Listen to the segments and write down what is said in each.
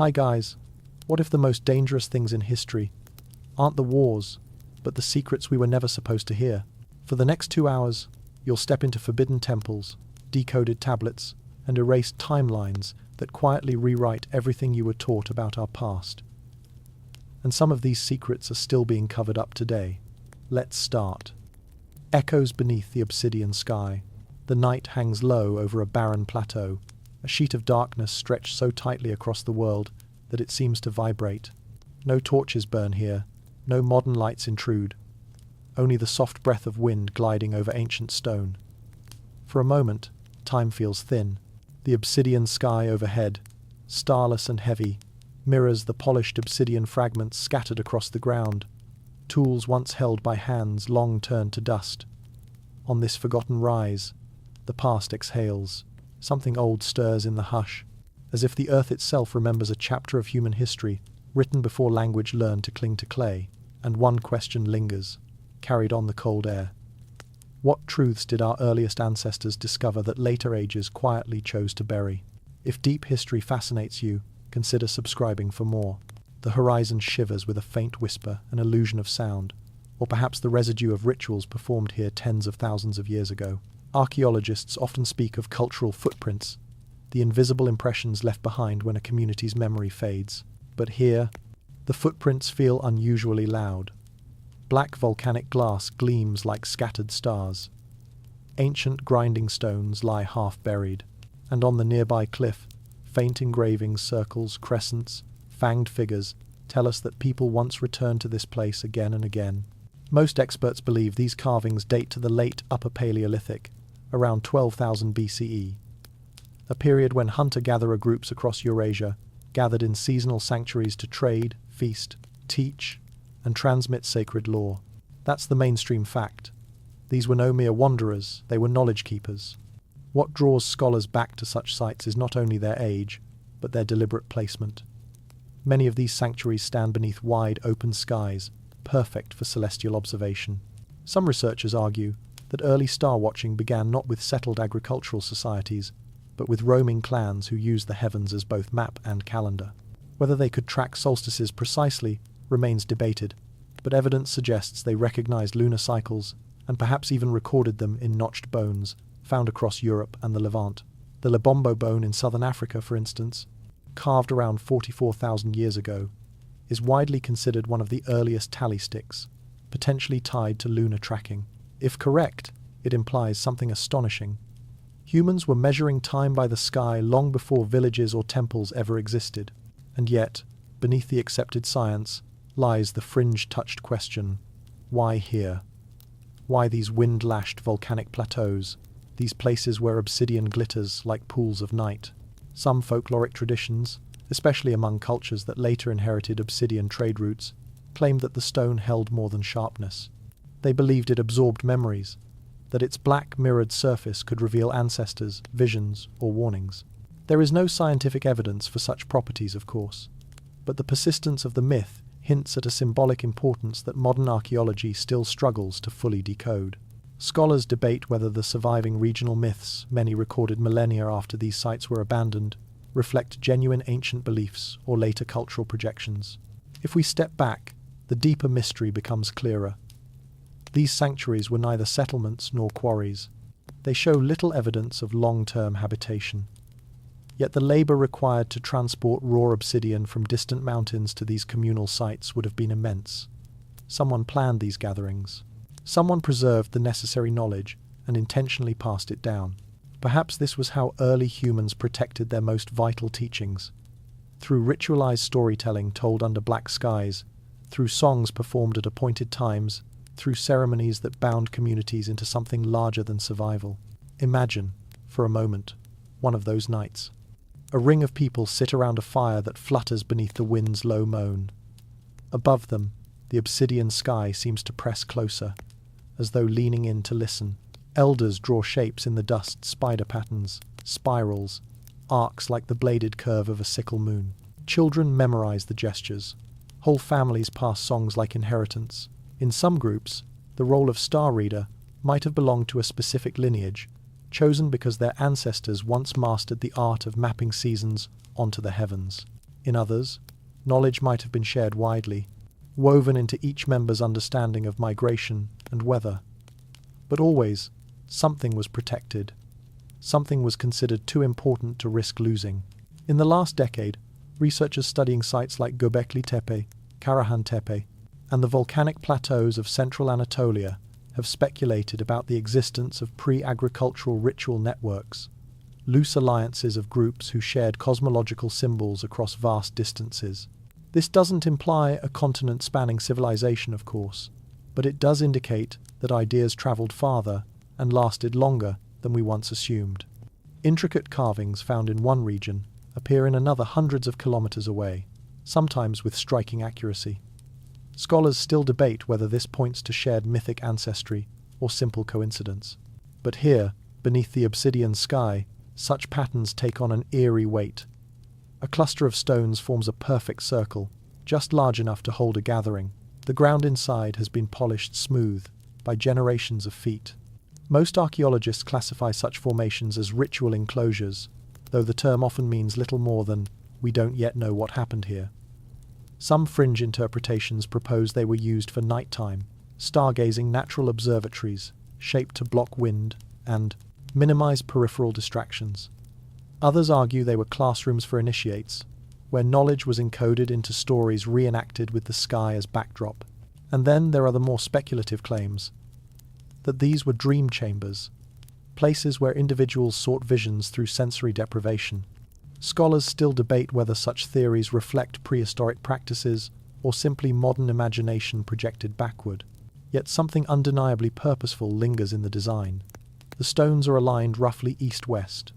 Hi guys, what if the most dangerous things in history aren't the wars, but the secrets we were never supposed to hear? For the next 2 hours, you'll step into forbidden temples, decoded tablets, and erased timelines that quietly rewrite everything you were taught about our past. And some of these secrets are still being covered up today. Let's start. Echoes beneath the obsidian sky. The night hangs low over a barren plateau, a sheet of darkness stretched so tightly across the world that it seems to vibrate. No torches burn here, no modern lights intrude, only the soft breath of wind gliding over ancient stone. For a moment, time feels thin. The obsidian sky overhead, starless and heavy, mirrors the polished obsidian fragments scattered across the ground, tools once held by hands long turned to dust. On this forgotten rise, the past exhales. Something old stirs in the hush, as if the earth itself remembers a chapter of human history written before language learned to cling to clay, and one question lingers, carried on the cold air. What truths did our earliest ancestors discover that later ages quietly chose to bury? If deep history fascinates you, consider subscribing for more. The horizon shivers with a faint whisper, an illusion of sound, or perhaps the residue of rituals performed here tens of thousands of years ago. Archaeologists often speak of cultural footprints, the invisible impressions left behind when a community's memory fades. But here, the footprints feel unusually loud. Black volcanic glass gleams like scattered stars. Ancient grinding stones lie half buried, and on the nearby cliff, faint engravings, circles, crescents, fanged figures tell us that people once returned to this place again and again. Most experts believe these carvings date to the late Upper Paleolithic, around 12,000 BCE, a period when hunter-gatherer groups across Eurasia gathered in seasonal sanctuaries to trade, feast, teach, and transmit sacred lore. That's the mainstream fact. These were no mere wanderers, they were knowledge keepers. What draws scholars back to such sites is not only their age, but their deliberate placement. Many of these sanctuaries stand beneath wide, open skies, perfect for celestial observation. Some researchers argue that early star watching began not with settled agricultural societies, but with roaming clans who used the heavens as both map and calendar. Whether they could track solstices precisely remains debated, but evidence suggests they recognized lunar cycles and perhaps even recorded them in notched bones found across Europe and the Levant. The Lebombo bone in southern Africa, for instance, carved around 44,000 years ago, is widely considered one of the earliest tally sticks, potentially tied to lunar tracking. If correct, it implies something astonishing. Humans were measuring time by the sky long before villages or temples ever existed, and yet, beneath the accepted science, lies the fringe-touched question: why here? Why these wind-lashed volcanic plateaus, these places where obsidian glitters like pools of night? Some folkloric traditions, especially among cultures that later inherited obsidian trade routes, claimed that the stone held more than sharpness. They believed it absorbed memories, that its black mirrored surface could reveal ancestors, visions, or warnings. There is no scientific evidence for such properties, of course, but the persistence of the myth hints at a symbolic importance that modern archaeology still struggles to fully decode. Scholars debate whether the surviving regional myths, many recorded millennia after these sites were abandoned, reflect genuine ancient beliefs or later cultural projections. If we step back, the deeper mystery becomes clearer. These sanctuaries were neither settlements nor quarries. They show little evidence of long-term habitation. Yet the labor required to transport raw obsidian from distant mountains to these communal sites would have been immense. Someone planned these gatherings. Someone preserved the necessary knowledge and intentionally passed it down. Perhaps this was how early humans protected their most vital teachings. Through ritualized storytelling told under black skies, through songs performed at appointed times, through ceremonies that bound communities into something larger than survival. Imagine, for a moment, one of those nights. A ring of people sit around a fire that flutters beneath the wind's low moan. Above them, the obsidian sky seems to press closer, as though leaning in to listen. Elders draw shapes in the dust, spider patterns, spirals, arcs like the bladed curve of a sickle moon. Children memorize the gestures. Whole families pass songs like inheritance. In some groups, the role of star reader might have belonged to a specific lineage, chosen because their ancestors once mastered the art of mapping seasons onto the heavens. In others, knowledge might have been shared widely, woven into each member's understanding of migration and weather. But always, something was protected. Something was considered too important to risk losing. In the last decade, researchers studying sites like Göbekli Tepe, Karahan Tepe, and the volcanic plateaus of central Anatolia have speculated about the existence of pre-agricultural ritual networks, loose alliances of groups who shared cosmological symbols across vast distances. This doesn't imply a continent-spanning civilization, of course, but it does indicate that ideas traveled farther and lasted longer than we once assumed. Intricate carvings found in one region appear in another hundreds of kilometers away, sometimes with striking accuracy. Scholars still debate whether this points to shared mythic ancestry or simple coincidence. But here, beneath the obsidian sky, such patterns take on an eerie weight. A cluster of stones forms a perfect circle, just large enough to hold a gathering. The ground inside has been polished smooth by generations of feet. Most archaeologists classify such formations as ritual enclosures, though the term often means little more than "we don't yet know what happened here." Some fringe interpretations propose they were used for nighttime, stargazing natural observatories, shaped to block wind and minimize peripheral distractions. Others argue they were classrooms for initiates, where knowledge was encoded into stories reenacted with the sky as backdrop. And then there are the more speculative claims that these were dream chambers, places where individuals sought visions through sensory deprivation. Scholars still debate whether such theories reflect prehistoric practices or simply modern imagination projected backward. Yet something undeniably purposeful lingers in the design. The stones are aligned roughly east-west.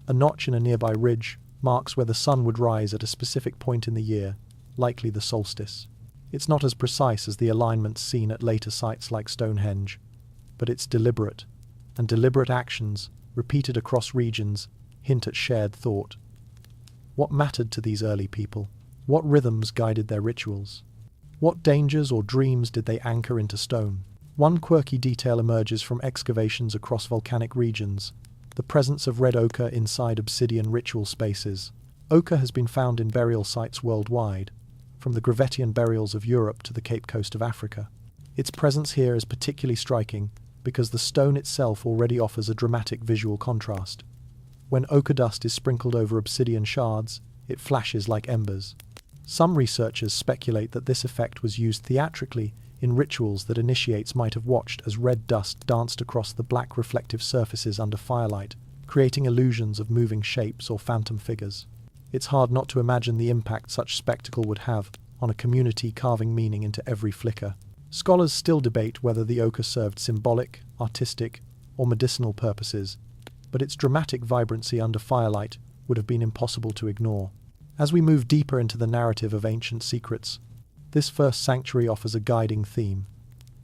A notch in a nearby ridge marks where the sun would rise at a specific point in the year, likely the solstice. It's not as precise as the alignments seen at later sites like Stonehenge, but it's deliberate, and deliberate actions, repeated across regions, hint at shared thought. What mattered to these early people? What rhythms guided their rituals? What dangers or dreams did they anchor into stone? One quirky detail emerges from excavations across volcanic regions: the presence of red ochre inside obsidian ritual spaces. Ochre has been found in burial sites worldwide, from the Gravettian burials of Europe to the Cape Coast of Africa. Its presence here is particularly striking because the stone itself already offers a dramatic visual contrast. When ochre dust is sprinkled over obsidian shards, it flashes like embers. Some researchers speculate that this effect was used theatrically in rituals that initiates might have watched as red dust danced across the black reflective surfaces under firelight, creating illusions of moving shapes or phantom figures. It's hard not to imagine the impact such spectacle would have on a community carving meaning into every flicker. Scholars still debate whether the ochre served symbolic, artistic, or medicinal purposes, but its dramatic vibrancy under firelight would have been impossible to ignore. As we move deeper into the narrative of ancient secrets, this first sanctuary offers a guiding theme: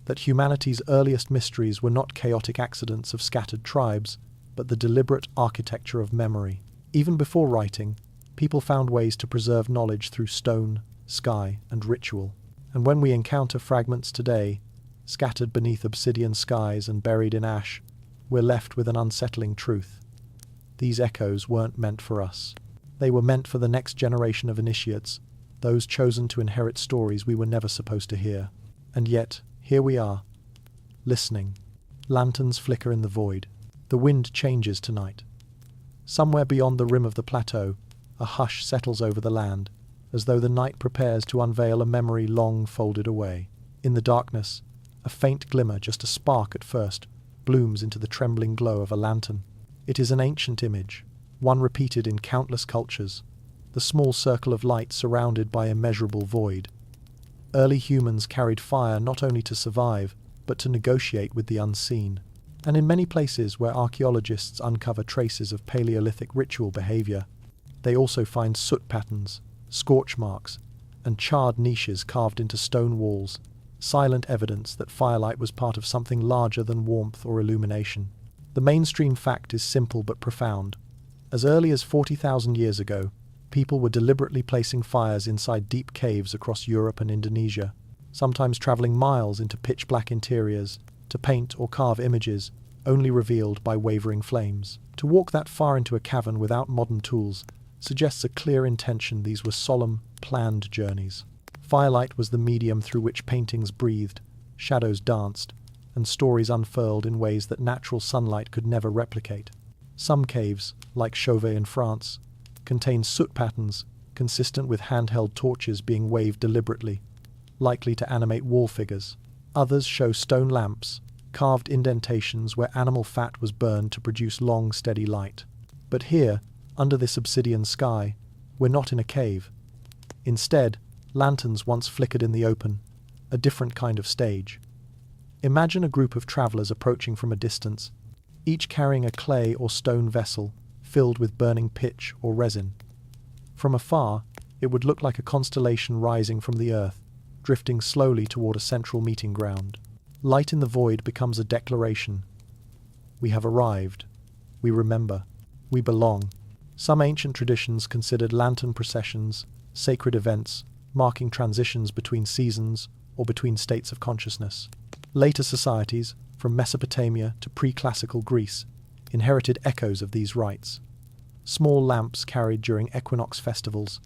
that humanity's earliest mysteries were not chaotic accidents of scattered tribes, but the deliberate architecture of memory. Even before writing, people found ways to preserve knowledge through stone, sky, and ritual. And when we encounter fragments today, scattered beneath obsidian skies and buried in ash, we're left with an unsettling truth. These echoes weren't meant for us. They were meant for the next generation of initiates, those chosen to inherit stories we were never supposed to hear. And yet, here we are, listening. Lanterns flicker in the void. The wind changes tonight. Somewhere beyond the rim of the plateau, a hush settles over the land, as though the night prepares to unveil a memory long folded away. In the darkness, a faint glimmer, just a spark at first, blooms into the trembling glow of a lantern. It is an ancient image, one repeated in countless cultures, the small circle of light surrounded by immeasurable void. Early humans carried fire not only to survive, but to negotiate with the unseen. And in many places where archaeologists uncover traces of Paleolithic ritual behavior, they also find soot patterns, scorch marks, and charred niches carved into stone walls, silent evidence that firelight was part of something larger than warmth or illumination. The mainstream fact is simple but profound. As early as 40,000 years ago, people were deliberately placing fires inside deep caves across Europe and Indonesia, sometimes traveling miles into pitch-black interiors to paint or carve images only revealed by wavering flames. To walk that far into a cavern without modern tools suggests a clear intention these were solemn, planned journeys. Firelight was the medium through which paintings breathed, shadows danced, and stories unfurled in ways that natural sunlight could never replicate. Some caves, like Chauvet in France, contain soot patterns consistent with handheld torches being waved deliberately, likely to animate wall figures. Others show stone lamps, carved indentations where animal fat was burned to produce long, steady light. But here, under this obsidian sky, we're not in a cave. Instead, lanterns once flickered in the open, a different kind of stage. Imagine a group of travelers approaching from a distance, each carrying a clay or stone vessel filled with burning pitch or resin. From afar, it would look like a constellation rising from the earth, drifting slowly toward a central meeting ground. Light in the void becomes a declaration. We have arrived. We remember. We belong. Some ancient traditions considered lantern processions sacred events, marking transitions between seasons or between states of consciousness. Later societies, from Mesopotamia to pre-classical Greece, inherited echoes of these rites. Small lamps carried during equinox festivals,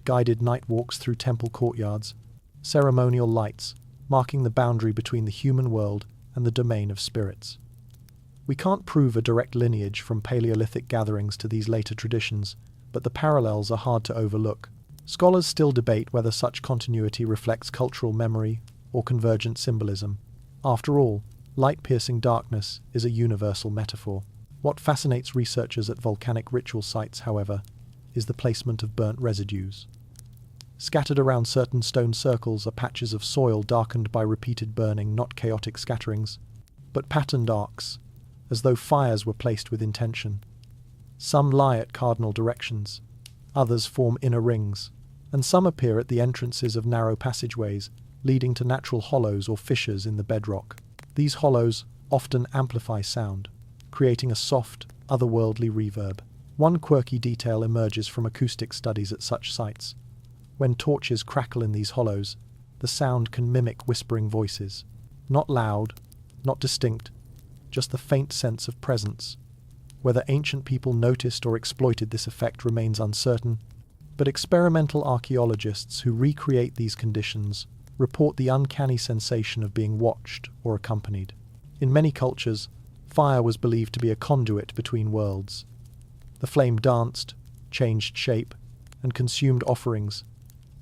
guided night walks through temple courtyards, ceremonial lights, marking the boundary between the human world and the domain of spirits. We can't prove a direct lineage from Paleolithic gatherings to these later traditions, but the parallels are hard to overlook. Scholars still debate whether such continuity reflects cultural memory or convergent symbolism. After all, light-piercing darkness is a universal metaphor. What fascinates researchers at volcanic ritual sites, however, is the placement of burnt residues. Scattered around certain stone circles are patches of soil darkened by repeated burning, not chaotic scatterings, but patterned arcs, as though fires were placed with intention. Some lie at cardinal directions, others form inner rings, and some appear at the entrances of narrow passageways leading to natural hollows or fissures in the bedrock. These hollows often amplify sound, creating a soft, otherworldly reverb. One quirky detail emerges from acoustic studies at such sites. When torches crackle in these hollows, the sound can mimic whispering voices. Not loud, not distinct, just the faint sense of presence. Whether ancient people noticed or exploited this effect remains uncertain, but experimental archaeologists who recreate these conditions report the uncanny sensation of being watched or accompanied. In many cultures, fire was believed to be a conduit between worlds. The flame danced, changed shape, and consumed offerings,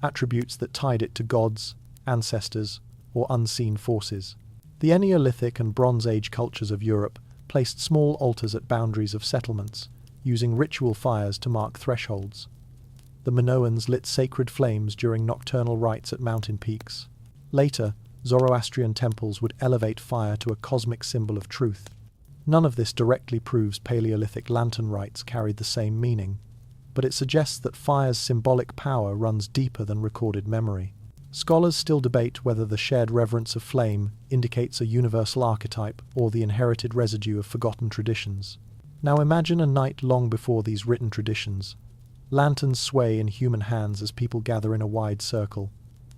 attributes that tied it to gods, ancestors, or unseen forces. The Neolithic and Bronze Age cultures of Europe placed small altars at boundaries of settlements, using ritual fires to mark thresholds. The Minoans lit sacred flames during nocturnal rites at mountain peaks. Later, Zoroastrian temples would elevate fire to a cosmic symbol of truth. None of this directly proves Paleolithic lantern rites carried the same meaning, but it suggests that fire's symbolic power runs deeper than recorded memory. Scholars still debate whether the shared reverence of flame indicates a universal archetype or the inherited residue of forgotten traditions. Now imagine a night long before these written traditions. Lanterns sway in human hands as people gather in a wide circle.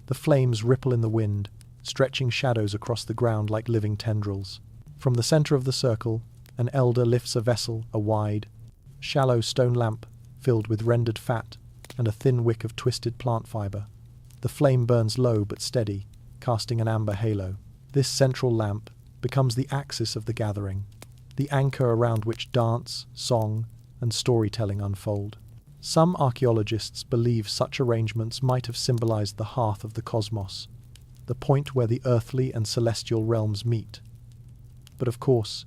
The flames ripple in the wind, stretching shadows across the ground like living tendrils. From the center of the circle, an elder lifts a vessel, a wide, shallow stone lamp filled with rendered fat and a thin wick of twisted plant fiber. The flame burns low but steady, casting an amber halo. This central lamp becomes the axis of the gathering, the anchor around which dance, song, and storytelling unfold. Some archaeologists believe such arrangements might have symbolized the hearth of the cosmos, the point where the earthly and celestial realms meet. But of course,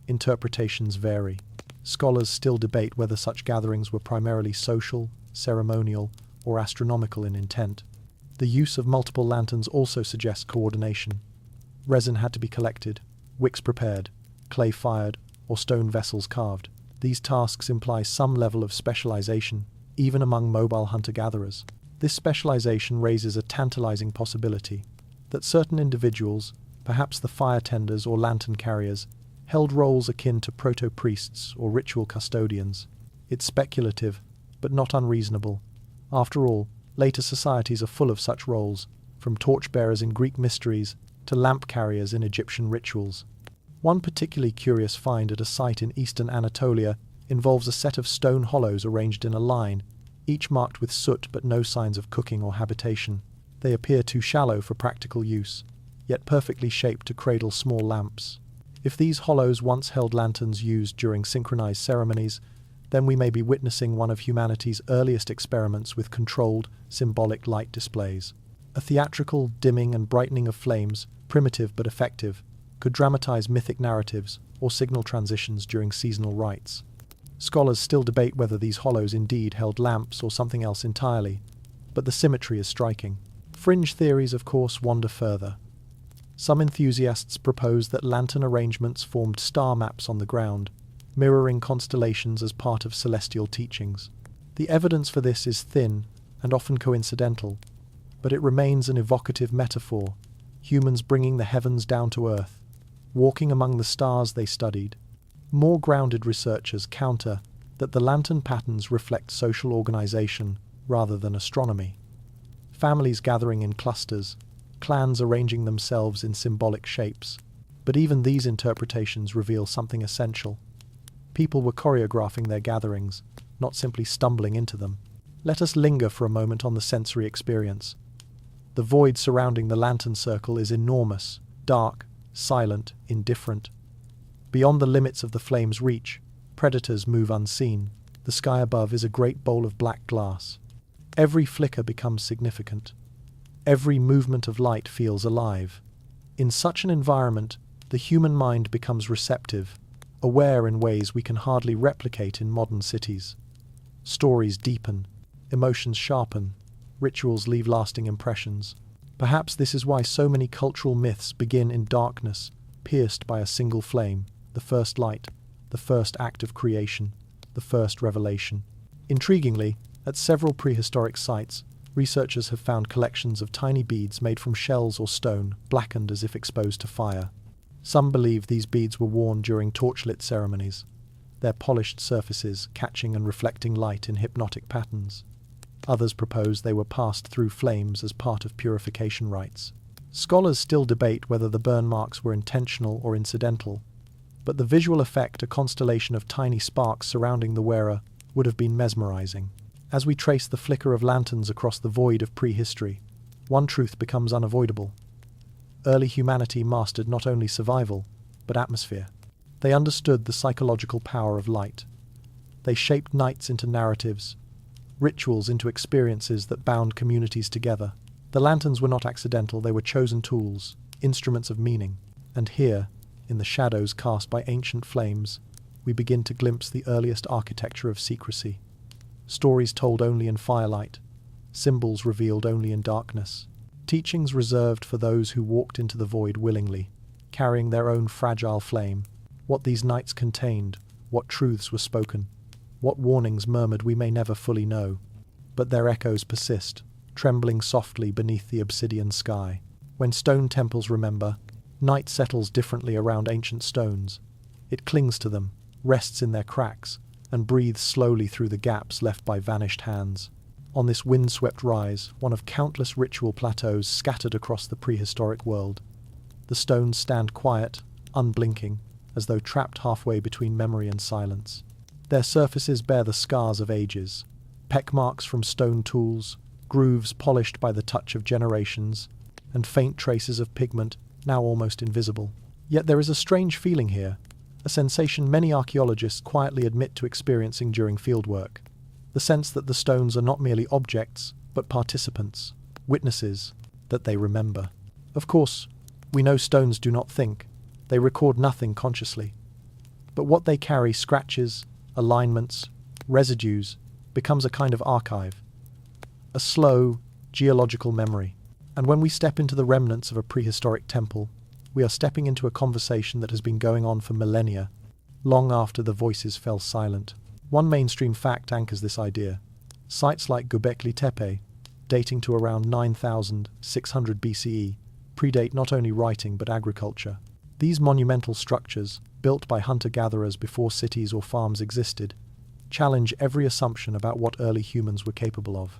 interpretations vary. Scholars still debate whether such gatherings were primarily social, ceremonial, or astronomical in intent. The use of multiple lanterns also suggests coordination. Resin had to be collected, wicks prepared, clay fired, or stone vessels carved. These tasks imply some level of specialization, even among mobile hunter-gatherers. This specialization raises a tantalizing possibility that certain individuals, perhaps the fire tenders or lantern carriers, held roles akin to proto-priests or ritual custodians. It's speculative, but not unreasonable. After all, later societies are full of such roles, from torchbearers in Greek mysteries to lamp carriers in Egyptian rituals. One particularly curious find at a site in eastern Anatolia involves a set of stone hollows arranged in a line, each marked with soot but no signs of cooking or habitation. They appear too shallow for practical use, yet perfectly shaped to cradle small lamps. If these hollows once held lanterns used during synchronized ceremonies, then we may be witnessing one of humanity's earliest experiments with controlled, symbolic light displays. A theatrical dimming and brightening of flames, primitive but effective, could dramatize mythic narratives or signal transitions during seasonal rites. Scholars still debate whether these hollows indeed held lamps or something else entirely, but the symmetry is striking. Fringe theories, of course, wander further. Some enthusiasts propose that lantern arrangements formed star maps on the ground, mirroring constellations as part of celestial teachings. The evidence for this is thin and often coincidental, but it remains an evocative metaphor, humans bringing the heavens down to earth, walking among the stars they studied. More grounded researchers counter that the lantern patterns reflect social organization rather than astronomy. Families gathering in clusters, clans arranging themselves in symbolic shapes. But even these interpretations reveal something essential. People were choreographing their gatherings, not simply stumbling into them. Let us linger for a moment on the sensory experience. The void surrounding the lantern circle is enormous, dark, silent, indifferent. Beyond the limits of the flame's reach, predators move unseen. The sky above is a great bowl of black glass. Every flicker becomes significant. Every movement of light feels alive. In such an environment, the human mind becomes receptive, aware in ways we can hardly replicate in modern cities. Stories deepen, emotions sharpen, rituals leave lasting impressions. Perhaps this is why so many cultural myths begin in darkness, pierced by a single flame, the first light, the first act of creation, the first revelation. Intriguingly, at several prehistoric sites, researchers have found collections of tiny beads made from shells or stone, blackened as if exposed to fire. Some believe these beads were worn during torchlit ceremonies, their polished surfaces catching and reflecting light in hypnotic patterns. Others propose they were passed through flames as part of purification rites. Scholars still debate whether the burn marks were intentional or incidental, but the visual effect, a constellation of tiny sparks surrounding the wearer, would have been mesmerizing. As we trace the flicker of lanterns across the void of prehistory, one truth becomes unavoidable. Early humanity mastered not only survival, but atmosphere. They understood the psychological power of light. They shaped nights into narratives, rituals into experiences that bound communities together. The lanterns were not accidental, they were chosen tools, instruments of meaning. And here, in the shadows cast by ancient flames, we begin to glimpse the earliest architecture of secrecy. Stories told only in firelight, symbols revealed only in darkness, teachings reserved for those who walked into the void willingly, carrying their own fragile flame. What these nights contained, what truths were spoken, what warnings murmured we may never fully know, but their echoes persist, trembling softly beneath the obsidian sky. When stone temples remember, night settles differently around ancient stones. It clings to them, rests in their cracks, and breathes slowly through the gaps left by vanished hands. On this windswept rise, one of countless ritual plateaus scattered across the prehistoric world, the stones stand quiet, unblinking, as though trapped halfway between memory and silence. Their surfaces bear the scars of ages, peck marks from stone tools, grooves polished by the touch of generations, and faint traces of pigment, now almost invisible. Yet there is a strange feeling here, a sensation many archaeologists quietly admit to experiencing during fieldwork. The sense that the stones are not merely objects, but participants, witnesses, that they remember. Of course, we know stones do not think, they record nothing consciously. But what they carry, scratches, alignments, residues, becomes a kind of archive, a slow, geological memory. And when we step into the remnants of a prehistoric temple, we are stepping into a conversation that has been going on for millennia, long after the voices fell silent. One mainstream fact anchors this idea. Sites like Göbekli Tepe, dating to around 9,600 BCE, predate not only writing but agriculture. These monumental structures, built by hunter-gatherers before cities or farms existed, challenge every assumption about what early humans were capable of.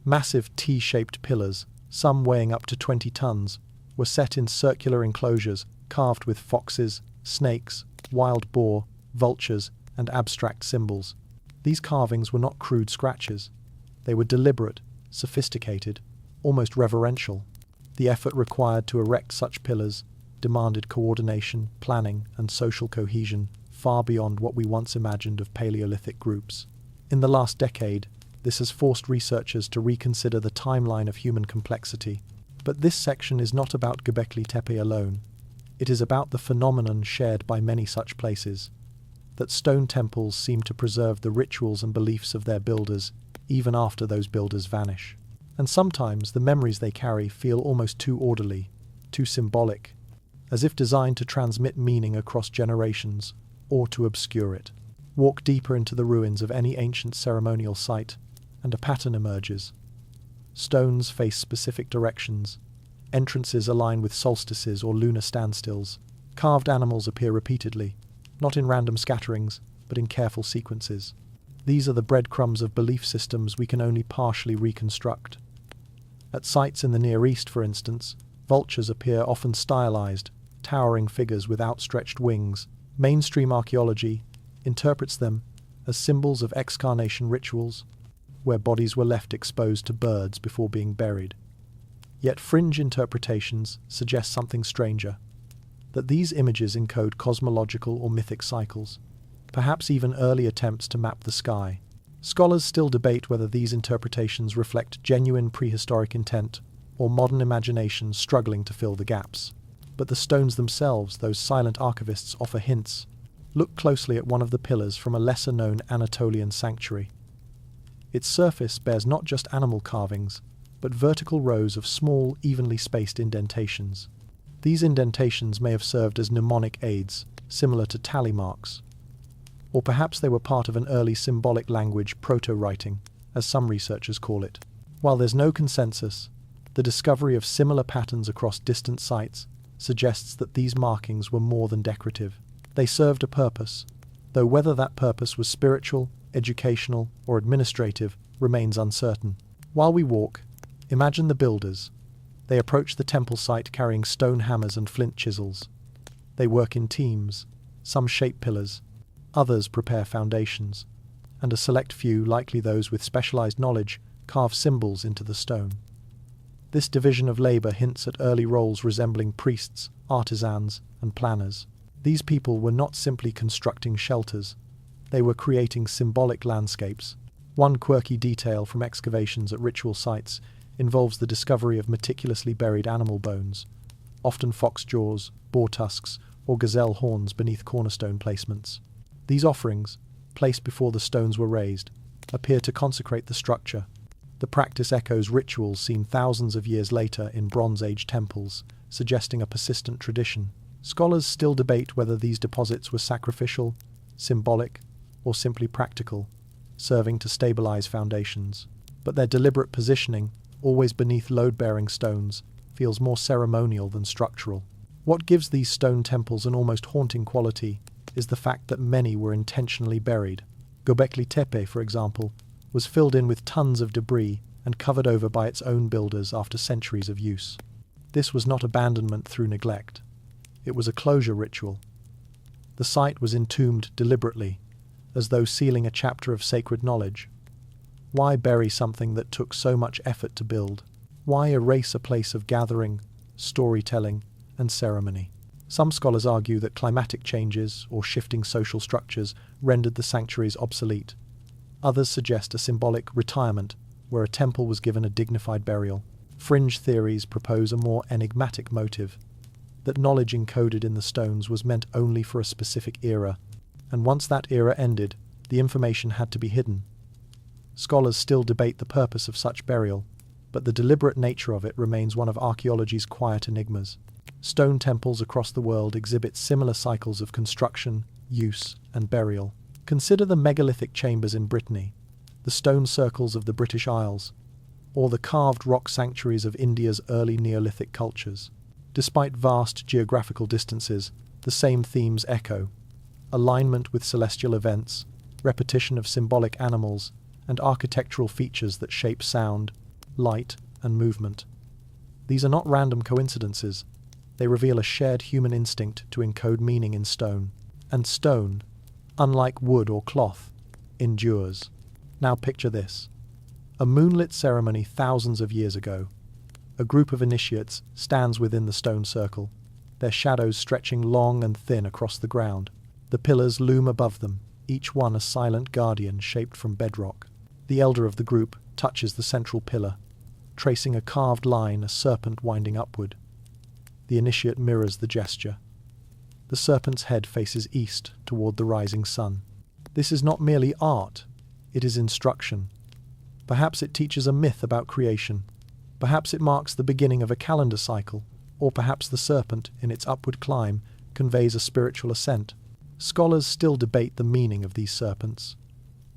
Massive T-shaped pillars, some weighing up to 20 tons, were set in circular enclosures carved with foxes, snakes, wild boar, vultures, and abstract symbols. These carvings were not crude scratches. They were deliberate, sophisticated, almost reverential. The effort required to erect such pillars demanded coordination, planning, and social cohesion far beyond what we once imagined of Paleolithic groups. In the last decade, this has forced researchers to reconsider the timeline of human complexity. But this section is not about Göbekli Tepe alone. It is about the phenomenon shared by many such places, that stone temples seem to preserve the rituals and beliefs of their builders even after those builders vanish. And sometimes the memories they carry feel almost too orderly, too symbolic, as if designed to transmit meaning across generations or to obscure it. Walk deeper into the ruins of any ancient ceremonial site, and a pattern emerges. Stones face specific directions. Entrances align with solstices or lunar standstills. Carved animals appear repeatedly, not in random scatterings, but in careful sequences. These are the breadcrumbs of belief systems we can only partially reconstruct. At sites in the Near East, for instance, vultures appear often stylized, towering figures with outstretched wings. Mainstream archaeology interprets them as symbols of excarnation rituals, where bodies were left exposed to birds before being buried. Yet fringe interpretations suggest something stranger, that these images encode cosmological or mythic cycles, perhaps even early attempts to map the sky. Scholars still debate whether these interpretations reflect genuine prehistoric intent or modern imagination struggling to fill the gaps. But the stones themselves, those silent archivists, offer hints. Look closely at one of the pillars from a lesser-known Anatolian sanctuary. Its surface bears not just animal carvings, but vertical rows of small, evenly spaced indentations. These indentations may have served as mnemonic aids, similar to tally marks. Or perhaps they were part of an early symbolic language proto-writing, as some researchers call it. While there's no consensus, the discovery of similar patterns across distant sites suggests that these markings were more than decorative. They served a purpose, though whether that purpose was spiritual, educational, or administrative remains uncertain. While we walk, imagine the builders. They approach the temple site carrying stone hammers and flint chisels. They work in teams. Some shape pillars, others prepare foundations, and a select few, likely those with specialized knowledge, carve symbols into the stone. This division of labor hints at early roles resembling priests, artisans, and planners. These people were not simply constructing shelters. They were creating symbolic landscapes. One quirky detail from excavations at ritual sites involves the discovery of meticulously buried animal bones, often fox jaws, boar tusks, or gazelle horns beneath cornerstone placements. These offerings, placed before the stones were raised, appear to consecrate the structure. The practice echoes rituals seen thousands of years later in Bronze Age temples, suggesting a persistent tradition. Scholars still debate whether these deposits were sacrificial, symbolic, or simply practical, serving to stabilize foundations. But their deliberate positioning, always beneath load-bearing stones, feels more ceremonial than structural. What gives these stone temples an almost haunting quality is the fact that many were intentionally buried. Göbekli Tepe, for example, was filled in with tons of debris and covered over by its own builders after centuries of use. This was not abandonment through neglect. It was a closure ritual. The site was entombed deliberately, as though sealing a chapter of sacred knowledge. Why bury something that took so much effort to build? Why erase a place of gathering, storytelling, and ceremony? Some scholars argue that climatic changes or shifting social structures rendered the sanctuaries obsolete. Others suggest a symbolic retirement, where a temple was given a dignified burial. Fringe theories propose a more enigmatic motive, that knowledge encoded in the stones was meant only for a specific era, and once that era ended, the information had to be hidden. Scholars still debate the purpose of such burial, but the deliberate nature of it remains one of archaeology's quiet enigmas. Stone temples across the world exhibit similar cycles of construction, use, and burial. Consider the megalithic chambers in Brittany, the stone circles of the British Isles, or the carved rock sanctuaries of India's early Neolithic cultures. Despite vast geographical distances, the same themes echo: alignment with celestial events, repetition of symbolic animals, and architectural features that shape sound, light, and movement. These are not random coincidences. They reveal a shared human instinct to encode meaning in stone. And stone, unlike wood or cloth, endures. Now picture this: A moonlit ceremony thousands of years ago. A group of initiates stands within the stone circle, their shadows stretching long and thin across the ground. The pillars loom above them, each one a silent guardian shaped from bedrock. The elder of the group touches the central pillar, tracing a carved line, a serpent winding upward. The initiate mirrors the gesture. The serpent's head faces east toward the rising sun. This is not merely art, it is instruction. Perhaps it teaches a myth about creation. Perhaps it marks the beginning of a calendar cycle, or perhaps the serpent, in its upward climb, conveys a spiritual ascent. Scholars still debate the meaning of these serpents,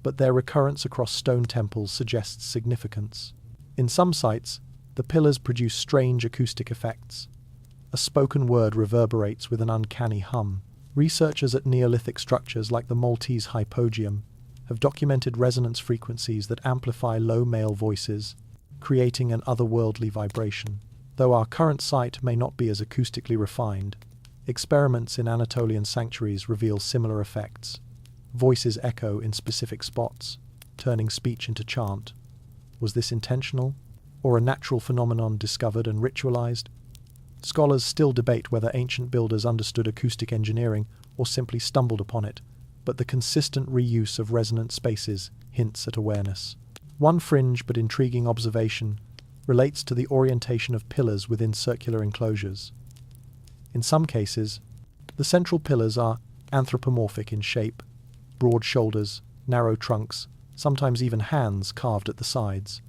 but their recurrence across stone temples suggests significance. In some sites, the pillars produce strange acoustic effects. A spoken word reverberates with an uncanny hum. Researchers at Neolithic structures like the Maltese hypogeum have documented resonance frequencies that amplify low male voices, creating an otherworldly vibration. Though our current site may not be as acoustically refined, experiments in Anatolian sanctuaries reveal similar effects. Voices echo in specific spots, turning speech into chant. Was this intentional, or a natural phenomenon discovered and ritualized? Scholars still debate whether ancient builders understood acoustic engineering or simply stumbled upon it, but the consistent reuse of resonant spaces hints at awareness. One fringe but intriguing observation relates to the orientation of pillars within circular enclosures. In some cases, the central pillars are anthropomorphic in shape, broad shoulders, narrow trunks, sometimes even hands carved at the sides.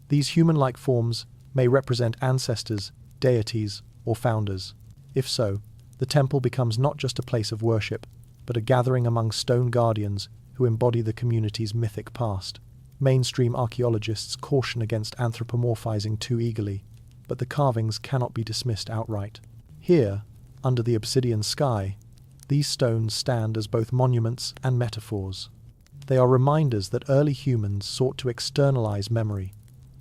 These human-like forms may represent ancestors, deities, or founders. If so, the temple becomes not just a place of worship, but a gathering among stone guardians who embody the community's mythic past. Mainstream archaeologists caution against anthropomorphizing too eagerly, but the carvings cannot be dismissed outright. Here, under the obsidian sky, these stones stand as both monuments and metaphors. They are reminders that early humans sought to externalize memory,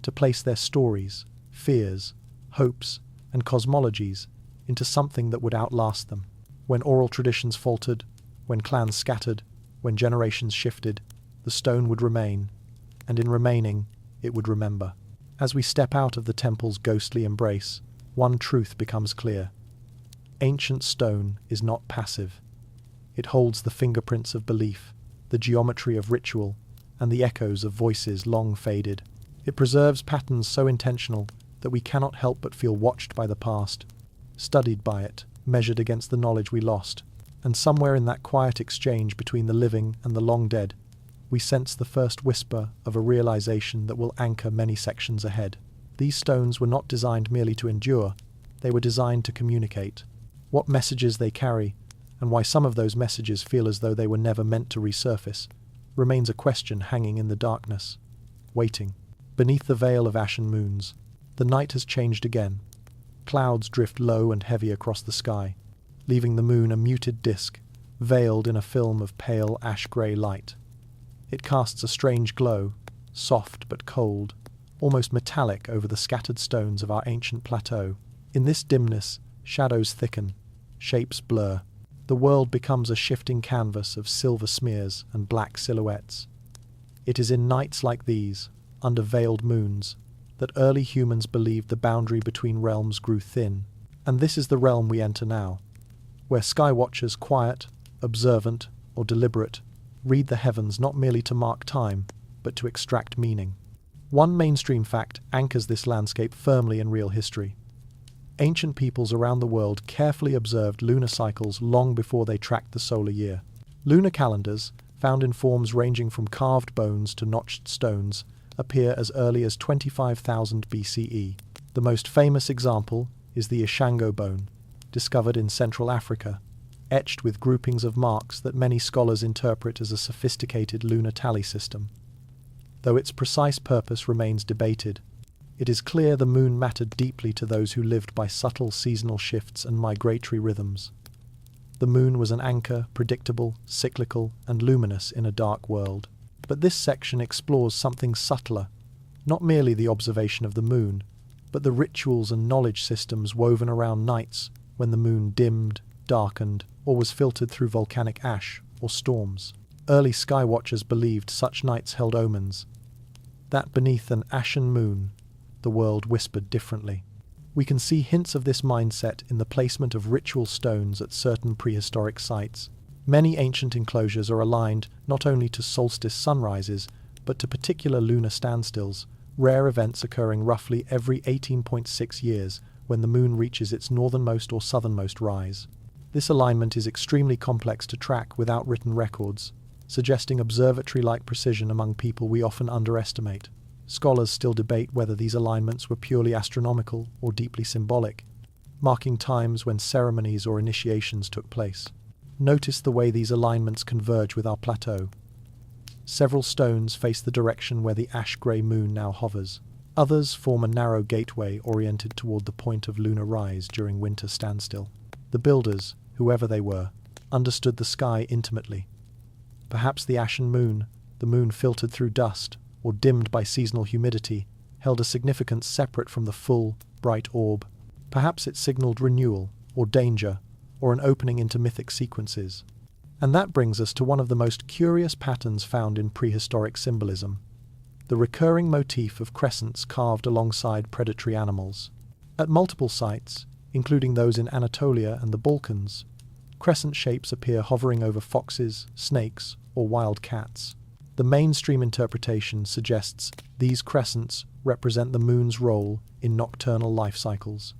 to place their stories, fears, hopes, and cosmologies into something that would outlast them. When oral traditions faltered, when clans scattered, when generations shifted, the stone would remain, and in remaining, it would remember. As we step out of the temple's ghostly embrace, one truth becomes clear. Ancient stone is not passive. It holds the fingerprints of belief, the geometry of ritual, and the echoes of voices long faded. It preserves patterns so intentional that we cannot help but feel watched by the past, studied by it, measured against the knowledge we lost. And somewhere in that quiet exchange between the living and the long dead, we sense the first whisper of a realization that will anchor many sections ahead. These stones were not designed merely to endure, they were designed to communicate. What messages they carry, and why some of those messages feel as though they were never meant to resurface, remains a question hanging in the darkness, waiting. Beneath the veil of ashen moons, the night has changed again. Clouds drift low and heavy across the sky, leaving the moon a muted disk, veiled in a film of pale ash-grey light. It casts a strange glow, soft but cold, almost metallic over the scattered stones of our ancient plateau. In this dimness, shadows thicken, shapes blur. The world becomes a shifting canvas of silver smears and black silhouettes. It is in nights like these, under veiled moons, that early humans believed the boundary between realms grew thin. And this is the realm we enter now, where sky watchers, quiet, observant, or deliberate, read the heavens not merely to mark time, but to extract meaning. One mainstream fact anchors this landscape firmly in real history. Ancient peoples around the world carefully observed lunar cycles long before they tracked the solar year. Lunar calendars, found in forms ranging from carved bones to notched stones, appear as early as 25,000 BCE. The most famous example is the Ishango bone, discovered in Central Africa, etched with groupings of marks that many scholars interpret as a sophisticated lunar tally system. Though its precise purpose remains debated, it is clear the moon mattered deeply to those who lived by subtle seasonal shifts and migratory rhythms. The moon was an anchor, predictable, cyclical, and luminous in a dark world. But this section explores something subtler, not merely the observation of the moon, but the rituals and knowledge systems woven around nights when the moon dimmed, darkened, or was filtered through volcanic ash or storms. Early sky watchers believed such nights held omens. that beneath an ashen moon, the world whispered differently. We can see hints of this mindset in the placement of ritual stones at certain prehistoric sites. Many ancient enclosures are aligned not only to solstice sunrises, but to particular lunar standstills, rare events occurring roughly every 18.6 years when the moon reaches its northernmost or southernmost rise. This alignment is extremely complex to track without written records, suggesting observatory-like precision among people we often underestimate. Scholars still debate whether these alignments were purely astronomical or deeply symbolic, marking times when ceremonies or initiations took place. Notice the way these alignments converge with our plateau. Several stones face the direction where the ash-grey moon now hovers. Others form a narrow gateway oriented toward the point of lunar rise during winter standstill. The builders, whoever they were, understood the sky intimately. Perhaps the ashen moon, the moon filtered through dust or dimmed by seasonal humidity, held a significance separate from the full, bright orb. Perhaps it signaled renewal, or danger, or an opening into mythic sequences. And that brings us to one of the most curious patterns found in prehistoric symbolism: the recurring motif of crescents carved alongside predatory animals. At multiple sites, including those in Anatolia and the Balkans, crescent shapes appear hovering over foxes, snakes, or wild cats. The mainstream interpretation suggests these crescents represent the moon's role in nocturnal life cycles,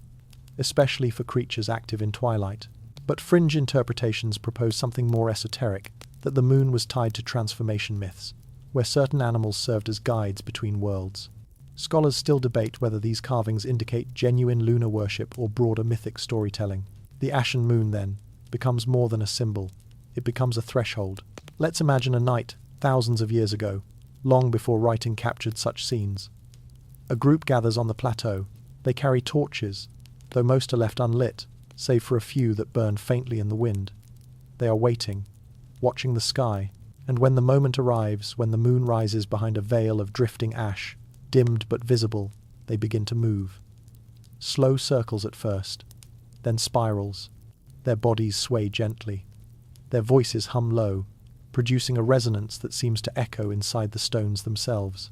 especially for creatures active in twilight. But fringe interpretations propose something more esoteric, that the moon was tied to transformation myths, where certain animals served as guides between worlds. Scholars still debate whether these carvings indicate genuine lunar worship or broader mythic storytelling. The ashen moon, then, becomes more than a symbol. It becomes a threshold. Let's imagine a night, thousands of years ago, long before writing captured such scenes. A group gathers on the plateau. They carry torches, though most are left unlit, save for a few that burn faintly in the wind. They are waiting, watching the sky, and when the moment arrives, when the moon rises behind a veil of drifting ash, dimmed but visible, they begin to move. Slow circles at first, then spirals. Their bodies sway gently. Their voices hum low, producing a resonance that seems to echo inside the stones themselves.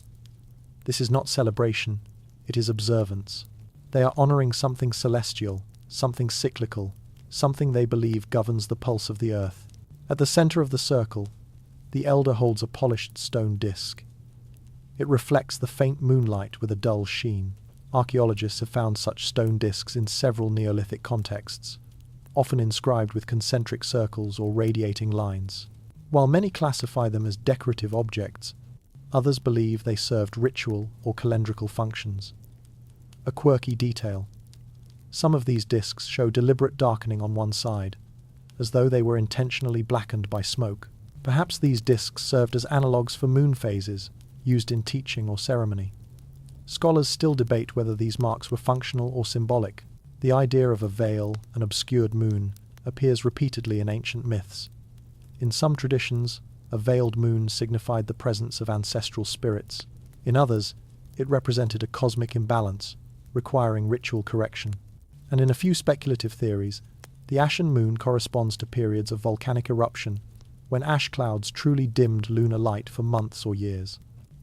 This is not celebration, it is observance. They are honoring something celestial, something cyclical, something they believe governs the pulse of the earth. At the center of the circle, the elder holds a polished stone disc. It reflects the faint moonlight with a dull sheen. Archaeologists have found such stone discs in several Neolithic contexts, often inscribed with concentric circles or radiating lines. While many classify them as decorative objects, others believe they served ritual or calendrical functions. A quirky detail: some of these discs show deliberate darkening on one side, as though they were intentionally blackened by smoke. Perhaps these discs served as analogues for moon phases, used in teaching or ceremony. Scholars still debate whether these marks were functional or symbolic. The idea of a veil, an obscured moon, appears repeatedly in ancient myths. In some traditions, a veiled moon signified the presence of ancestral spirits. In others, it represented a cosmic imbalance, requiring ritual correction. And in a few speculative theories, the ashen moon corresponds to periods of volcanic eruption, when ash clouds truly dimmed lunar light for months or years.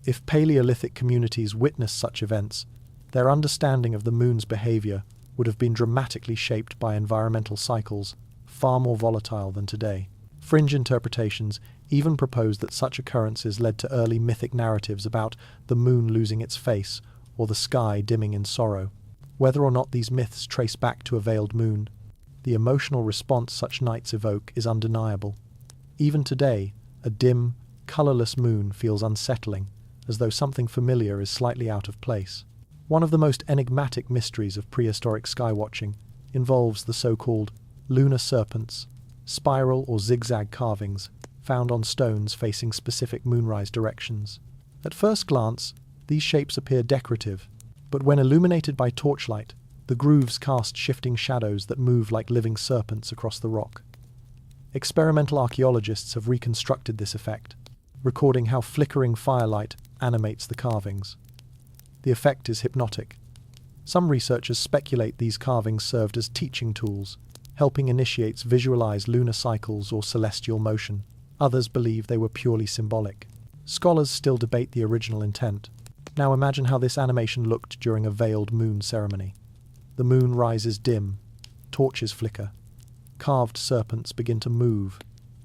If Paleolithic communities witnessed such events, their understanding of the moon's behavior would have been dramatically shaped by environmental cycles, far more volatile than today. Fringe interpretations even propose that such occurrences led to early mythic narratives about the moon losing its face or the sky dimming in sorrow. Whether or not these myths trace back to a veiled moon, the emotional response such nights evoke is undeniable. Even today, a dim, colourless moon feels unsettling, as though something familiar is slightly out of place. One of the most enigmatic mysteries of prehistoric skywatching involves the so-called lunar serpents, spiral or zigzag carvings found on stones facing specific moonrise directions. At first glance, these shapes appear decorative, but when illuminated by torchlight, the grooves cast shifting shadows that move like living serpents across the rock. Experimental archaeologists have reconstructed this effect, recording how flickering firelight animates the carvings. The effect is hypnotic. Some researchers speculate these carvings served as teaching tools, helping initiates visualize lunar cycles or celestial motion. Others believe they were purely symbolic. Scholars still debate the original intent. Now imagine how this animation looked during a veiled moon ceremony. The moon rises dim, torches flicker, carved serpents begin to move,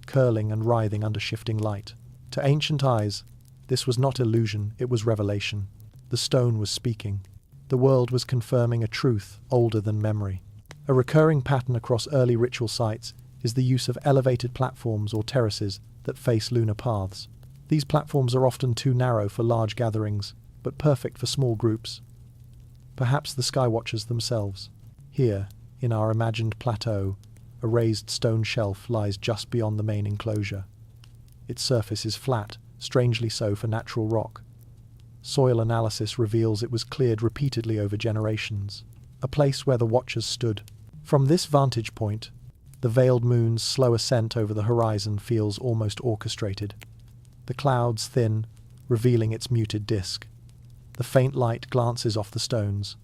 curling and writhing under shifting light. To ancient eyes, this was not illusion, it was revelation. The stone was speaking. The world was confirming a truth older than memory. A recurring pattern across early ritual sites is the use of elevated platforms or terraces that face lunar paths. These platforms are often too narrow for large gatherings, but perfect for small groups. Perhaps the skywatchers themselves. Here, in our imagined plateau, a raised stone shelf lies just beyond the main enclosure. Its surface is flat, strangely so for natural rock. Soil analysis reveals it was cleared repeatedly over generations, a place where the watchers stood. From this vantage point, the veiled moon's slow ascent over the horizon feels almost orchestrated. The clouds thin, revealing its muted disk. The faint light glances off the stones.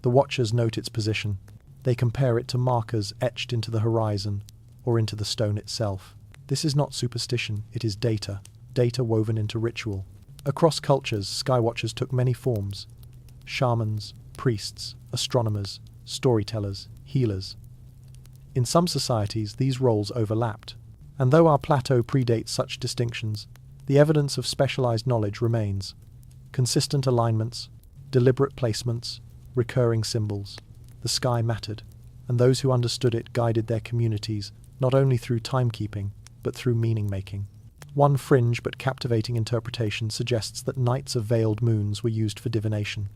The watchers note its position. They compare it to markers etched into the horizon or into the stone itself. This is not superstition, it is data woven into ritual. Across cultures, skywatchers took many forms. Shamans, priests, astronomers, storytellers, healers. In some societies, these roles overlapped. And though our plateau predates such distinctions, the evidence of specialized knowledge remains. Consistent alignments, deliberate placements, recurring symbols. The sky mattered, and those who understood it guided their communities not only through timekeeping, but through meaning-making. One fringe but captivating interpretation suggests that nights of veiled moons were used for divination.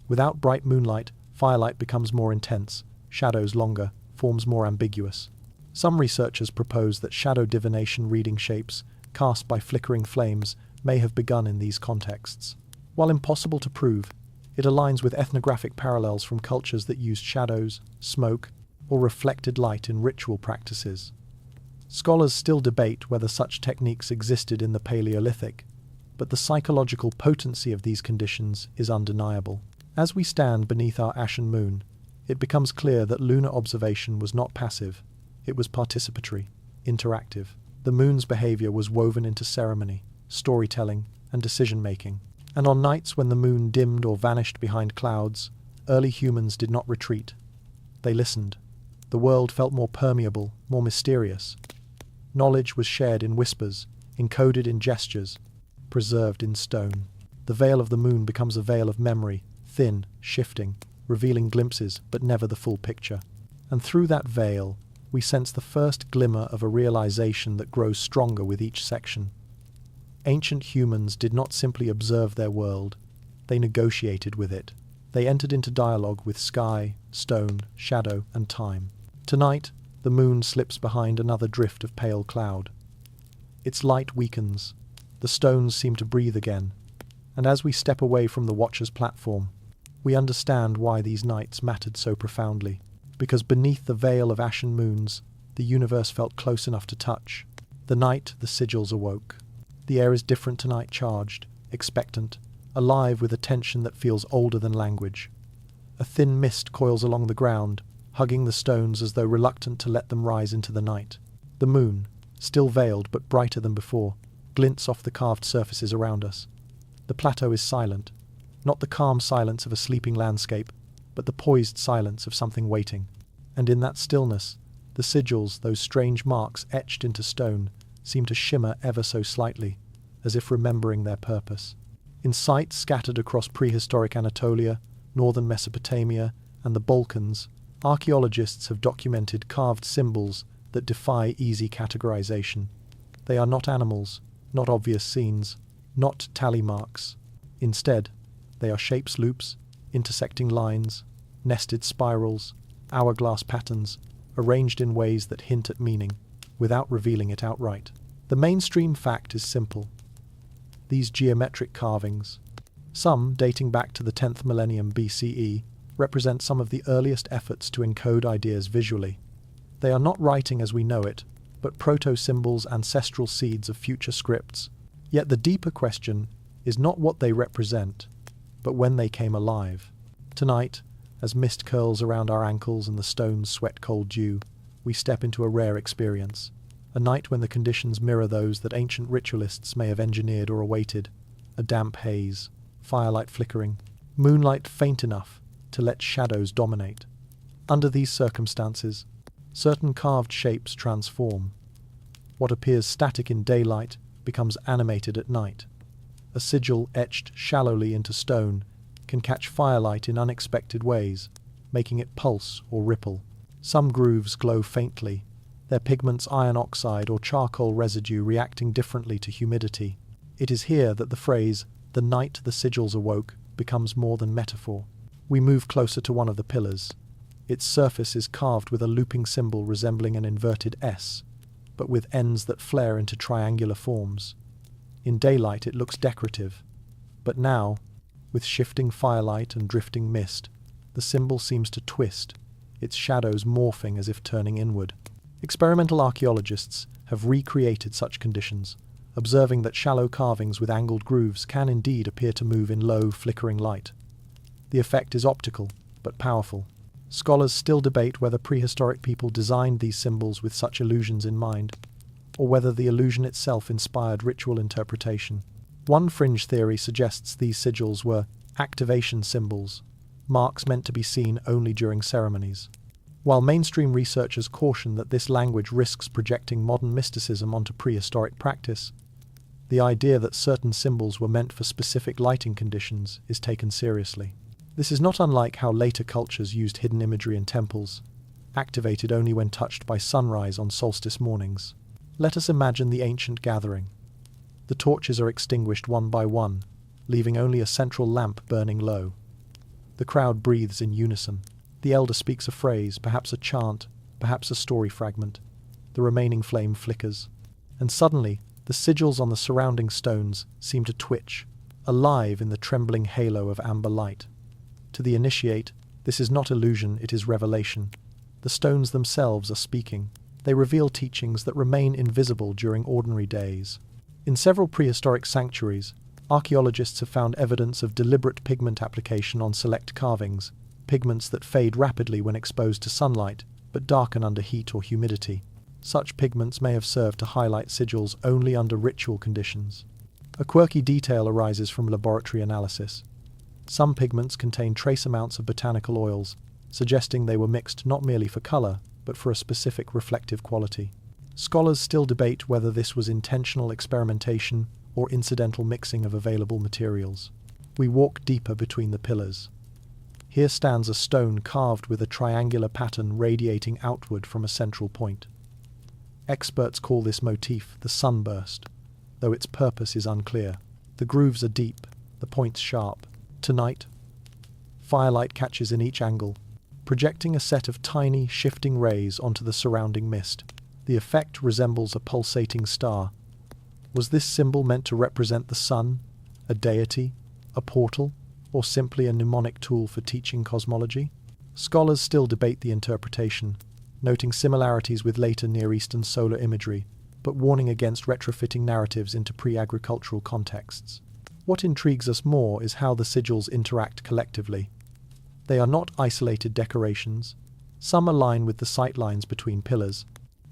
Without bright moonlight, firelight becomes more intense, shadows longer, forms more ambiguous. Some researchers propose that shadow divination reading shapes, cast by flickering flames, may have begun in these contexts. While impossible to prove, it aligns with ethnographic parallels from cultures that used shadows, smoke, or reflected light in ritual practices. Scholars still debate whether such techniques existed in the Paleolithic, but the psychological potency of these conditions is undeniable. As we stand beneath our ashen moon, it becomes clear that lunar observation was not passive, it was participatory, interactive. The moon's behavior was woven into ceremony, storytelling, and decision-making. And on nights when the moon dimmed or vanished behind clouds, early humans did not retreat. They listened. The world felt more permeable, more mysterious. Knowledge was shared in whispers, encoded in gestures, preserved in stone. The veil of the moon becomes a veil of memory, thin, shifting, revealing glimpses, but never the full picture. And through that veil, we sense the first glimmer of a realization that grows stronger with each section. Ancient humans did not simply observe their world, they negotiated with it. They entered into dialogue with sky, stone, shadow, and time. Tonight, the moon slips behind another drift of pale cloud. Its light weakens, the stones seem to breathe again, and as we step away from the watcher's platform, we understand why these nights mattered so profoundly. Because beneath the veil of ashen moons, the universe felt close enough to touch. The night the sigils awoke. The air is different tonight, charged, expectant, alive with a tension that feels older than language. A thin mist coils along the ground, hugging the stones as though reluctant to let them rise into the night. The moon, still veiled but brighter than before, glints off the carved surfaces around us. The plateau is silent, not the calm silence of a sleeping landscape, but the poised silence of something waiting. And in that stillness, the sigils, those strange marks etched into stone, seem to shimmer ever so slightly, as if remembering their purpose. In sites scattered across prehistoric Anatolia, northern Mesopotamia, and the Balkans, archaeologists have documented carved symbols that defy easy categorization. They are not animals, not obvious scenes, not tally marks. Instead, they are shapes loops, intersecting lines, nested spirals, hourglass patterns, arranged in ways that hint at meaning, without revealing it outright. The mainstream fact is simple. These geometric carvings, some dating back to the 10th millennium BCE, represent some of the earliest efforts to encode ideas visually. They are not writing as we know it, but proto-symbols, ancestral seeds of future scripts. Yet the deeper question is not what they represent, but when they came alive. Tonight, as mist curls around our ankles and the stones sweat cold dew, we step into a rare experience. A night when the conditions mirror those that ancient ritualists may have engineered or awaited. A damp haze, firelight flickering, moonlight faint enough to let shadows dominate. Under these circumstances, certain carved shapes transform. What appears static in daylight becomes animated at night. A sigil etched shallowly into stone can catch firelight in unexpected ways, making it pulse or ripple. Some grooves glow faintly, their pigments iron oxide or charcoal residue reacting differently to humidity. It is here that the phrase, "the night the sigils awoke," becomes more than metaphor. We move closer to one of the pillars. Its surface is carved with a looping symbol resembling an inverted S, but with ends that flare into triangular forms. In daylight it looks decorative, but now, with shifting firelight and drifting mist, the symbol seems to twist, its shadows morphing as if turning inward. Experimental archaeologists have recreated such conditions, observing that shallow carvings with angled grooves can indeed appear to move in low, flickering light. The effect is optical, but powerful. Scholars still debate whether prehistoric people designed these symbols with such illusions in mind, or whether the illusion itself inspired ritual interpretation. One fringe theory suggests these sigils were activation symbols, marks meant to be seen only during ceremonies. While mainstream researchers caution that this language risks projecting modern mysticism onto prehistoric practice, the idea that certain symbols were meant for specific lighting conditions is taken seriously. This is not unlike how later cultures used hidden imagery in temples, activated only when touched by sunrise on solstice mornings. Let us imagine the ancient gathering. The torches are extinguished one by one, leaving only a central lamp burning low. The crowd breathes in unison. The elder speaks a phrase, perhaps a chant, perhaps a story fragment. The remaining flame flickers, and suddenly the sigils on the surrounding stones seem to twitch, alive in the trembling halo of amber light. To the initiate, this is not illusion, it is revelation. The stones themselves are speaking. They reveal teachings that remain invisible during ordinary days. In several prehistoric sanctuaries, archaeologists have found evidence of deliberate pigment application on select carvings, pigments that fade rapidly when exposed to sunlight, but darken under heat or humidity. Such pigments may have served to highlight sigils only under ritual conditions. A quirky detail arises from laboratory analysis. Some pigments contain trace amounts of botanical oils, suggesting they were mixed not merely for color, but for a specific reflective quality. Scholars still debate whether this was intentional experimentation or incidental mixing of available materials. We walk deeper between the pillars. Here stands a stone carved with a triangular pattern radiating outward from a central point. Experts call this motif the sunburst, though its purpose is unclear. The grooves are deep, the points sharp. Tonight, firelight catches in each angle, projecting a set of tiny, shifting rays onto the surrounding mist. The effect resembles a pulsating star. Was this symbol meant to represent the sun, a deity, a portal, or simply a mnemonic tool for teaching cosmology? Scholars still debate the interpretation, noting similarities with later Near Eastern solar imagery, but warning against retrofitting narratives into pre-agricultural contexts. What intrigues us more is how the sigils interact collectively. They are not isolated decorations. Some align with the sightlines between pillars.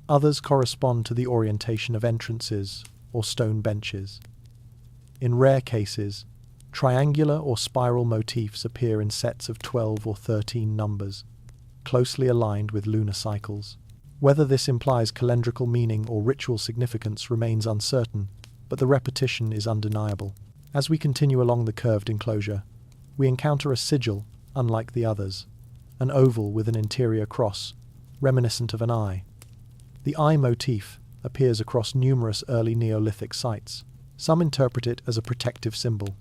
Others correspond to the orientation of entrances or stone benches. In rare cases, triangular or spiral motifs appear in sets of 12 or 13 numbers, closely aligned with lunar cycles. Whether this implies calendrical meaning or ritual significance remains uncertain, but the repetition is undeniable. As we continue along the curved enclosure, we encounter a sigil unlike the others, an oval with an interior cross, reminiscent of an eye. The eye motif appears across numerous early Neolithic sites. Some interpret it as a protective symbol.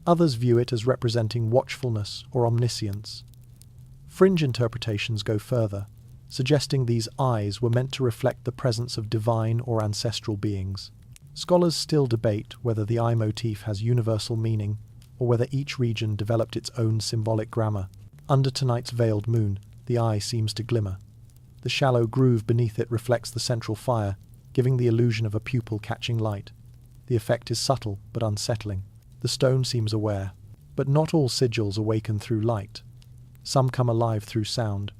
Others view it as representing watchfulness or omniscience. Fringe interpretations go further, suggesting these eyes were meant to reflect the presence of divine or ancestral beings. Scholars still debate whether the eye motif has universal meaning or whether each region developed its own symbolic grammar. Under tonight's veiled moon, the eye seems to glimmer. The shallow groove beneath it reflects the central fire, giving the illusion of a pupil catching light. The effect is subtle but unsettling. The stone seems aware, but not all sigils awaken through light. Some come alive through sound.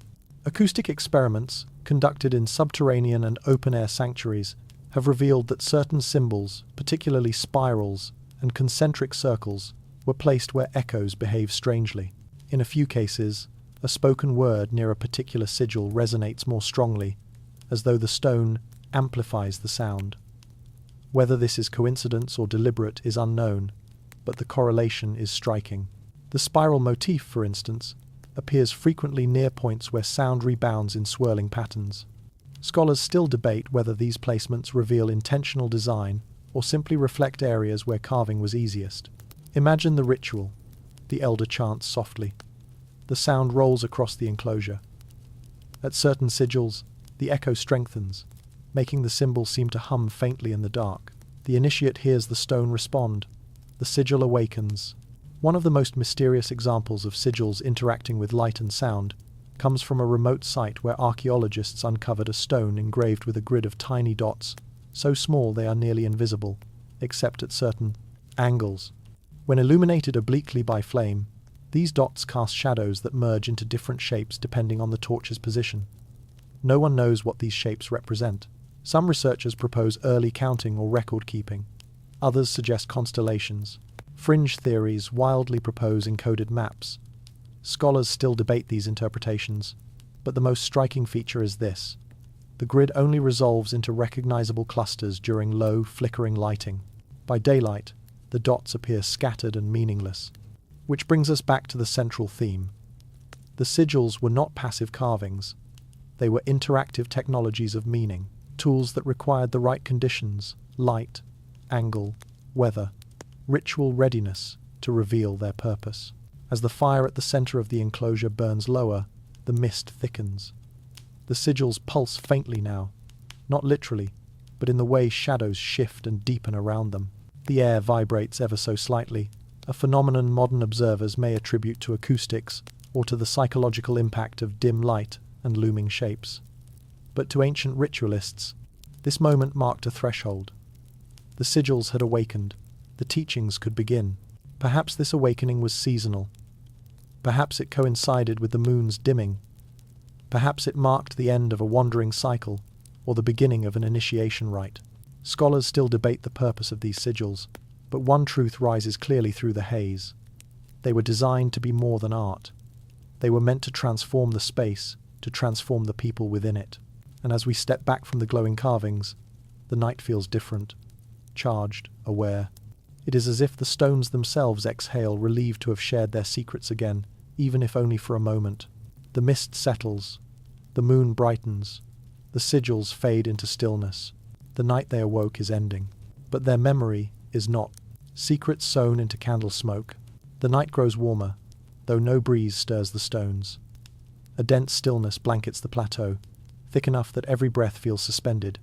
Acoustic experiments, conducted in subterranean and open-air sanctuaries, have revealed that certain symbols, particularly spirals and concentric circles, were placed where echoes behave strangely. In a few cases, a spoken word near a particular sigil resonates more strongly, as though the stone amplifies the sound. Whether this is coincidence or deliberate is unknown, but the correlation is striking. The spiral motif, for instance, appears frequently near points where sound rebounds in swirling patterns. Scholars still debate whether these placements reveal intentional design or simply reflect areas where carving was easiest. Imagine the ritual. The elder chants softly. The sound rolls across the enclosure. At certain sigils, the echo strengthens, making the symbol seem to hum faintly in the dark. The initiate hears the stone respond. The sigil awakens. One of the most mysterious examples of sigils interacting with light and sound comes from a remote site where archaeologists uncovered a stone engraved with a grid of tiny dots, so small they are nearly invisible, except at certain angles. When illuminated obliquely by flame, these dots cast shadows that merge into different shapes depending on the torch's position. No one knows what these shapes represent. Some researchers propose early counting or record keeping. Others suggest constellations. Fringe theories wildly propose encoded maps. Scholars still debate these interpretations, but the most striking feature is this. The grid only resolves into recognizable clusters during low, flickering lighting. By daylight, the dots appear scattered and meaningless. Which brings us back to the central theme. The sigils were not passive carvings. They were interactive technologies of meaning, tools that required the right conditions, light, angle, weather, ritual readiness to reveal their purpose. As the fire at the center of the enclosure burns lower, the mist thickens. The sigils pulse faintly now, not literally, but in the way shadows shift and deepen around them. The air vibrates ever so slightly, a phenomenon modern observers may attribute to acoustics or to the psychological impact of dim light and looming shapes. But to ancient ritualists, this moment marked a threshold. The sigils had awakened. The teachings could begin. Perhaps this awakening was seasonal. Perhaps it coincided with the moon's dimming. Perhaps it marked the end of a wandering cycle or the beginning of an initiation rite. Scholars still debate the purpose of these sigils, but one truth rises clearly through the haze. They were designed to be more than art. They were meant to transform the space, to transform the people within it. And as we step back from the glowing carvings, the night feels different, charged, aware. It is as if the stones themselves exhale, relieved to have shared their secrets again, even if only for a moment. The mist settles. The moon brightens. The sigils fade into stillness. The night they awoke is ending. But their memory is not. Secrets sewn into candle smoke. The night grows warmer, though no breeze stirs the stones. A dense stillness blankets the plateau, thick enough that every breath feels suspended,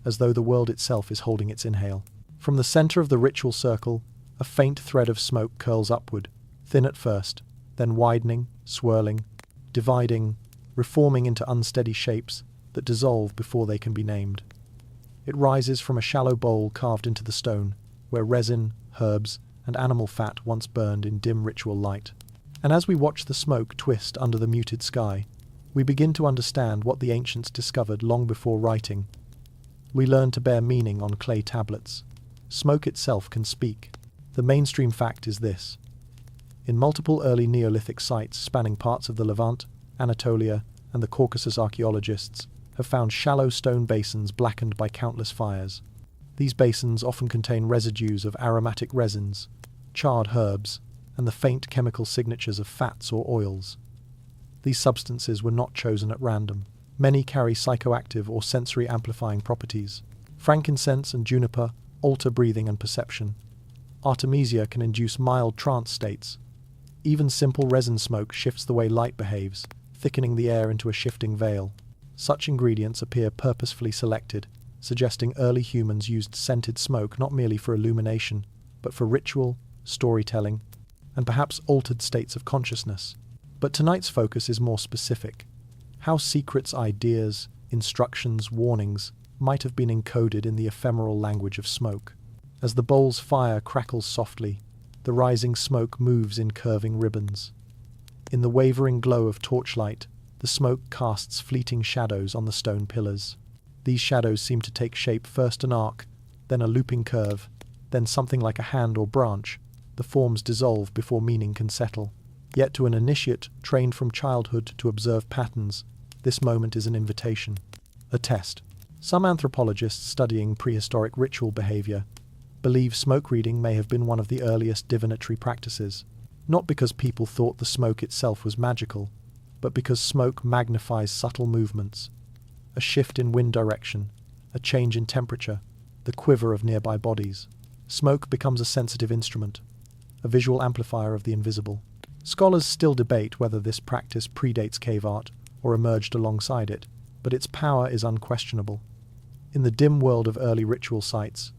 as though the world itself is holding its inhale. From the center of the ritual circle, a faint thread of smoke curls upward, thin at first, then widening, swirling, dividing, reforming into unsteady shapes that dissolve before they can be named. It rises from a shallow bowl carved into the stone, where resin, herbs, and animal fat once burned in dim ritual light. And as we watch the smoke twist under the muted sky, we begin to understand what the ancients discovered long before writing. We learn to bear meaning on clay tablets. Smoke itself can speak. The mainstream fact is this. In multiple early Neolithic sites spanning parts of the Levant, Anatolia, and the Caucasus, archaeologists have found shallow stone basins blackened by countless fires. These basins often contain residues of aromatic resins, charred herbs, and the faint chemical signatures of fats or oils. These substances were not chosen at random. Many carry psychoactive or sensory amplifying properties. Frankincense and juniper alter breathing and perception. Artemisia can induce mild trance states. Even simple resin smoke shifts the way light behaves, thickening the air into a shifting veil. Such ingredients appear purposefully selected, suggesting early humans used scented smoke not merely for illumination, but for ritual, storytelling, and perhaps altered states of consciousness. But tonight's focus is more specific. How secrets, ideas, instructions, warnings might have been encoded in the ephemeral language of smoke. As the bowl's fire crackles softly, the rising smoke moves in curving ribbons. In the wavering glow of torchlight, the smoke casts fleeting shadows on the stone pillars. These shadows seem to take shape, first an arc, then a looping curve, then something like a hand or branch, the forms dissolve before meaning can settle. Yet to an initiate trained from childhood to observe patterns, this moment is an invitation, a test. Some anthropologists studying prehistoric ritual behavior believe smoke reading may have been one of the earliest divinatory practices, not because people thought the smoke itself was magical, but because smoke magnifies subtle movements, a shift in wind direction, a change in temperature, the quiver of nearby bodies. Smoke becomes a sensitive instrument, a visual amplifier of the invisible. Scholars still debate whether this practice predates cave art or emerged alongside it, but its power is unquestionable. In the dim world of early ritual sites,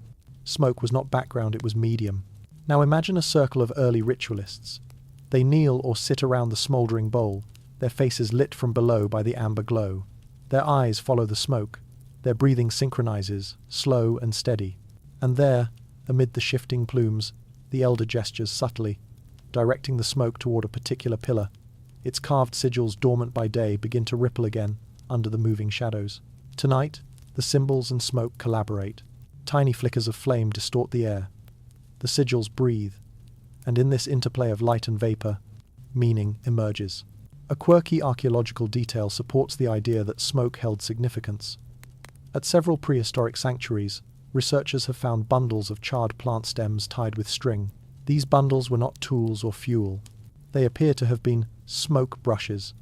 smoke was not background, it was medium. Now imagine a circle of early ritualists. They kneel or sit around the smouldering bowl, their faces lit from below by the amber glow. Their eyes follow the smoke. Their breathing synchronizes, slow and steady. And there, amid the shifting plumes, the elder gestures subtly, directing the smoke toward a particular pillar. Its carved sigils, dormant by day, begin to ripple again under the moving shadows. Tonight, the symbols and smoke collaborate. Tiny flickers of flame distort the air. The sigils breathe, and in this interplay of light and vapor, meaning emerges. A quirky archaeological detail supports the idea that smoke held significance. At several prehistoric sanctuaries, researchers have found bundles of charred plant stems tied with string. These bundles were not tools or fuel. They appear to have been smoke brushes,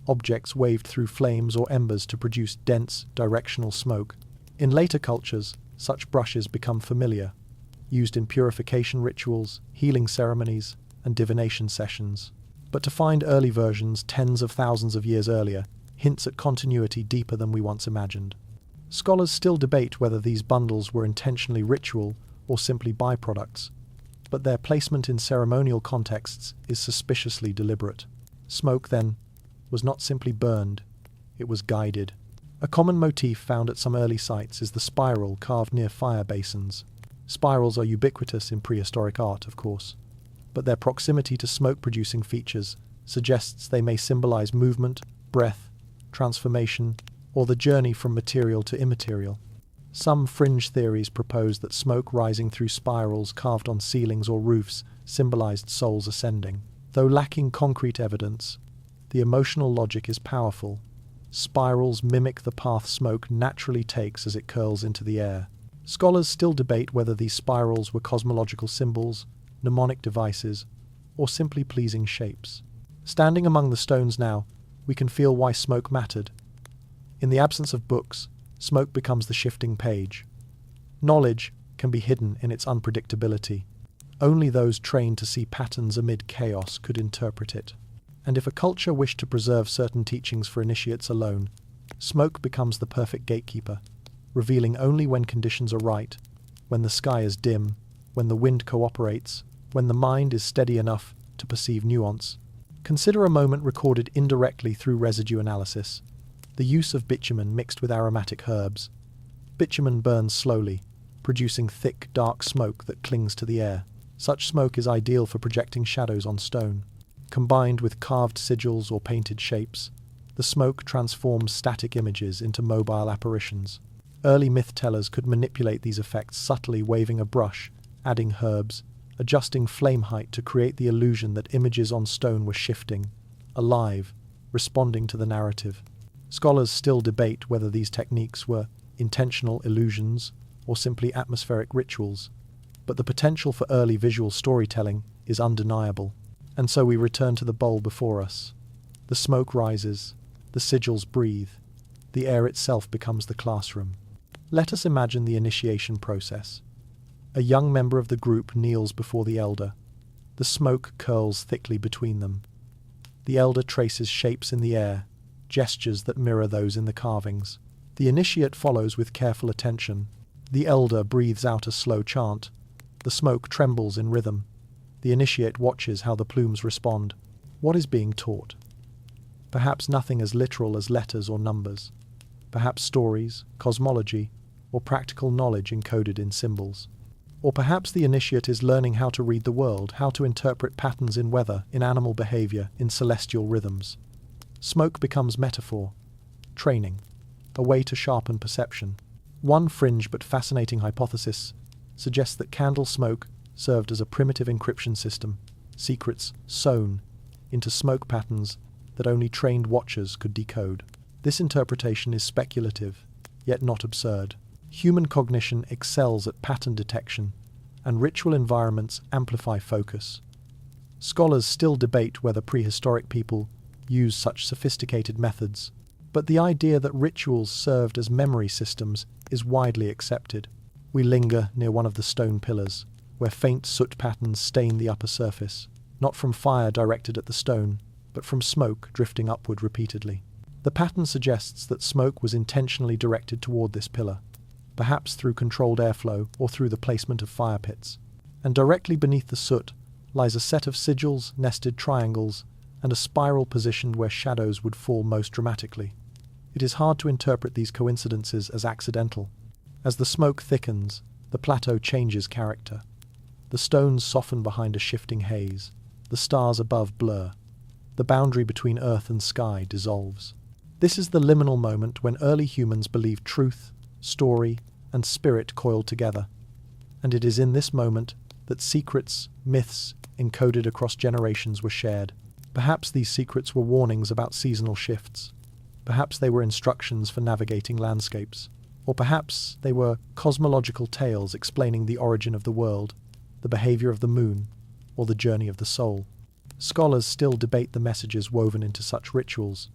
objects waved through flames or embers to produce dense, directional smoke. In later cultures, such brushes become familiar, used in purification rituals, healing ceremonies, and divination sessions. But to find early versions tens of thousands of years earlier hints at continuity deeper than we once imagined. Scholars still debate whether these bundles were intentionally ritual or simply byproducts, but their placement in ceremonial contexts is suspiciously deliberate. Smoke, then, was not simply burned, it was guided. A common motif found at some early sites is the spiral carved near fire basins. Spirals are ubiquitous in prehistoric art, of course, but their proximity to smoke-producing features suggests they may symbolize movement, breath, transformation, or the journey from material to immaterial. Some fringe theories propose that smoke rising through spirals carved on ceilings or roofs symbolized souls ascending. Though lacking concrete evidence, the emotional logic is powerful. Spirals mimic the path smoke naturally takes as it curls into the air. Scholars still debate whether these spirals were cosmological symbols, mnemonic devices, or simply pleasing shapes. Standing among the stones now, we can feel why smoke mattered. In the absence of books, smoke becomes the shifting page. Knowledge can be hidden in its unpredictability. Only those trained to see patterns amid chaos could interpret it. And if a culture wished to preserve certain teachings for initiates alone, smoke becomes the perfect gatekeeper, revealing only when conditions are right, when the sky is dim, when the wind cooperates, when the mind is steady enough to perceive nuance. Consider a moment recorded indirectly through residue analysis. The use of bitumen mixed with aromatic herbs. Bitumen burns slowly, producing thick, dark smoke that clings to the air. Such smoke is ideal for projecting shadows on stone. Combined with carved sigils or painted shapes, the smoke transforms static images into mobile apparitions. Early myth-tellers could manipulate these effects subtly, waving a brush, adding herbs, adjusting flame height to create the illusion that images on stone were shifting, alive, responding to the narrative. Scholars still debate whether these techniques were intentional illusions or simply atmospheric rituals, but the potential for early visual storytelling is undeniable. And so we return to the bowl before us. The smoke rises, the sigils breathe, the air itself becomes the classroom. Let us imagine the initiation process. A young member of the group kneels before the elder. The smoke curls thickly between them. The elder traces shapes in the air, gestures that mirror those in the carvings. The initiate follows with careful attention. The elder breathes out a slow chant. The smoke trembles in rhythm. The initiate watches how the plumes respond. What is being taught? Perhaps nothing as literal as letters or numbers. Perhaps stories, cosmology, or practical knowledge encoded in symbols. Or perhaps the initiate is learning how to read the world, how to interpret patterns in weather, in animal behavior, in celestial rhythms. Smoke becomes metaphor, training, a way to sharpen perception. One fringe but fascinating hypothesis suggests that candle smoke served as a primitive encryption system, secrets sewn into smoke patterns that only trained watchers could decode. This interpretation is speculative, yet not absurd. Human cognition excels at pattern detection, and ritual environments amplify focus. Scholars still debate whether prehistoric people used such sophisticated methods, but the idea that rituals served as memory systems is widely accepted. We linger near one of the stone pillars, where faint soot patterns stain the upper surface, not from fire directed at the stone, but from smoke drifting upward repeatedly. The pattern suggests that smoke was intentionally directed toward this pillar, perhaps through controlled airflow or through the placement of fire pits. And directly beneath the soot lies a set of sigils, nested triangles, and a spiral positioned where shadows would fall most dramatically. It is hard to interpret these coincidences as accidental. As the smoke thickens, the plateau changes character. The stones soften behind a shifting haze. The stars above blur. The boundary between earth and sky dissolves. This is the liminal moment when early humans believed truth, story, and spirit coiled together. And it is in this moment that secrets, myths, encoded across generations were shared. Perhaps these secrets were warnings about seasonal shifts. Perhaps they were instructions for navigating landscapes. Or perhaps they were cosmological tales explaining the origin of the world, the behavior of the moon, or the journey of the soul. Scholars still debate the messages woven into such rituals,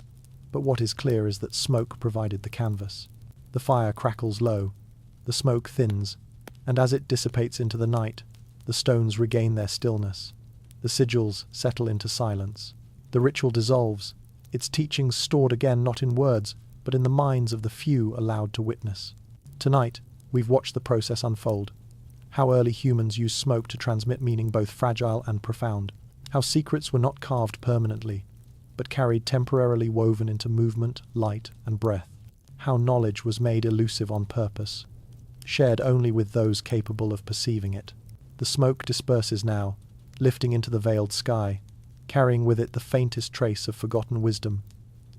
but what is clear is that smoke provided the canvas. The fire crackles low, the smoke thins, and as it dissipates into the night, the stones regain their stillness. The sigils settle into silence. The ritual dissolves, its teachings stored again not in words, but in the minds of the few allowed to witness. Tonight, we've watched the process unfold. How early humans used smoke to transmit meaning both fragile and profound. How secrets were not carved permanently, but carried temporarily woven into movement, light, and breath. How knowledge was made elusive on purpose, shared only with those capable of perceiving it. The smoke disperses now, lifting into the veiled sky, carrying with it the faintest trace of forgotten wisdom,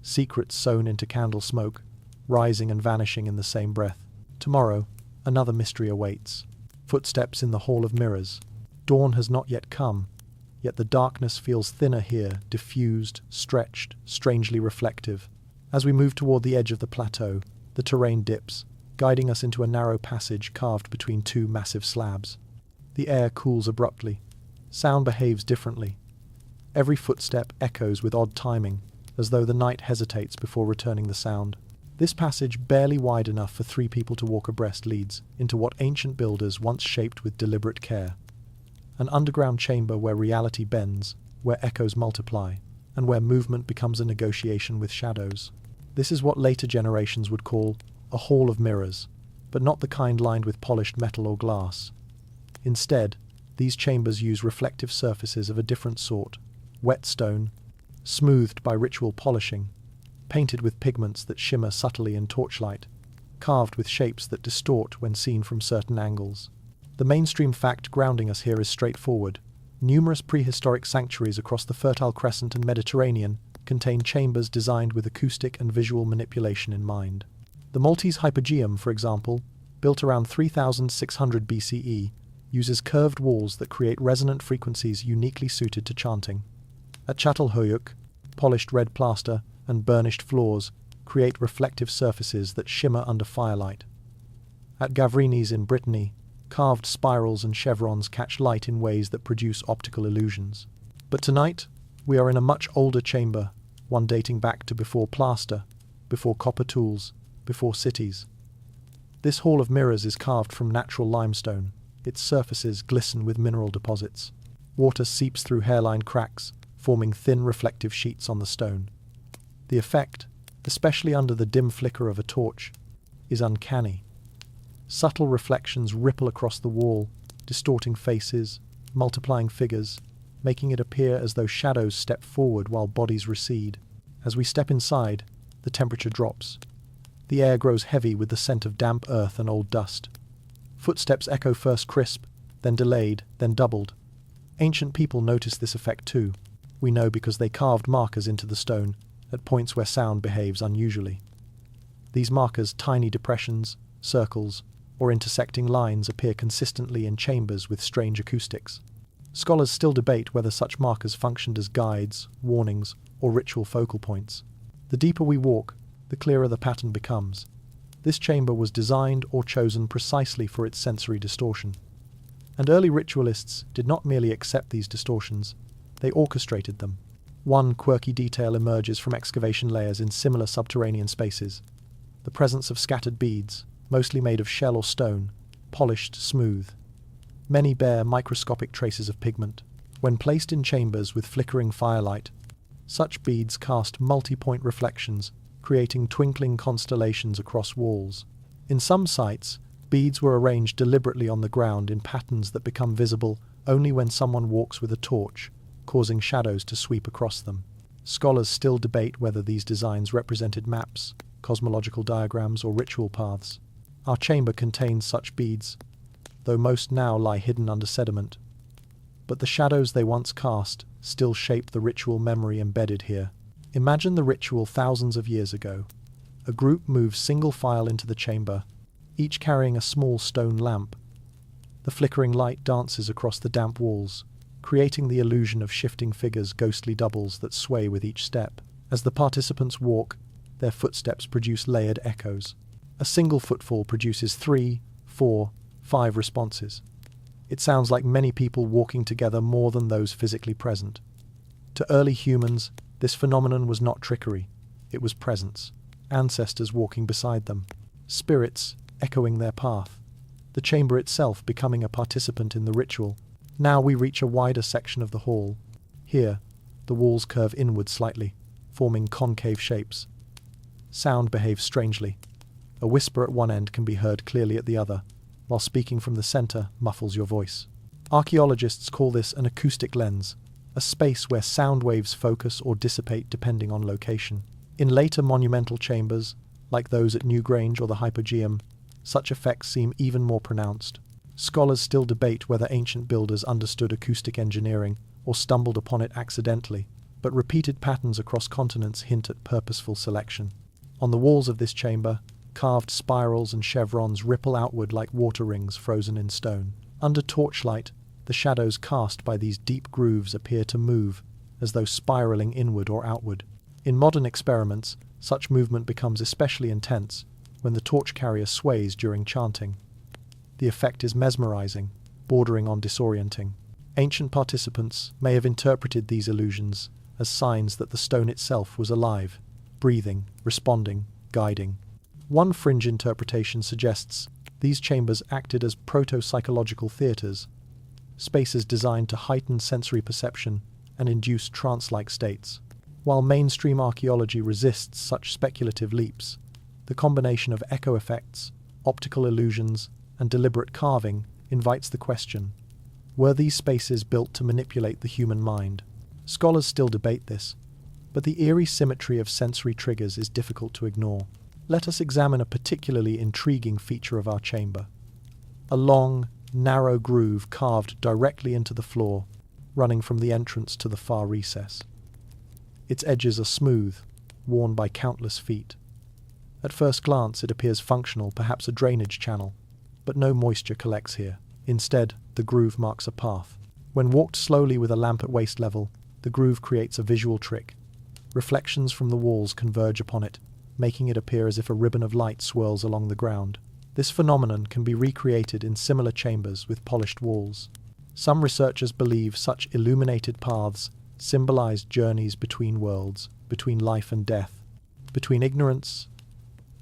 secrets sewn into candle smoke, rising and vanishing in the same breath. Tomorrow, another mystery awaits. Footsteps in the Hall of Mirrors. Dawn has not yet come, yet the darkness feels thinner here, diffused, stretched, strangely reflective. As we move toward the edge of the plateau, the terrain dips, guiding us into a narrow passage carved between two massive slabs. The air cools abruptly. Sound behaves differently. Every footstep echoes with odd timing, as though the night hesitates before returning the sound. This passage, barely wide enough for 3 people to walk abreast, leads into what ancient builders once shaped with deliberate care. An underground chamber where reality bends, where echoes multiply, and where movement becomes a negotiation with shadows. This is what later generations would call a hall of mirrors, but not the kind lined with polished metal or glass. Instead, these chambers use reflective surfaces of a different sort, wet stone, smoothed by ritual polishing, painted with pigments that shimmer subtly in torchlight, carved with shapes that distort when seen from certain angles. The mainstream fact grounding us here is straightforward. Numerous prehistoric sanctuaries across the Fertile Crescent and Mediterranean contain chambers designed with acoustic and visual manipulation in mind. The Maltese Hypogeum, for example, built around 3600 BCE, uses curved walls that create resonant frequencies uniquely suited to chanting. At Çatalhöyük, polished red plaster and burnished floors create reflective surfaces that shimmer under firelight. At Gavrinis in Brittany, carved spirals and chevrons catch light in ways that produce optical illusions. But tonight, we are in a much older chamber, one dating back to before plaster, before copper tools, before cities. This hall of mirrors is carved from natural limestone. Its surfaces glisten with mineral deposits. Water seeps through hairline cracks, forming thin reflective sheets on the stone. The effect, especially under the dim flicker of a torch, is uncanny. Subtle reflections ripple across the wall, distorting faces, multiplying figures, making it appear as though shadows step forward while bodies recede. As we step inside, the temperature drops. The air grows heavy with the scent of damp earth and old dust. Footsteps echo first crisp, then delayed, then doubled. Ancient people noticed this effect too. We know because they carved markers into the stone at points where sound behaves unusually. These markers, tiny depressions, circles, or intersecting lines appear consistently in chambers with strange acoustics. Scholars still debate whether such markers functioned as guides, warnings, or ritual focal points. The deeper we walk, the clearer the pattern becomes. This chamber was designed or chosen precisely for its sensory distortion. And early ritualists did not merely accept these distortions, they orchestrated them. One quirky detail emerges from excavation layers in similar subterranean spaces: the presence of scattered beads, mostly made of shell or stone, polished smooth. Many bear microscopic traces of pigment. When placed in chambers with flickering firelight, such beads cast multi-point reflections, creating twinkling constellations across walls. In some sites, beads were arranged deliberately on the ground in patterns that become visible only when someone walks with a torch, causing shadows to sweep across them. Scholars still debate whether these designs represented maps, cosmological diagrams, or ritual paths. Our chamber contains such beads, though most now lie hidden under sediment. But the shadows they once cast still shape the ritual memory embedded here. Imagine the ritual thousands of years ago. A group moves single file into the chamber, each carrying a small stone lamp. The flickering light dances across the damp walls, creating the illusion of shifting figures, ghostly doubles that sway with each step. As the participants walk, their footsteps produce layered echoes. A single footfall produces 3, 4, 5 responses. It sounds like many people walking together more than those physically present. To early humans, this phenomenon was not trickery, it was presence. Ancestors walking beside them, spirits echoing their path, the chamber itself becoming a participant in the ritual. Now we reach a wider section of the hall. Here, the walls curve inward slightly, forming concave shapes. Sound behaves strangely. A whisper at one end can be heard clearly at the other, while speaking from the center muffles your voice. Archaeologists call this an acoustic lens, a space where sound waves focus or dissipate depending on location. In later monumental chambers, like those at Newgrange or the Hypogeum, such effects seem even more pronounced. Scholars still debate whether ancient builders understood acoustic engineering or stumbled upon it accidentally, but repeated patterns across continents hint at purposeful selection. On the walls of this chamber, carved spirals and chevrons ripple outward like water rings frozen in stone. Under torchlight, the shadows cast by these deep grooves appear to move, as though spiraling inward or outward. In modern experiments, such movement becomes especially intense when the torch carrier sways during chanting. The effect is mesmerizing, bordering on disorienting. Ancient participants may have interpreted these illusions as signs that the stone itself was alive, breathing, responding, guiding. One fringe interpretation suggests these chambers acted as proto-psychological theaters, spaces designed to heighten sensory perception and induce trance-like states. While mainstream archaeology resists such speculative leaps, the combination of echo effects, optical illusions, and deliberate carving invites the question: were these spaces built to manipulate the human mind? Scholars still debate this, but the eerie symmetry of sensory triggers is difficult to ignore. Let us examine a particularly intriguing feature of our chamber: a long, narrow groove carved directly into the floor, running from the entrance to the far recess. Its edges are smooth, worn by countless feet. At first glance it appears functional, perhaps a drainage channel, but no moisture collects here. Instead, the groove marks a path. When walked slowly with a lamp at waist level, the groove creates a visual trick. Reflections from the walls converge upon it, making it appear as if a ribbon of light swirls along the ground. This phenomenon can be recreated in similar chambers with polished walls. Some researchers believe such illuminated paths symbolize journeys between worlds, between life and death, between ignorance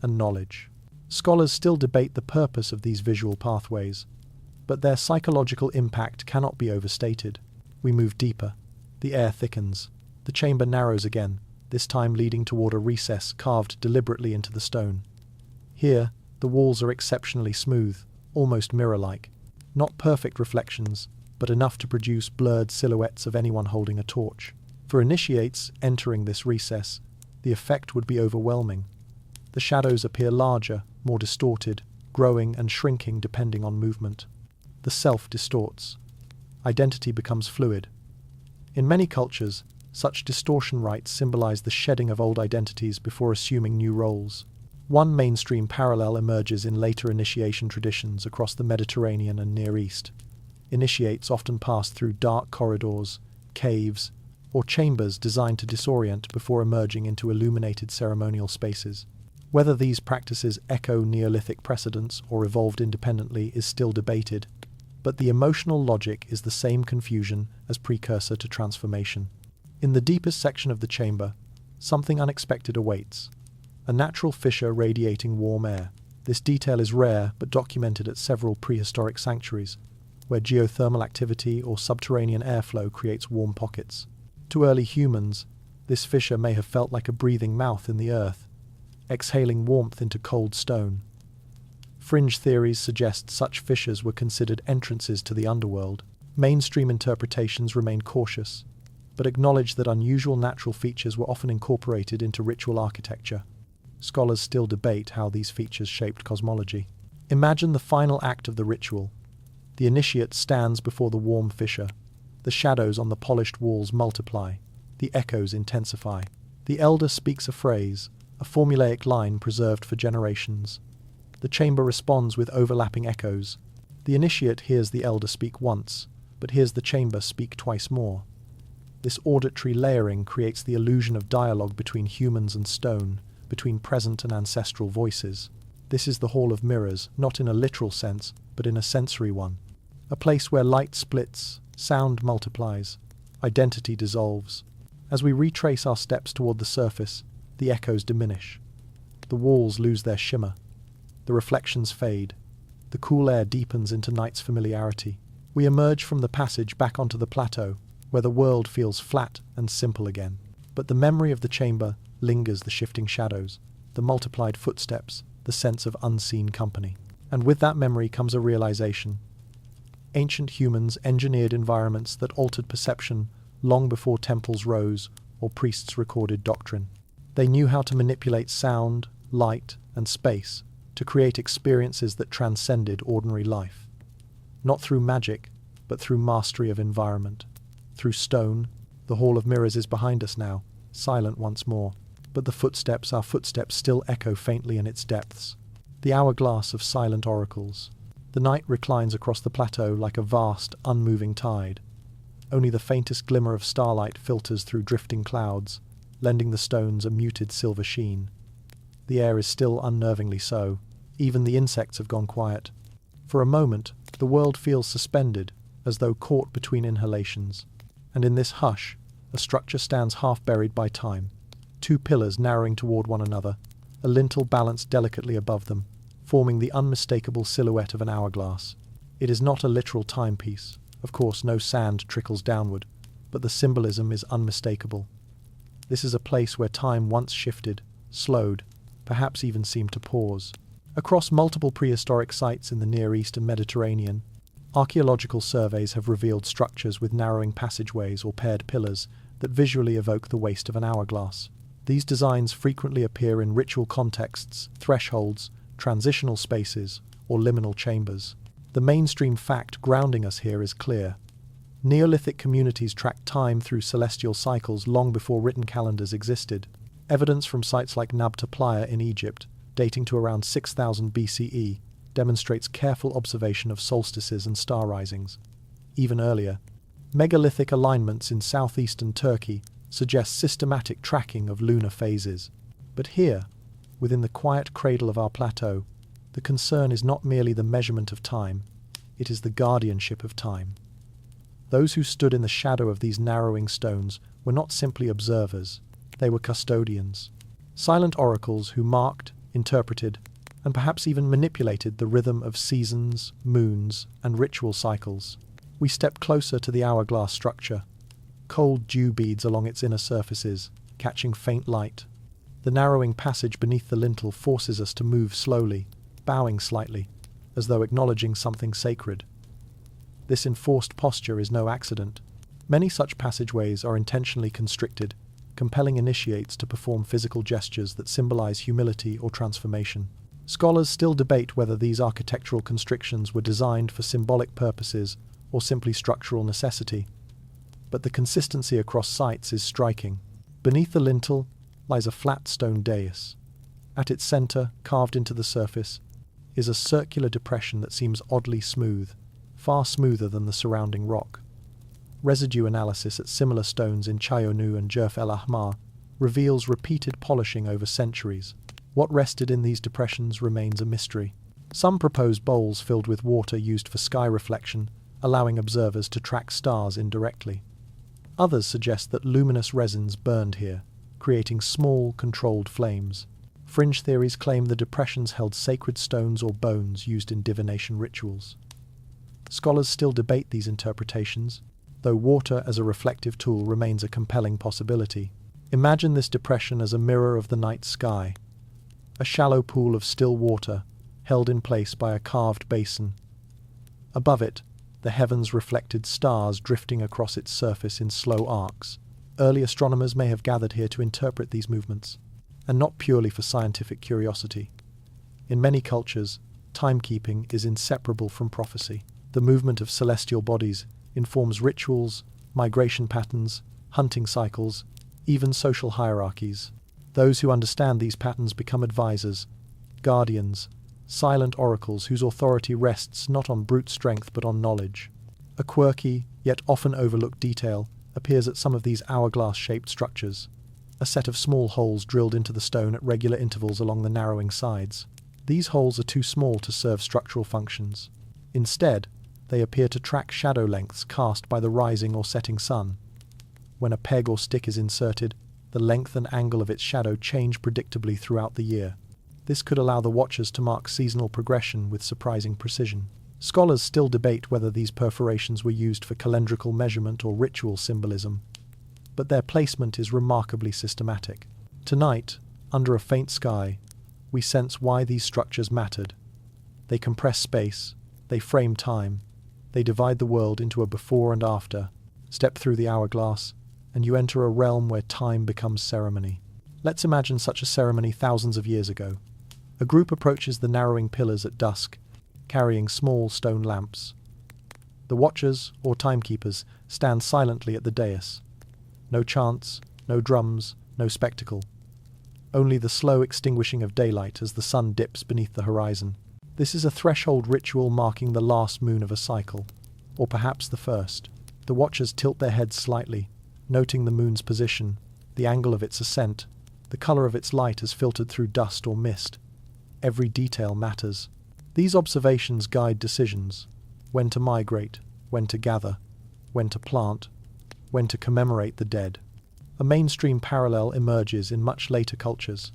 and knowledge. Scholars still debate the purpose of these visual pathways, but their psychological impact cannot be overstated. We move deeper. The air thickens. The chamber narrows again, this time leading toward a recess carved deliberately into the stone. Here, the walls are exceptionally smooth, almost mirror-like. Not perfect reflections, but enough to produce blurred silhouettes of anyone holding a torch. For initiates entering this recess, the effect would be overwhelming. The shadows appear larger, more distorted, growing and shrinking depending on movement. The self distorts. Identity becomes fluid. In many cultures, such distortion rites symbolize the shedding of old identities before assuming new roles. One mainstream parallel emerges in later initiation traditions across the Mediterranean and Near East. Initiates often pass through dark corridors, caves, or chambers designed to disorient before emerging into illuminated ceremonial spaces. Whether these practices echo Neolithic precedents or evolved independently is still debated, but the emotional logic is the same confusion as precursor to transformation. In the deepest section of the chamber, something unexpected awaits. A natural fissure radiating warm air. This detail is rare but documented at several prehistoric sanctuaries, where geothermal activity or subterranean airflow creates warm pockets. To early humans, this fissure may have felt like a breathing mouth in the earth, exhaling warmth into cold stone. Fringe theories suggest such fissures were considered entrances to the underworld. Mainstream interpretations remain cautious, but acknowledge that unusual natural features were often incorporated into ritual architecture. Scholars still debate how these features shaped cosmology. Imagine the final act of the ritual. The initiate stands before the warm fissure. The shadows on the polished walls multiply. The echoes intensify. The elder speaks a phrase, a formulaic line preserved for generations. The chamber responds with overlapping echoes. The initiate hears the elder speak once, but hears the chamber speak twice more. This auditory layering creates the illusion of dialogue between humans and stone, between present and ancestral voices. This is the Hall of Mirrors, not in a literal sense, but in a sensory one. A place where light splits, sound multiplies, identity dissolves. As we retrace our steps toward the surface, the echoes diminish. The walls lose their shimmer. The reflections fade. The cool air deepens into night's familiarity. We emerge from the passage back onto the plateau, where the world feels flat and simple again. But the memory of the chamber lingers, the shifting shadows, the multiplied footsteps, the sense of unseen company. And with that memory comes a realization. Ancient humans engineered environments that altered perception long before temples rose or priests recorded doctrine. They knew how to manipulate sound, light, and space to create experiences that transcended ordinary life. Not through magic, but through mastery of environment. Through stone, the Hall of Mirrors is behind us now, silent once more. But our footsteps still echo faintly in its depths. The hourglass of silent oracles. The night reclines across the plateau like a vast, unmoving tide. Only the faintest glimmer of starlight filters through drifting clouds, lending the stones a muted silver sheen. The air is still unnervingly so. Even the insects have gone quiet. For a moment, the world feels suspended, as though caught between inhalations. And in this hush, a structure stands half buried by time. Two pillars narrowing toward one another, a lintel balanced delicately above them, forming the unmistakable silhouette of an hourglass. It is not a literal timepiece. Of course, no sand trickles downward, but the symbolism is unmistakable. This is a place where time once shifted, slowed, perhaps even seemed to pause. Across multiple prehistoric sites in the Near East and Mediterranean, archaeological surveys have revealed structures with narrowing passageways or paired pillars that visually evoke the waist of an hourglass. These designs frequently appear in ritual contexts, thresholds, transitional spaces, or liminal chambers. The mainstream fact grounding us here is clear. Neolithic communities tracked time through celestial cycles long before written calendars existed. Evidence from sites like Nabta Playa in Egypt, dating to around 6000 BCE, demonstrates careful observation of solstices and star risings. Even earlier, megalithic alignments in southeastern Turkey suggest systematic tracking of lunar phases. But here, within the quiet cradle of our plateau, the concern is not merely the measurement of time, it is the guardianship of time. Those who stood in the shadow of these narrowing stones were not simply observers, they were custodians. Silent oracles who marked, interpreted, and perhaps even manipulated the rhythm of seasons, moons, and ritual cycles. We step closer to the hourglass structure. Cold dew beads along its inner surfaces, catching faint light. The narrowing passage beneath the lintel forces us to move slowly, bowing slightly, as though acknowledging something sacred. This enforced posture is no accident. Many such passageways are intentionally constricted, compelling initiates to perform physical gestures that symbolize humility or transformation. Scholars still debate whether these architectural constrictions were designed for symbolic purposes or simply structural necessity. But the consistency across sites is striking. Beneath the lintel lies a flat stone dais. At its center, carved into the surface, is a circular depression that seems oddly smooth, far smoother than the surrounding rock. Residue analysis at similar stones in Chayonu and Jerf el Ahmar reveals repeated polishing over centuries. What rested in these depressions remains a mystery. Some propose bowls filled with water used for sky reflection, allowing observers to track stars indirectly. Others suggest that luminous resins burned here, creating small, controlled flames. Fringe theories claim the depressions held sacred stones or bones used in divination rituals. Scholars still debate these interpretations, though water as a reflective tool remains a compelling possibility. Imagine this depression as a mirror of the night sky, a shallow pool of still water held in place by a carved basin. Above it, the heavens reflected stars drifting across its surface in slow arcs. Early astronomers may have gathered here to interpret these movements, and not purely for scientific curiosity. In many cultures, timekeeping is inseparable from prophecy. The movement of celestial bodies informs rituals, migration patterns, hunting cycles, even social hierarchies. Those who understand these patterns become advisors, guardians, silent oracles whose authority rests not on brute strength but on knowledge. A quirky, yet often overlooked detail appears at some of these hourglass-shaped structures, a set of small holes drilled into the stone at regular intervals along the narrowing sides. These holes are too small to serve structural functions. Instead, they appear to track shadow lengths cast by the rising or setting sun. When a peg or stick is inserted, the length and angle of its shadow change predictably throughout the year. This could allow the watchers to mark seasonal progression with surprising precision. Scholars still debate whether these perforations were used for calendrical measurement or ritual symbolism, but their placement is remarkably systematic. Tonight, under a faint sky, we sense why these structures mattered. They compress space, they frame time, they divide the world into a before and after. Step through the hourglass, and you enter a realm where time becomes ceremony. Let's imagine such a ceremony thousands of years ago. A group approaches the narrowing pillars at dusk, carrying small stone lamps. The watchers, or timekeepers, stand silently at the dais. No chants, no drums, no spectacle. Only the slow extinguishing of daylight as the sun dips beneath the horizon. This is a threshold ritual marking the last moon of a cycle, or perhaps the first. The watchers tilt their heads slightly, noting the moon's position, the angle of its ascent, the color of its light as filtered through dust or mist. Every detail matters. These observations guide decisions: when to migrate, when to gather, when to plant, when to commemorate the dead. A mainstream parallel emerges in much later cultures.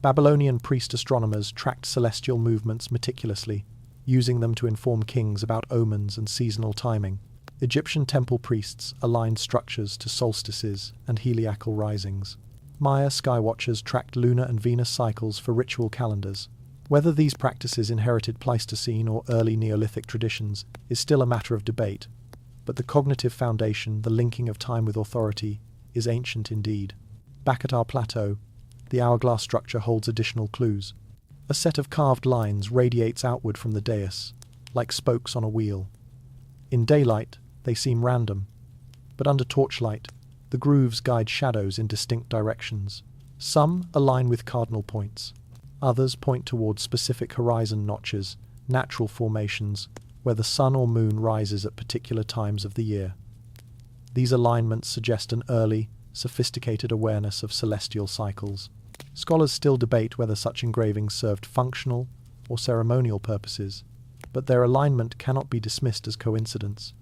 Babylonian priest astronomers tracked celestial movements meticulously, using them to inform kings about omens and seasonal timing. Egyptian temple priests aligned structures to solstices and heliacal risings. Maya skywatchers tracked lunar and Venus cycles for ritual calendars. Whether these practices inherited Pleistocene or early Neolithic traditions is still a matter of debate, but the cognitive foundation, the linking of time with authority, is ancient indeed. Back at our plateau, the hourglass structure holds additional clues. A set of carved lines radiates outward from the dais, like spokes on a wheel. In daylight, they seem random, but under torchlight, the grooves guide shadows in distinct directions. Some align with cardinal points. Others point towards specific horizon notches, natural formations, where the sun or moon rises at particular times of the year. These alignments suggest an early, sophisticated awareness of celestial cycles. Scholars still debate whether such engravings served functional or ceremonial purposes, but their alignment cannot be dismissed as coincidence.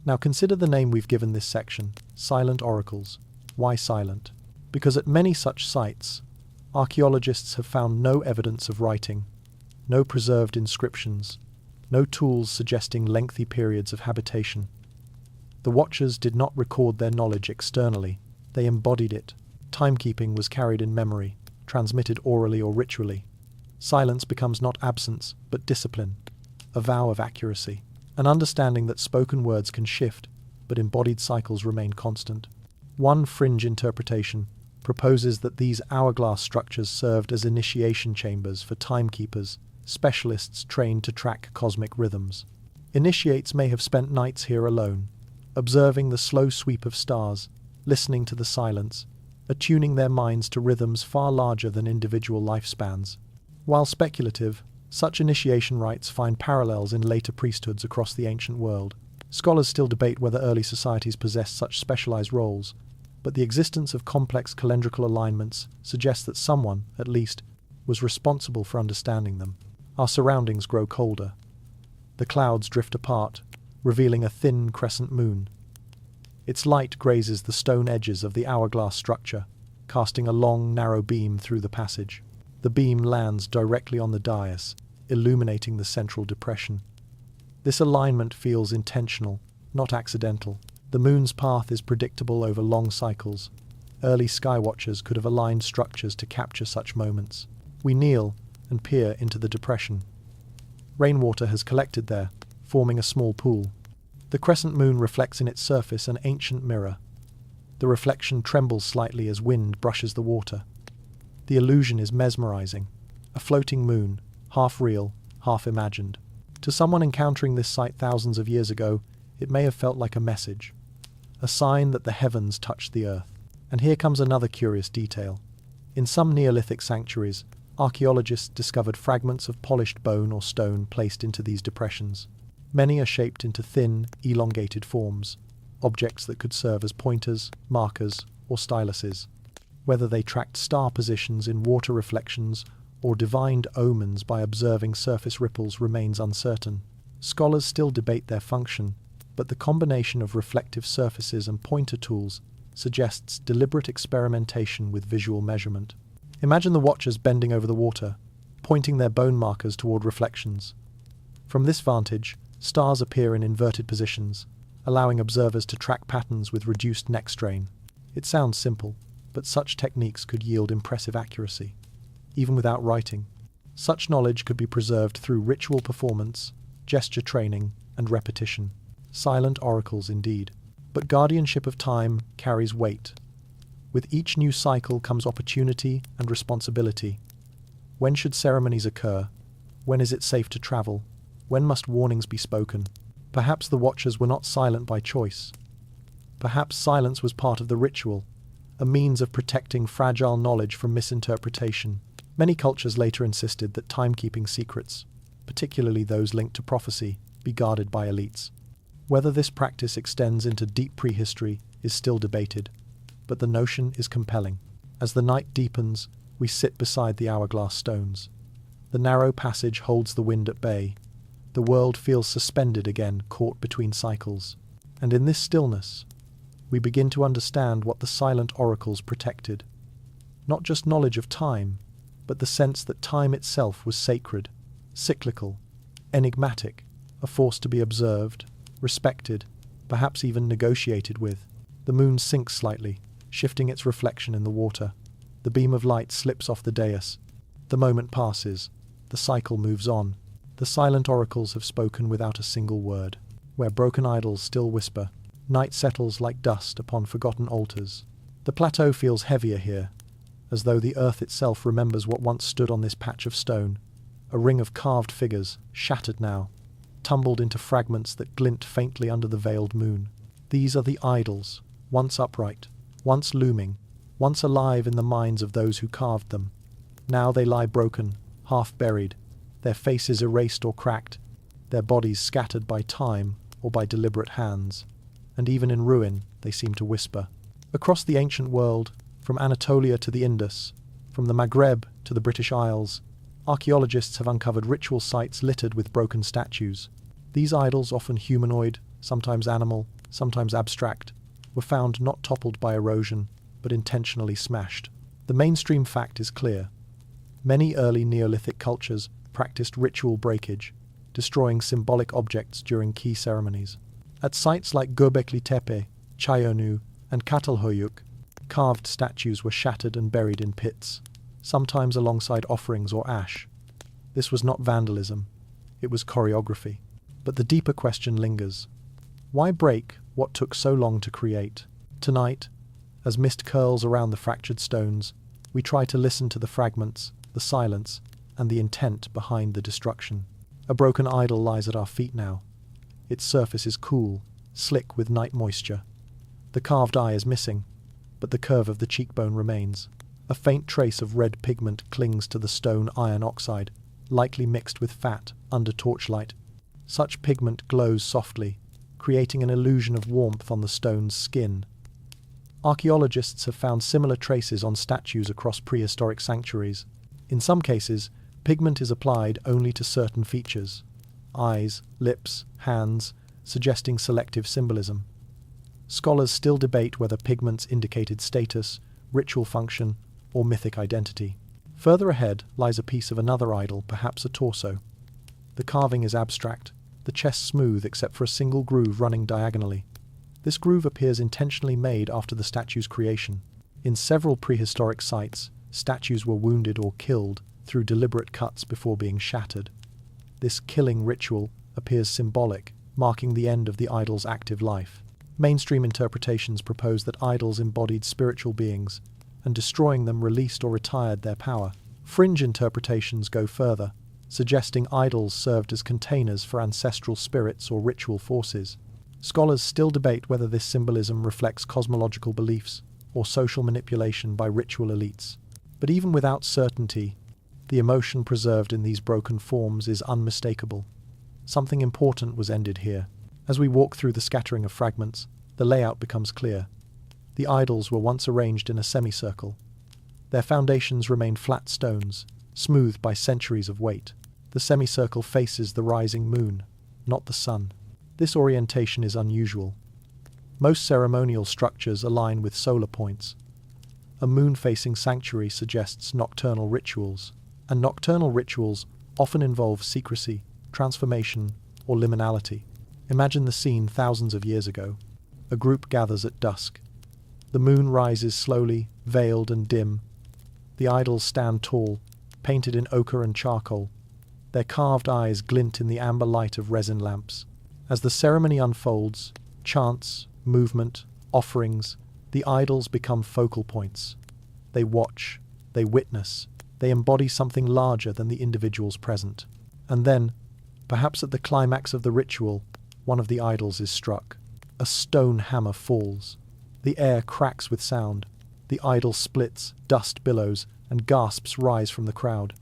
Now consider the name we've given this section: Silent Oracles. Why silent? Because at many such sites, archaeologists have found no evidence of writing, no preserved inscriptions, no tools suggesting lengthy periods of habitation. The watchers did not record their knowledge externally, they embodied it. Timekeeping was carried in memory, transmitted orally or ritually. Silence becomes not absence, but discipline, a vow of accuracy, an understanding that spoken words can shift, but embodied cycles remain constant. One fringe interpretation proposes that these hourglass structures served as initiation chambers for timekeepers, specialists trained to track cosmic rhythms. Initiates may have spent nights here alone, observing the slow sweep of stars, listening to the silence, attuning their minds to rhythms far larger than individual lifespans. While speculative, such initiation rites find parallels in later priesthoods across the ancient world. Scholars still debate whether early societies possessed such specialized roles, but the existence of complex calendrical alignments suggests that someone, at least, was responsible for understanding them. Our surroundings grow colder. The clouds drift apart, revealing a thin crescent moon. Its light grazes the stone edges of the hourglass structure, casting a long, narrow beam through the passage. The beam lands directly on the dais, illuminating the central depression. This alignment feels intentional, not accidental. The moon's path is predictable over long cycles. Early skywatchers could have aligned structures to capture such moments. We kneel and peer into the depression. Rainwater has collected there, forming a small pool. The crescent moon reflects in its surface an ancient mirror. The reflection trembles slightly as wind brushes the water. The illusion is mesmerizing. A floating moon, half real, half imagined. To someone encountering this sight thousands of years ago, it may have felt like a message, a sign that the heavens touched the earth. And here comes another curious detail. In some Neolithic sanctuaries, archaeologists discovered fragments of polished bone or stone placed into these depressions. Many are shaped into thin, elongated forms, objects that could serve as pointers, markers, or styluses. Whether they tracked star positions in water reflections or divined omens by observing surface ripples remains uncertain. Scholars still debate their function, but the combination of reflective surfaces and pointer tools suggests deliberate experimentation with visual measurement. Imagine the watchers bending over the water, pointing their bone markers toward reflections. From this vantage, stars appear in inverted positions, allowing observers to track patterns with reduced neck strain. It sounds simple, but such techniques could yield impressive accuracy. Even without writing, such knowledge could be preserved through ritual performance, gesture training, and repetition. Silent oracles indeed. But guardianship of time carries weight. With each new cycle comes opportunity and responsibility. When should ceremonies occur? When is it safe to travel? When must warnings be spoken? Perhaps the watchers were not silent by choice. Perhaps silence was part of the ritual, a means of protecting fragile knowledge from misinterpretation. Many cultures later insisted that timekeeping secrets, particularly those linked to prophecy, be guarded by elites. Whether this practice extends into deep prehistory is still debated, but the notion is compelling. As the night deepens, we sit beside the hourglass stones. The narrow passage holds the wind at bay. The world feels suspended again, caught between cycles. And in this stillness, we begin to understand what the silent oracles protected. Not just knowledge of time, but the sense that time itself was sacred, cyclical, enigmatic, a force to be observed, respected, perhaps even negotiated with. The moon sinks slightly, shifting its reflection in the water. The beam of light slips off the dais. The moment passes. The cycle moves on. The silent oracles have spoken without a single word. Where broken idols still whisper, night settles like dust upon forgotten altars. The plateau feels heavier here, as though the earth itself remembers what once stood on this patch of stone. A ring of carved figures, shattered now, tumbled into fragments that glint faintly under the veiled moon. These are the idols, once upright, once looming, once alive in the minds of those who carved them. Now they lie broken, half buried, their faces erased or cracked, their bodies scattered by time or by deliberate hands. And even in ruin, they seem to whisper. Across the ancient world, from Anatolia to the Indus, from the Maghreb to the British Isles, archaeologists have uncovered ritual sites littered with broken statues. These idols, often humanoid, sometimes animal, sometimes abstract, were found not toppled by erosion, but intentionally smashed. The mainstream fact is clear. Many early Neolithic cultures practiced ritual breakage, destroying symbolic objects during key ceremonies. At sites like Göbekli Tepe, Chayonu, and Catalhoyuk, carved statues were shattered and buried in pits, sometimes alongside offerings or ash. This was not vandalism, it was choreography. But the deeper question lingers. Why break what took so long to create? Tonight, as mist curls around the fractured stones, we try to listen to the fragments, the silence, and the intent behind the destruction. A broken idol lies at our feet now. Its surface is cool, slick with night moisture. The carved eye is missing. but the curve of the cheekbone remains. A faint trace of red pigment clings to the stone iron oxide, likely mixed with fat under torchlight. Such pigment glows softly, creating an illusion of warmth on the stone's skin. Archaeologists have found similar traces on statues across prehistoric sanctuaries. In some cases, pigment is applied only to certain features: eyes, lips, hands, suggesting selective symbolism. Scholars still debate whether pigments indicated status, ritual function, or mythic identity. Further ahead lies a piece of another idol, perhaps a torso. The carving is abstract, the chest smooth except for a single groove running diagonally. This groove appears intentionally made after the statue's creation. In several prehistoric sites, statues were wounded or killed through deliberate cuts before being shattered. This killing ritual appears symbolic, marking the end of the idol's active life. Mainstream interpretations propose that idols embodied spiritual beings, and destroying them released or retired their power. Fringe interpretations go further, suggesting idols served as containers for ancestral spirits or ritual forces. Scholars still debate whether this symbolism reflects cosmological beliefs or social manipulation by ritual elites. But even without certainty, the emotion preserved in these broken forms is unmistakable. Something important was ended here. As we walk through the scattering of fragments, the layout becomes clear. The idols were once arranged in a semicircle. Their foundations remain flat stones, smoothed by centuries of weight. The semicircle faces the rising moon, not the sun. This orientation is unusual. Most ceremonial structures align with solar points. A moon-facing sanctuary suggests nocturnal rituals, and nocturnal rituals often involve secrecy, transformation, or liminality. Imagine the scene thousands of years ago. A group gathers at dusk. The moon rises slowly, veiled and dim. The idols stand tall, painted in ochre and charcoal. Their carved eyes glint in the amber light of resin lamps. As the ceremony unfolds, chants, movement, offerings, the idols become focal points. They watch, they witness, they embody something larger than the individuals present. And then, perhaps at the climax of the ritual, one of the idols is struck. A stone hammer falls. The air cracks with sound. The idol splits, dust billows, and gasps rise from the crowd.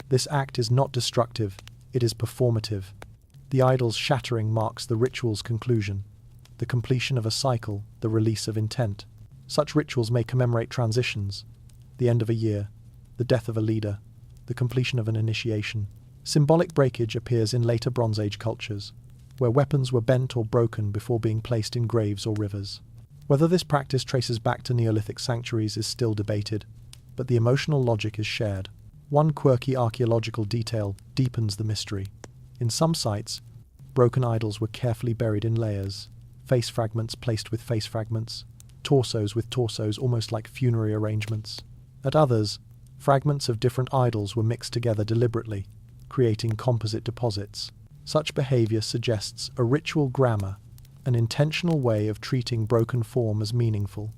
This act is not destructive, it is performative. The idol's shattering marks the ritual's conclusion, the completion of a cycle, the release of intent. Such rituals may commemorate transitions, the end of a year, the death of a leader, the completion of an initiation. Symbolic breakage appears in later Bronze Age cultures, where weapons were bent or broken before being placed in graves or rivers. Whether this practice traces back to Neolithic sanctuaries is still debated, but the emotional logic is shared. One quirky archaeological detail deepens the mystery. In some sites, broken idols were carefully buried in layers, face fragments placed with face fragments, torsos with torsos, almost like funerary arrangements. At others, fragments of different idols were mixed together deliberately, creating composite deposits. Such behavior suggests a ritual grammar, an intentional way of treating broken form as meaningful.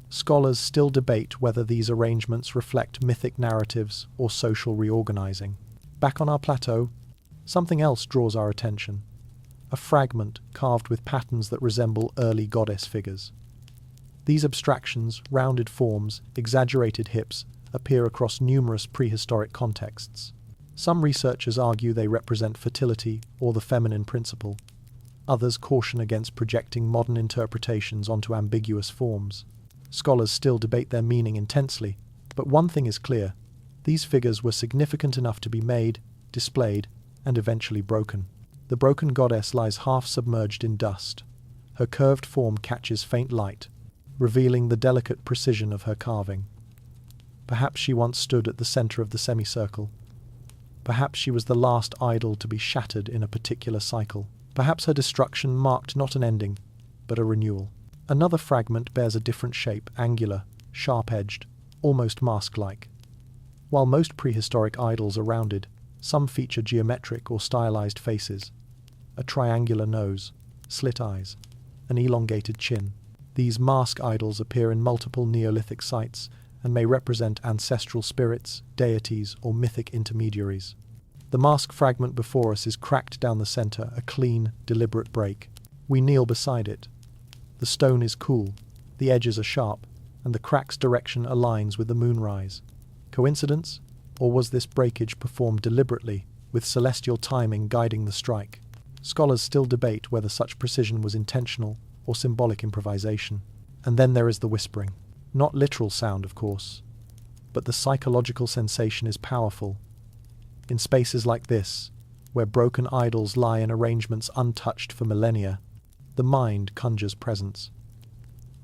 Scholars still debate whether these arrangements reflect mythic narratives or social reorganizing. Back on our plateau, something else draws our attention. A fragment carved with patterns that resemble early goddess figures. These abstractions, rounded forms, exaggerated hips, appear across numerous prehistoric contexts. Some researchers argue they represent fertility or the feminine principle. Others caution against projecting modern interpretations onto ambiguous forms. Scholars still debate their meaning intensely, but one thing is clear: these figures were significant enough to be made, displayed, and eventually broken. The broken goddess lies half submerged in dust. Her curved form catches faint light, revealing the delicate precision of her carving. Perhaps she once stood at the center of the semicircle. Perhaps she was the last idol to be shattered in a particular cycle. Perhaps her destruction marked not an ending, but a renewal. Another fragment bears a different shape, angular, sharp-edged, almost mask-like. While most prehistoric idols are rounded, some feature geometric or stylized faces, a triangular nose, slit eyes, an elongated chin. These mask idols appear in multiple Neolithic sites and may represent ancestral spirits, deities, or mythic intermediaries. The mask fragment before us is cracked down the center, a clean, deliberate break. We kneel beside it. The stone is cool, the edges are sharp, and the crack's direction aligns with the moonrise. Coincidence? Or was this breakage performed deliberately, with celestial timing guiding the strike? Scholars still debate whether such precision was intentional or symbolic improvisation. And then there is the whispering. Not literal sound, of course, but the psychological sensation is powerful. In spaces like this, where broken idols lie in arrangements untouched for millennia, the mind conjures presence.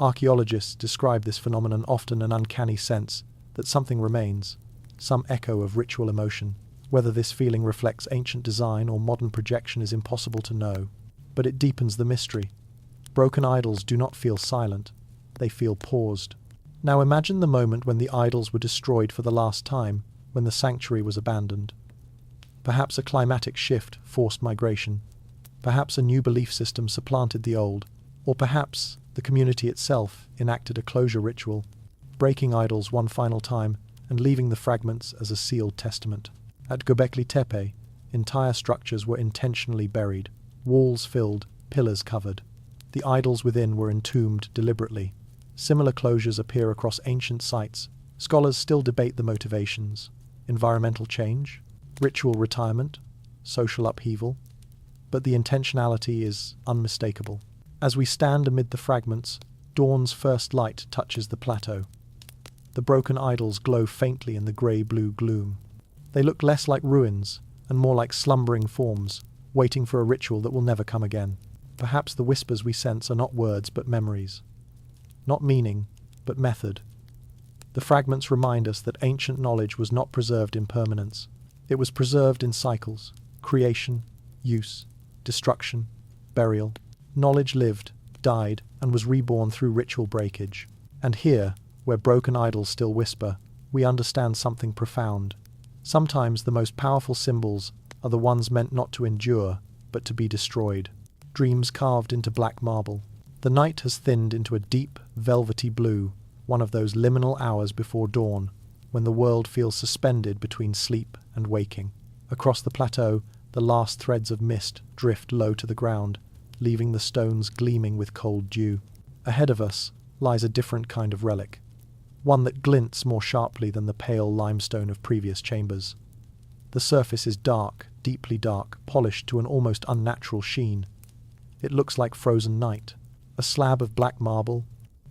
Archaeologists describe this phenomenon often an uncanny sense that something remains, some echo of ritual emotion. Whether this feeling reflects ancient design or modern projection is impossible to know, but it deepens the mystery. Broken idols do not feel silent, they feel paused. Now imagine the moment when the idols were destroyed for the last time, when the sanctuary was abandoned. Perhaps a climatic shift forced migration. Perhaps a new belief system supplanted the old. Or perhaps the community itself enacted a closure ritual, breaking idols one final time and leaving the fragments as a sealed testament. At Göbekli Tepe, entire structures were intentionally buried, walls filled, pillars covered. The idols within were entombed deliberately. Similar closures appear across ancient sites. Scholars still debate the motivations. Environmental change? Ritual retirement? Social upheaval? But the intentionality is unmistakable. As we stand amid the fragments, dawn's first light touches the plateau. The broken idols glow faintly in the grey-blue gloom. They look less like ruins and more like slumbering forms, waiting for a ritual that will never come again. Perhaps the whispers we sense are not words but memories. Not meaning, but method. The fragments remind us that ancient knowledge was not preserved in permanence. It was preserved in cycles: creation, use, destruction, burial. Knowledge lived, died, and was reborn through ritual breakage. And here, where broken idols still whisper, we understand something profound. Sometimes the most powerful symbols are the ones meant not to endure, but to be destroyed. Dreams carved into black marble. The night has thinned into a deep, velvety blue, one of those liminal hours before dawn, when the world feels suspended between sleep and waking. Across the plateau, the last threads of mist drift low to the ground, leaving the stones gleaming with cold dew. Ahead of us lies a different kind of relic, one that glints more sharply than the pale limestone of previous chambers. The surface is dark, deeply dark, polished to an almost unnatural sheen. It looks like frozen night, a slab of black marble,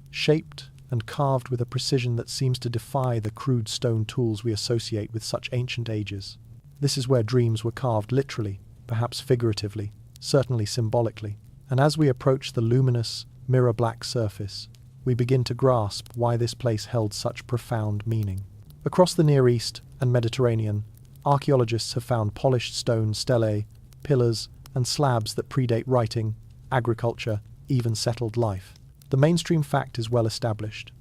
shaped and carved with a precision that seems to defy the crude stone tools we associate with such ancient ages. This is where dreams were carved literally, perhaps figuratively, certainly symbolically. And as we approach the luminous, mirror-black surface, we begin to grasp why this place held such profound meaning. Across the Near East and Mediterranean, archaeologists have found polished stone stelae, pillars, and slabs that predate writing, agriculture, even settled life. The mainstream fact is well established.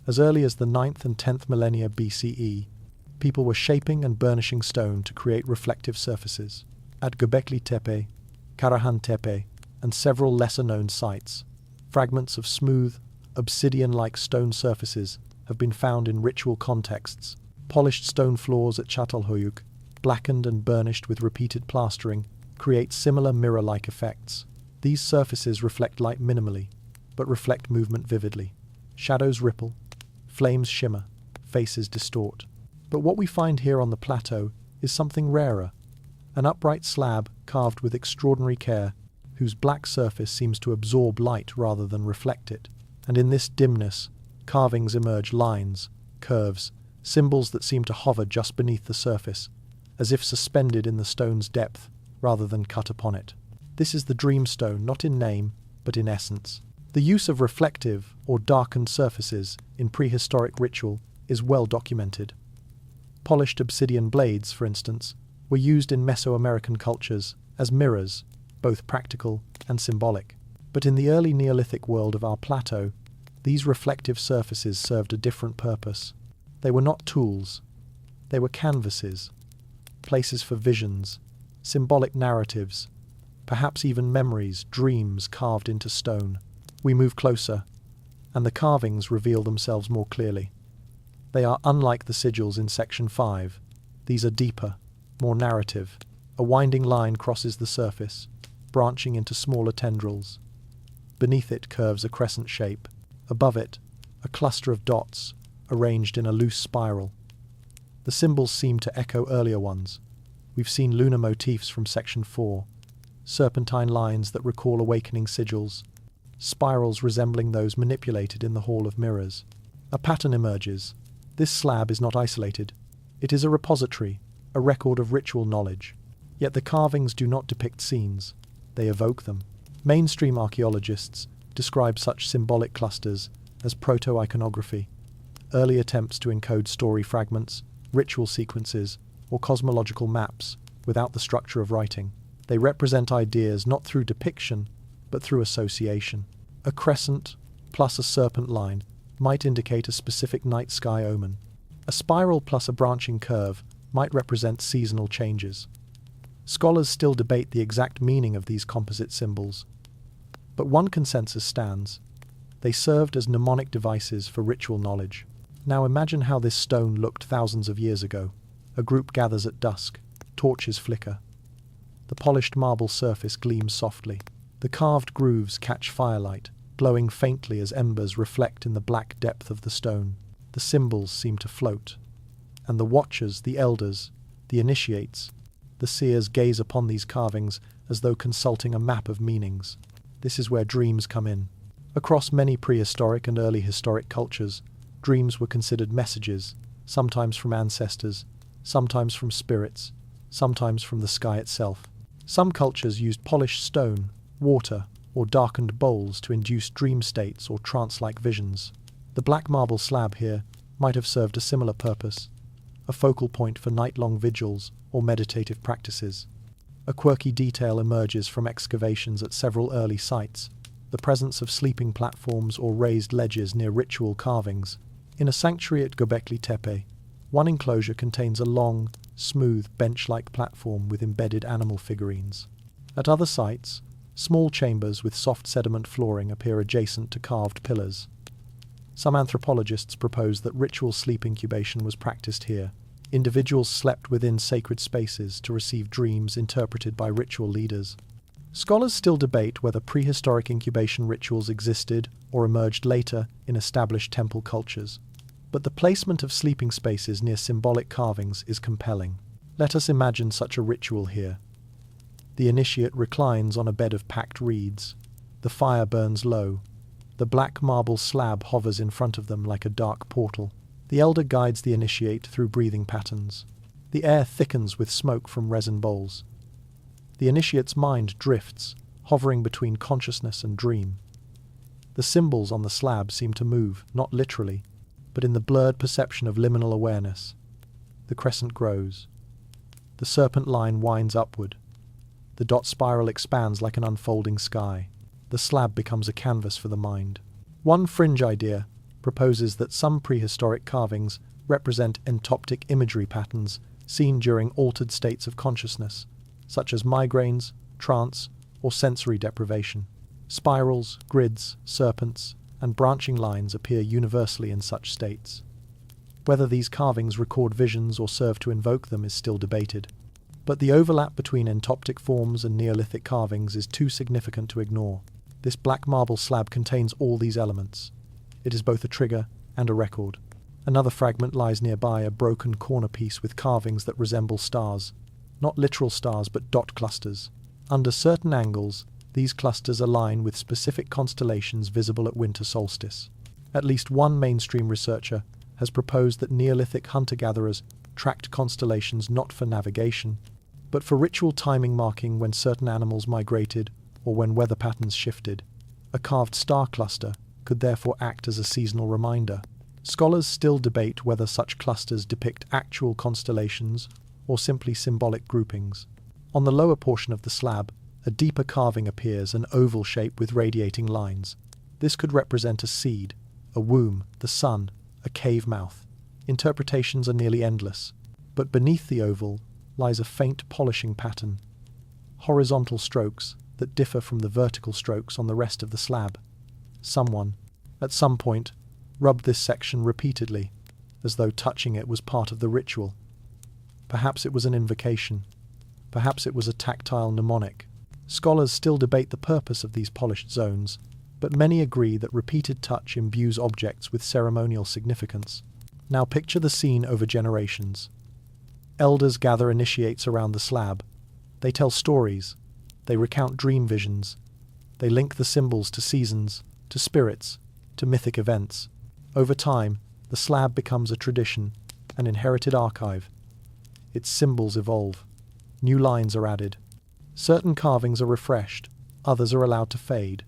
As early as the 9th and 10th millennia BCE, people were shaping and burnishing stone to create reflective surfaces. At Göbekli Tepe, Karahan Tepe, and several lesser-known sites, fragments of smooth, obsidian-like stone surfaces have been found in ritual contexts. Polished stone floors at Çatalhöyük, blackened and burnished with repeated plastering, create similar mirror-like effects. These surfaces reflect light minimally, but reflect movement vividly. Shadows ripple, flames shimmer, faces distort. But what we find here on the plateau is something rarer, an upright slab carved with extraordinary care, whose black surface seems to absorb light rather than reflect it. And in this dimness, carvings emerge: lines, curves, symbols that seem to hover just beneath the surface, as if suspended in the stone's depth rather than cut upon it. This is the dreamstone, not in name, but in essence. The use of reflective or darkened surfaces in prehistoric ritual is well documented. Polished obsidian blades, for instance, were used in Mesoamerican cultures as mirrors, both practical and symbolic. But in the early Neolithic world of our plateau, these reflective surfaces served a different purpose. They were not tools. They were canvases, places for visions, symbolic narratives, perhaps even memories, dreams carved into stone. We move closer, and the carvings reveal themselves more clearly. They are unlike the sigils in Section 5. These are deeper, more narrative. A winding line crosses the surface, branching into smaller tendrils. Beneath it curves a crescent shape. Above it, a cluster of dots arranged in a loose spiral. The symbols seem to echo earlier ones. We've seen lunar motifs from section 4, serpentine lines that recall awakening sigils, spirals resembling those manipulated in the Hall of Mirrors. A pattern emerges. This slab is not isolated. It is a repository, a record of ritual knowledge. Yet the carvings do not depict scenes. They evoke them. Mainstream archaeologists describe such symbolic clusters as proto-iconography, early attempts to encode story fragments, ritual sequences, or cosmological maps without the structure of writing. They represent ideas not through depiction, but through association. A crescent plus a serpent line might indicate a specific night sky omen. A spiral plus a branching curve might represent seasonal changes. Scholars still debate the exact meaning of these composite symbols, but one consensus stands. They served as mnemonic devices for ritual knowledge. Now imagine how this stone looked thousands of years ago. A group gathers at dusk. Torches flicker. The polished marble surface gleams softly. The carved grooves catch firelight, glowing faintly as embers reflect in the black depth of the stone. The symbols seem to float. And the watchers, the elders, the initiates, the seers gaze upon these carvings as though consulting a map of meanings. This is where dreams come in. Across many prehistoric and early historic cultures, dreams were considered messages, sometimes from ancestors, sometimes from spirits, sometimes from the sky itself. Some cultures used polished stone, water, or darkened bowls to induce dream states or trance-like visions. The black marble slab here might have served a similar purpose, a focal point for night-long vigils or meditative practices. A quirky detail emerges from excavations at several early sites, the presence of sleeping platforms or raised ledges near ritual carvings. In a sanctuary at Göbekli Tepe, one enclosure contains a long, smooth, bench-like platform with embedded animal figurines. At other sites, small chambers with soft sediment flooring appear adjacent to carved pillars. Some anthropologists propose that ritual sleep incubation was practiced here. Individuals slept within sacred spaces to receive dreams interpreted by ritual leaders. Scholars still debate whether prehistoric incubation rituals existed or emerged later in established temple cultures. But the placement of sleeping spaces near symbolic carvings is compelling. Let us imagine such a ritual here. The initiate reclines on a bed of packed reeds. The fire burns low. The black marble slab hovers in front of them like a dark portal. The elder guides the initiate through breathing patterns. The air thickens with smoke from resin bowls. The initiate's mind drifts, hovering between consciousness and dream. The symbols on the slab seem to move, not literally, but in the blurred perception of liminal awareness. The crescent grows. The serpent line winds upward. The dot spiral expands like an unfolding sky. The slab becomes a canvas for the mind. One fringe idea proposes that some prehistoric carvings represent entoptic imagery patterns seen during altered states of consciousness, such as migraines, trance, or sensory deprivation. Spirals, grids, serpents, and branching lines appear universally in such states. Whether these carvings record visions or serve to invoke them is still debated. But the overlap between entoptic forms and Neolithic carvings is too significant to ignore. This black marble slab contains all these elements. It is both a trigger and a record. Another fragment lies nearby, a broken corner piece with carvings that resemble stars. Not literal stars, but dot clusters. Under certain angles, these clusters align with specific constellations visible at winter solstice. At least one mainstream researcher has proposed that Neolithic hunter-gatherers tracked constellations not for navigation, but for ritual timing marking when certain animals migrated or when weather patterns shifted. A carved star cluster could therefore act as a seasonal reminder. Scholars still debate whether such clusters depict actual constellations or simply symbolic groupings. On the lower portion of the slab, a deeper carving appears, an oval shape with radiating lines. This could represent a seed, a womb, the sun, a cave mouth. Interpretations are nearly endless, but beneath the oval lies a faint polishing pattern, horizontal strokes that differ from the vertical strokes on the rest of the slab. Someone, at some point, rubbed this section repeatedly, as though touching it was part of the ritual. Perhaps it was an invocation. Perhaps it was a tactile mnemonic. Scholars still debate the purpose of these polished zones, but many agree that repeated touch imbues objects with ceremonial significance. Now picture the scene over generations. Elders gather initiates around the slab. They tell stories. They recount dream visions. They link the symbols to seasons, to spirits, to mythic events. Over time, the slab becomes a tradition, an inherited archive. Its symbols evolve. New lines are added. Certain carvings are refreshed, others are allowed to fade.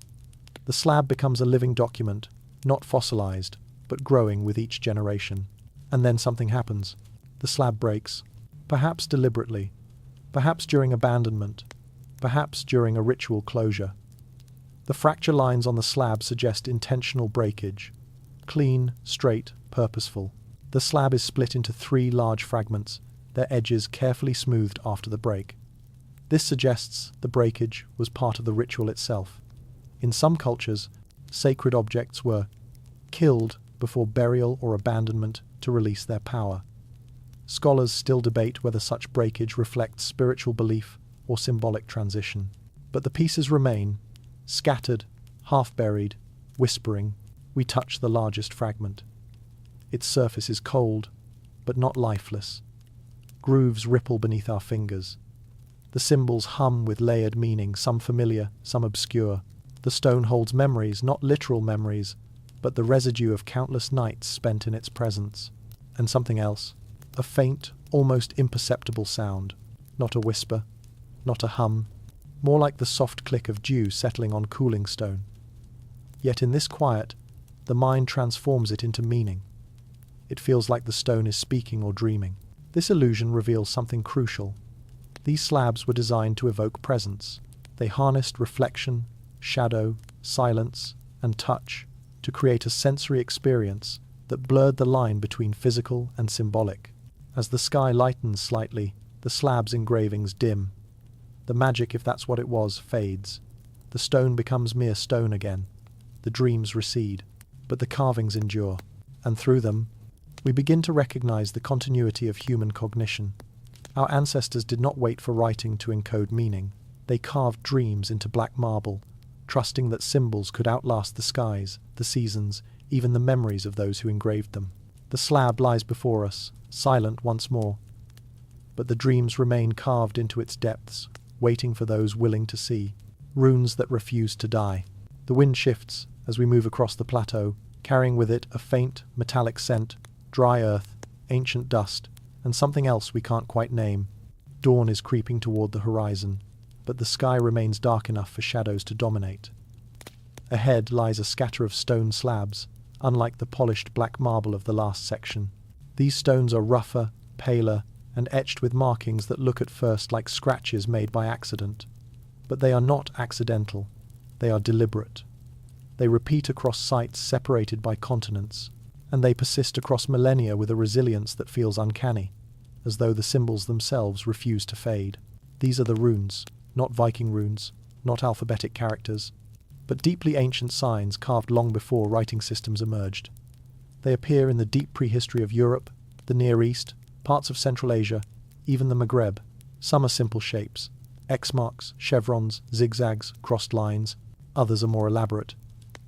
The slab becomes a living document, not fossilized, but growing with each generation. And then something happens. The slab breaks, perhaps deliberately, perhaps during abandonment, perhaps during a ritual closure. The fracture lines on the slab suggest intentional breakage. Clean, straight, purposeful. The slab is split into 3 large fragments, their edges carefully smoothed after the break. This suggests the breakage was part of the ritual itself. In some cultures, sacred objects were killed before burial or abandonment to release their power. Scholars still debate whether such breakage reflects spiritual belief or symbolic transition. But the pieces remain, scattered, half-buried, whispering. We touch the largest fragment. Its surface is cold, but not lifeless. Grooves ripple beneath our fingers. The symbols hum with layered meaning, some familiar, some obscure. The stone holds memories, not literal memories, but the residue of countless nights spent in its presence. And something else, a faint, almost imperceptible sound. Not a whisper, not a hum, more like the soft click of dew settling on cooling stone. Yet in this quiet, the mind transforms it into meaning. It feels like the stone is speaking or dreaming. This illusion reveals something crucial. These slabs were designed to evoke presence. They harnessed reflection, shadow, silence, and touch to create a sensory experience that blurred the line between physical and symbolic. As the sky lightens slightly, the slab's engravings dim. The magic, if that's what it was, fades. The stone becomes mere stone again. The dreams recede, but the carvings endure. And through them, we begin to recognize the continuity of human cognition. Our ancestors did not wait for writing to encode meaning. They carved dreams into black marble, trusting that symbols could outlast the skies, the seasons, even the memories of those who engraved them. The slab lies before us, silent once more. But the dreams remain carved into its depths, waiting for those willing to see. Runes that refuse to die. The wind shifts as we move across the plateau, carrying with it a faint, metallic scent, dry earth, ancient dust, and something else we can't quite name. Dawn is creeping toward the horizon, but the sky remains dark enough for shadows to dominate. Ahead lies a scatter of stone slabs, unlike the polished black marble of the last section. These stones are rougher, paler, and etched with markings that look at first like scratches made by accident. But they are not accidental. They are deliberate. They repeat across sites separated by continents, and they persist across millennia with a resilience that feels uncanny, as though the symbols themselves refuse to fade. These are the runes, not Viking runes, not alphabetic characters, but deeply ancient signs carved long before writing systems emerged. They appear in the deep prehistory of Europe, the Near East, parts of Central Asia, even the Maghreb. Some are simple shapes, X marks, chevrons, zigzags, crossed lines. Others are more elaborate,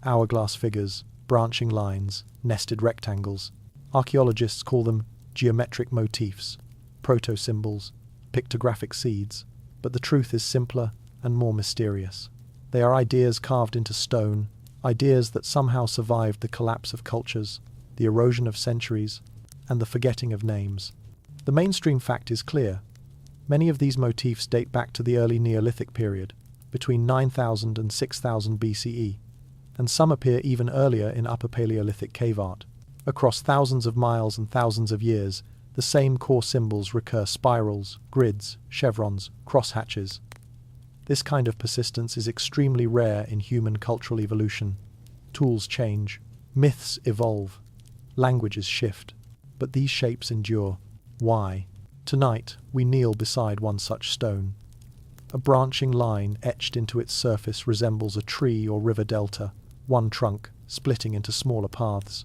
hourglass figures, branching lines, nested rectangles. Archaeologists call them geometric motifs, proto-symbols, pictographic seeds. But the truth is simpler and more mysterious. They are ideas carved into stone, ideas that somehow survived the collapse of cultures, the erosion of centuries, and the forgetting of names. The mainstream fact is clear. Many of these motifs date back to the early Neolithic period, between 9000 and 6000 BCE, and some appear even earlier in Upper Paleolithic cave art. Across thousands of miles and thousands of years, the same core symbols recur: spirals, grids, chevrons, crosshatches. This kind of persistence is extremely rare in human cultural evolution. Tools change, myths evolve, languages shift, but these shapes endure. Why? Tonight, we kneel beside one such stone. A branching line etched into its surface resembles a tree or river delta, one trunk splitting into smaller paths.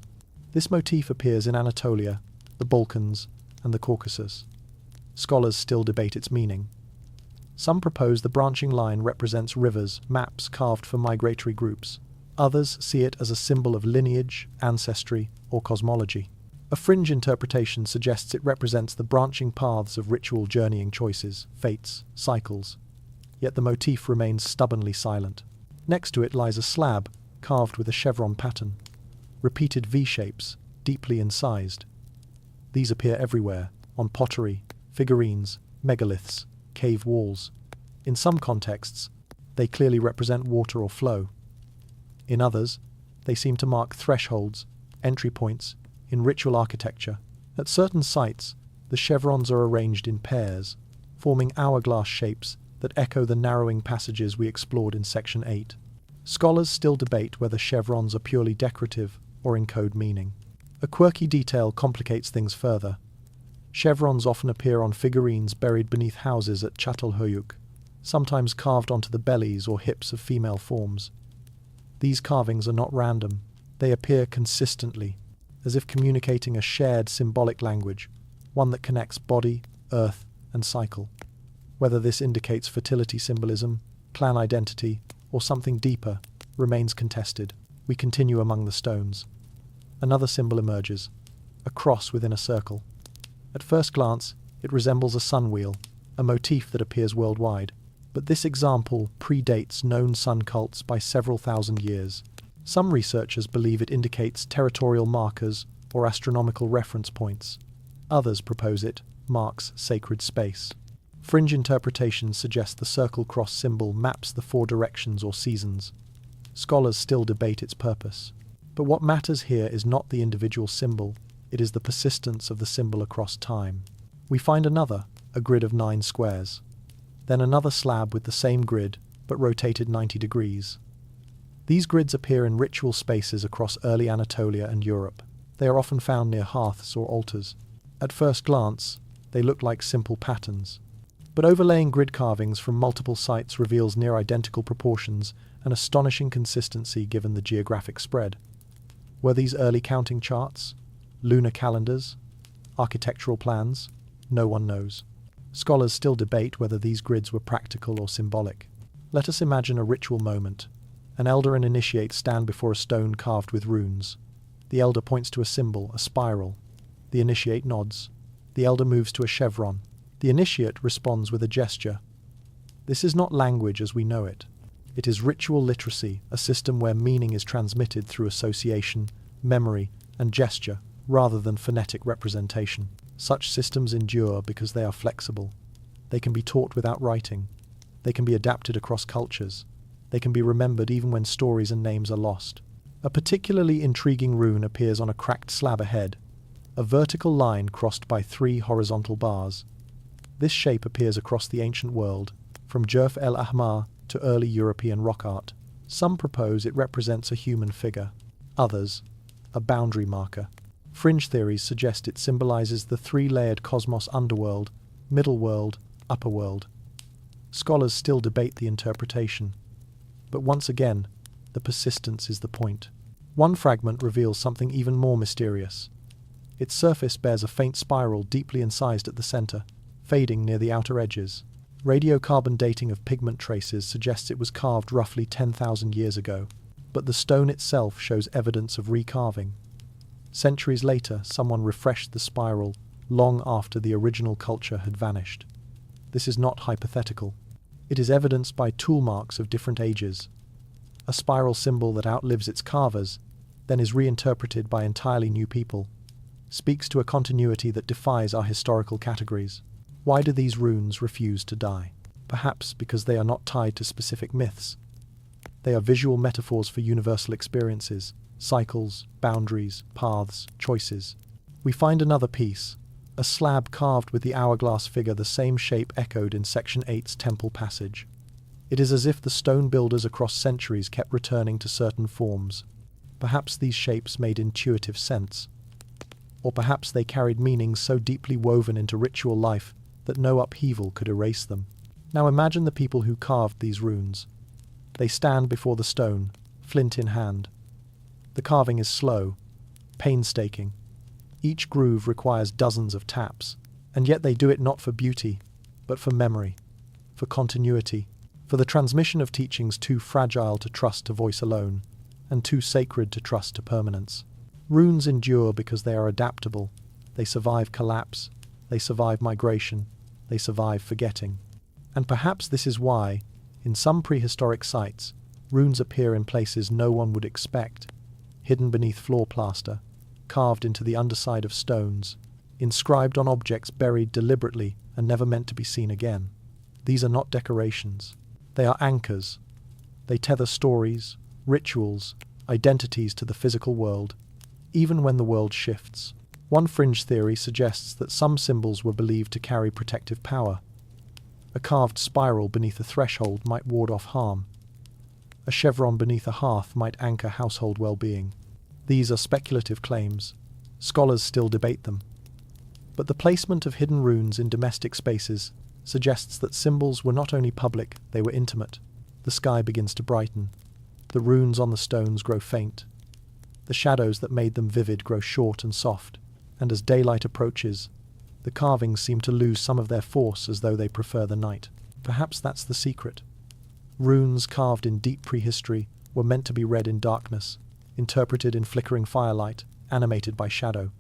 This motif appears in Anatolia, the Balkans, and the Caucasus. Scholars still debate its meaning. Some propose the branching line represents rivers, maps carved for migratory groups. Others see it as a symbol of lineage, ancestry, or cosmology. A fringe interpretation suggests it represents the branching paths of ritual journeying choices, fates, cycles. Yet the motif remains stubbornly silent. Next to it lies a slab, carved with a chevron pattern. Repeated V-shapes, deeply incised. These appear everywhere, on pottery, figurines, megaliths, cave walls. In some contexts, they clearly represent water or flow. In others, they seem to mark thresholds, entry points, in ritual architecture. At certain sites, the chevrons are arranged in pairs, forming hourglass shapes that echo the narrowing passages we explored in Section 8. Scholars still debate whether chevrons are purely decorative or encode meaning. A quirky detail complicates things further. Chevrons often appear on figurines buried beneath houses at Çatalhöyük, sometimes carved onto the bellies or hips of female forms. These carvings are not random. They appear consistently, as if communicating a shared symbolic language, one that connects body, earth, and cycle. Whether this indicates fertility symbolism, clan identity, or something deeper, remains contested. We continue among the stones. Another symbol emerges, a cross within a circle. At first glance, it resembles a sun wheel, a motif that appears worldwide. But this example predates known sun cults by several thousand years. Some researchers believe it indicates territorial markers or astronomical reference points. Others propose it marks sacred space. Fringe interpretations suggest the circle-cross symbol maps the 4 directions or seasons. Scholars still debate its purpose. But what matters here is not the individual symbol, it is the persistence of the symbol across time. We find another, a grid of 9 squares. Then another slab with the same grid, but rotated 90 degrees. These grids appear in ritual spaces across early Anatolia and Europe. They are often found near hearths or altars. At first glance, they look like simple patterns. But overlaying grid carvings from multiple sites reveals near identical proportions and astonishing consistency given the geographic spread. Were these early counting charts? Lunar calendars? Architectural plans? No one knows. Scholars still debate whether these grids were practical or symbolic. Let us imagine a ritual moment. An elder and initiate stand before a stone carved with runes. The elder points to a symbol, a spiral. The initiate nods. The elder moves to a chevron. The initiate responds with a gesture. This is not language as we know it. It is ritual literacy, a system where meaning is transmitted through association, memory, and gesture, rather than phonetic representation. Such systems endure because they are flexible. They can be taught without writing. They can be adapted across cultures. They can be remembered even when stories and names are lost. A particularly intriguing rune appears on a cracked slab ahead, a vertical line crossed by 3 horizontal bars. This shape appears across the ancient world, from Jurf el Ahmar to early European rock art. Some propose it represents a human figure. Others, a boundary marker. Fringe theories suggest it symbolizes the 3-layered cosmos underworld, middle world, upper world. Scholars still debate the interpretation. But once again, the persistence is the point. One fragment reveals something even more mysterious. Its surface bears a faint spiral deeply incised at the center, fading near the outer edges. Radiocarbon dating of pigment traces suggests it was carved roughly 10,000 years ago, but the stone itself shows evidence of recarving. Centuries later, someone refreshed the spiral long after the original culture had vanished. This is not hypothetical. It is evidenced by tool marks of different ages. A spiral symbol that outlives its carvers, then is reinterpreted by entirely new people, speaks to a continuity that defies our historical categories. Why do these runes refuse to die? Perhaps because they are not tied to specific myths. They are visual metaphors for universal experiences, cycles, boundaries, paths, choices. We find another piece, a slab carved with the hourglass figure the same shape echoed in Section 8's temple passage. It is as if the stone builders across centuries kept returning to certain forms. Perhaps these shapes made intuitive sense. Or perhaps they carried meanings so deeply woven into ritual life that no upheaval could erase them. Now imagine the people who carved these runes. They stand before the stone, flint in hand. The carving is slow, painstaking. Each groove requires dozens of taps, and yet they do it not for beauty, but for memory, for continuity, for the transmission of teachings too fragile to trust to voice alone. and too sacred to trust to permanence. Runes endure because they are adaptable. They survive collapse, they survive migration, they survive forgetting. And perhaps this is why, in some prehistoric sites, runes appear in places no one would expect, hidden beneath floor plaster, carved into the underside of stones, inscribed on objects buried deliberately and never meant to be seen again. These are not decorations. They are anchors. They tether stories, rituals, identities to the physical world, even when the world shifts. One fringe theory suggests that some symbols were believed to carry protective power. A carved spiral beneath a threshold might ward off harm. A chevron beneath a hearth might anchor household well-being. These are speculative claims. Scholars still debate them. But the placement of hidden runes in domestic spaces suggests that symbols were not only public, they were intimate. The sky begins to brighten. The runes on the stones grow faint. The shadows that made them vivid grow short and soft, and as daylight approaches, the carvings seem to lose some of their force as though they prefer the night. Perhaps that's the secret. Runes carved in deep prehistory were meant to be read in darkness, interpreted in flickering firelight, animated by shadow.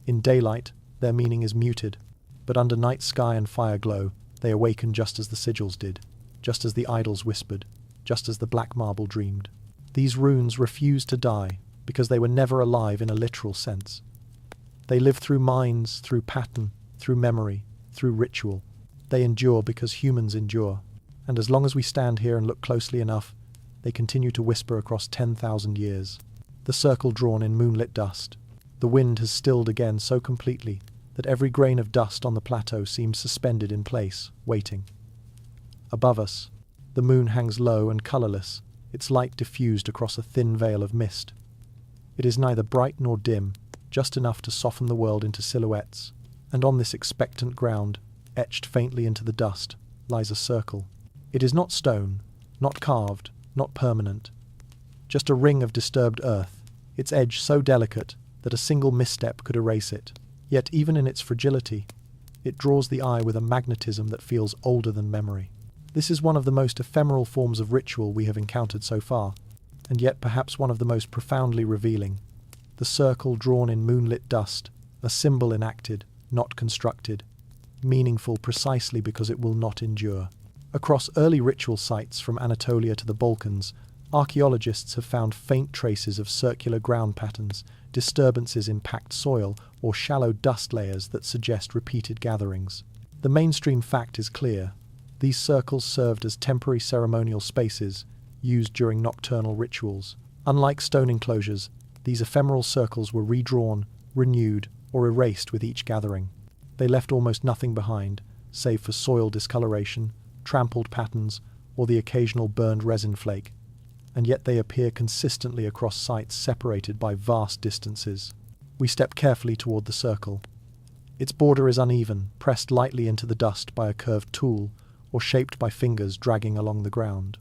In daylight, their meaning is muted, but under night sky and fire glow, they awaken just as the sigils did, just as the idols whispered, just as the black marble dreamed. These runes refuse to die because they were never alive in a literal sense. They live through minds, through pattern, through memory, through ritual. They endure because humans endure, and as long as we stand here and look closely enough, they continue to whisper across 10,000 years. The circle drawn in moonlit dust. The wind has stilled again so completely that every grain of dust on the plateau seems suspended in place, waiting. Above us, the moon hangs low and colourless, its light diffused across a thin veil of mist. It is neither bright nor dim, just enough to soften the world into silhouettes, and on this expectant ground, etched faintly into the dust, lies a circle. It is not stone, not carved, not permanent, just a ring of disturbed earth, its edge so delicate that a single misstep could erase it. Yet even in its fragility, it draws the eye with a magnetism that feels older than memory. This is one of the most ephemeral forms of ritual we have encountered so far, and yet perhaps one of the most profoundly revealing. The circle drawn in moonlit dust, a symbol enacted, not constructed, meaningful precisely because it will not endure. Across early ritual sites from Anatolia to the Balkans, archaeologists have found faint traces of circular ground patterns, disturbances in packed soil, or shallow dust layers that suggest repeated gatherings. The mainstream fact is clear. These circles served as temporary ceremonial spaces, used during nocturnal rituals. Unlike stone enclosures, these ephemeral circles were redrawn, renewed, or erased with each gathering. They left almost nothing behind, save for soil discoloration, trampled patterns, or the occasional burned resin flake, and yet they appear consistently across sites separated by vast distances. We step carefully toward the circle. Its border is uneven, pressed lightly into the dust by a curved tool, or shaped by fingers dragging along the ground.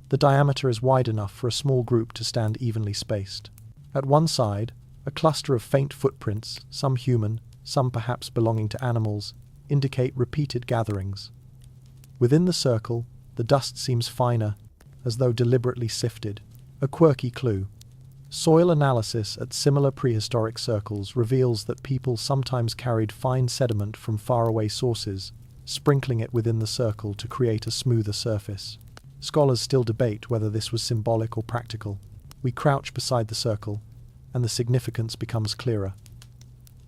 The diameter is wide enough for a small group to stand evenly spaced. At one side, a cluster of faint footprints, some human, some perhaps belonging to animals, indicate repeated gatherings. Within the circle, the dust seems finer, as though deliberately sifted. A quirky clue. Soil analysis at similar prehistoric circles reveals that people sometimes carried fine sediment from faraway sources, sprinkling it within the circle to create a smoother surface. Scholars still debate whether this was symbolic or practical. We crouch beside the circle, and the significance becomes clearer.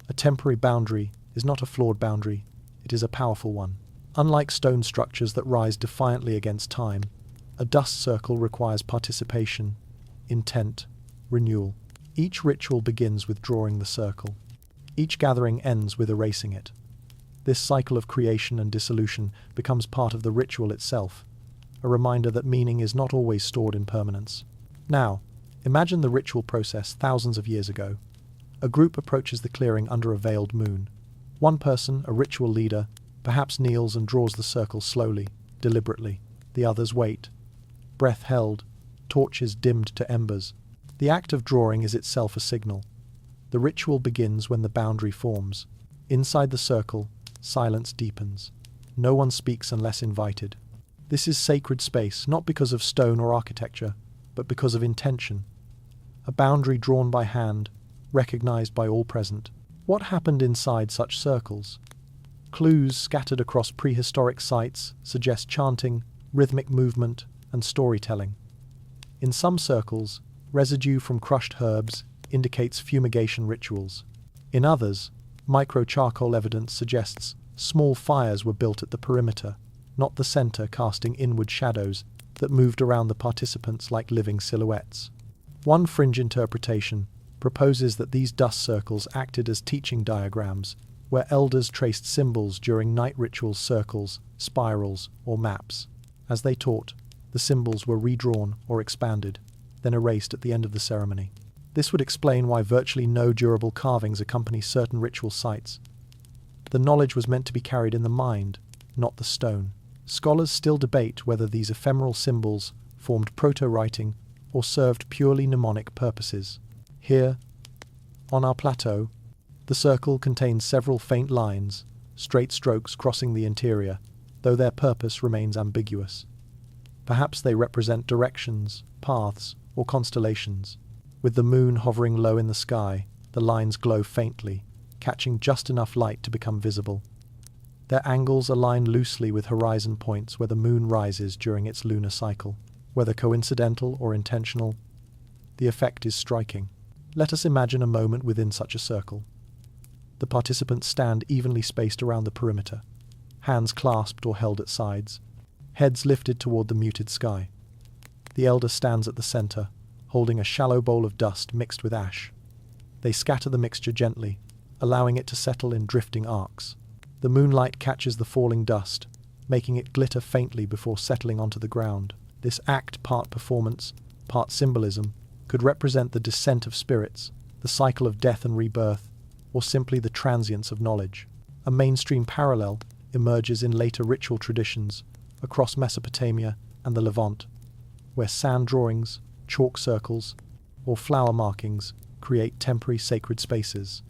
A temporary boundary is not a flawed boundary, it is a powerful one. Unlike stone structures that rise defiantly against time, a dust circle requires participation, intent, renewal. Each ritual begins with drawing the circle. Each gathering ends with erasing it. This cycle of creation and dissolution becomes part of the ritual itself, a reminder that meaning is not always stored in permanence. Now, imagine the ritual process thousands of years ago. A group approaches the clearing under a veiled moon. One person, a ritual leader, perhaps kneels and draws the circle slowly, deliberately. The others wait. Breath held, torches dimmed to embers. The act of drawing is itself a signal. The ritual begins when the boundary forms. Inside the circle, silence deepens. No one speaks unless invited. This is sacred space, not because of stone or architecture, but because of intention. A boundary drawn by hand, recognized by all present. What happened inside such circles? Clues scattered across prehistoric sites suggest chanting, rhythmic movement, and storytelling. In some circles, residue from crushed herbs indicates fumigation rituals. In others, micro-charcoal evidence suggests small fires were built at the perimeter, not the center, casting inward shadows that moved around the participants like living silhouettes. One fringe interpretation proposes that these dust circles acted as teaching diagrams, where elders traced symbols during night rituals, circles, spirals, or maps. As they taught, the symbols were redrawn or expanded, then erased at the end of the ceremony. This would explain why virtually no durable carvings accompany certain ritual sites. The knowledge was meant to be carried in the mind, not the stone. Scholars still debate whether these ephemeral symbols formed proto-writing or served purely mnemonic purposes. Here, on our plateau, the circle contains several faint lines, straight strokes crossing the interior, though their purpose remains ambiguous. Perhaps they represent directions, paths, or constellations. With the moon hovering low in the sky, the lines glow faintly, catching just enough light to become visible. Their angles align loosely with horizon points where the moon rises during its lunar cycle. Whether coincidental or intentional, the effect is striking. Let us imagine a moment within such a circle. The participants stand evenly spaced around the perimeter, hands clasped or held at sides, heads lifted toward the muted sky. The elder stands at the center, holding a shallow bowl of dust mixed with ash. They scatter the mixture gently, allowing it to settle in drifting arcs. The moonlight catches the falling dust, making it glitter faintly before settling onto the ground. This act, part performance, part symbolism, could represent the descent of spirits, the cycle of death and rebirth, or simply the transience of knowledge. A mainstream parallel emerges in later ritual traditions across Mesopotamia and the Levant, where sand drawings, chalk circles, or flower markings create temporary sacred spaces.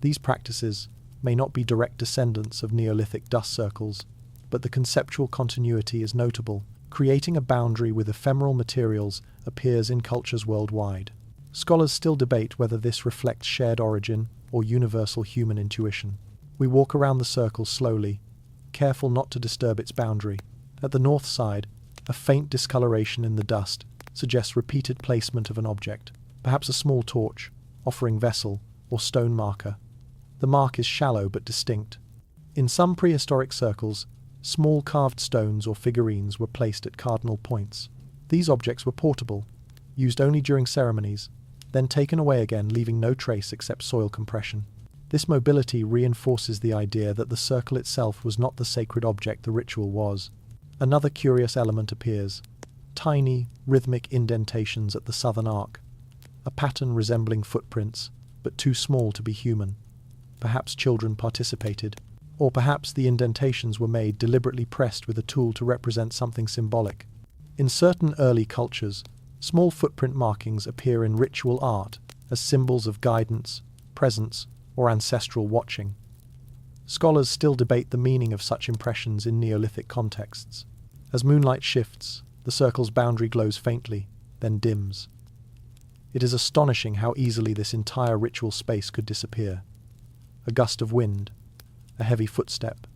These practices may not be direct descendants of Neolithic dust circles, but the conceptual continuity is notable. Creating a boundary with ephemeral materials appears in cultures worldwide. Scholars still debate whether this reflects shared origin or universal human intuition. We walk around the circle slowly, careful not to disturb its boundary. At the north side, a faint discoloration in the dust suggests repeated placement of an object, perhaps a small torch, offering vessel, or stone marker. The mark is shallow but distinct. In some prehistoric circles, small carved stones or figurines were placed at cardinal points. These objects were portable, used only during ceremonies, then taken away again, leaving no trace except soil compression. This mobility reinforces the idea that the circle itself was not the sacred object the ritual was. Another curious element appears: tiny, rhythmic indentations at the southern arc, a pattern resembling footprints, but too small to be human. Perhaps children participated, or perhaps the indentations were made deliberately pressed with a tool to represent something symbolic. In certain early cultures, small footprint markings appear in ritual art as symbols of guidance, presence, or ancestral watching. Scholars still debate the meaning of such impressions in Neolithic contexts. As moonlight shifts, the circle's boundary glows faintly, then dims. It is astonishing how easily this entire ritual space could disappear. A gust of wind, a heavy footstep,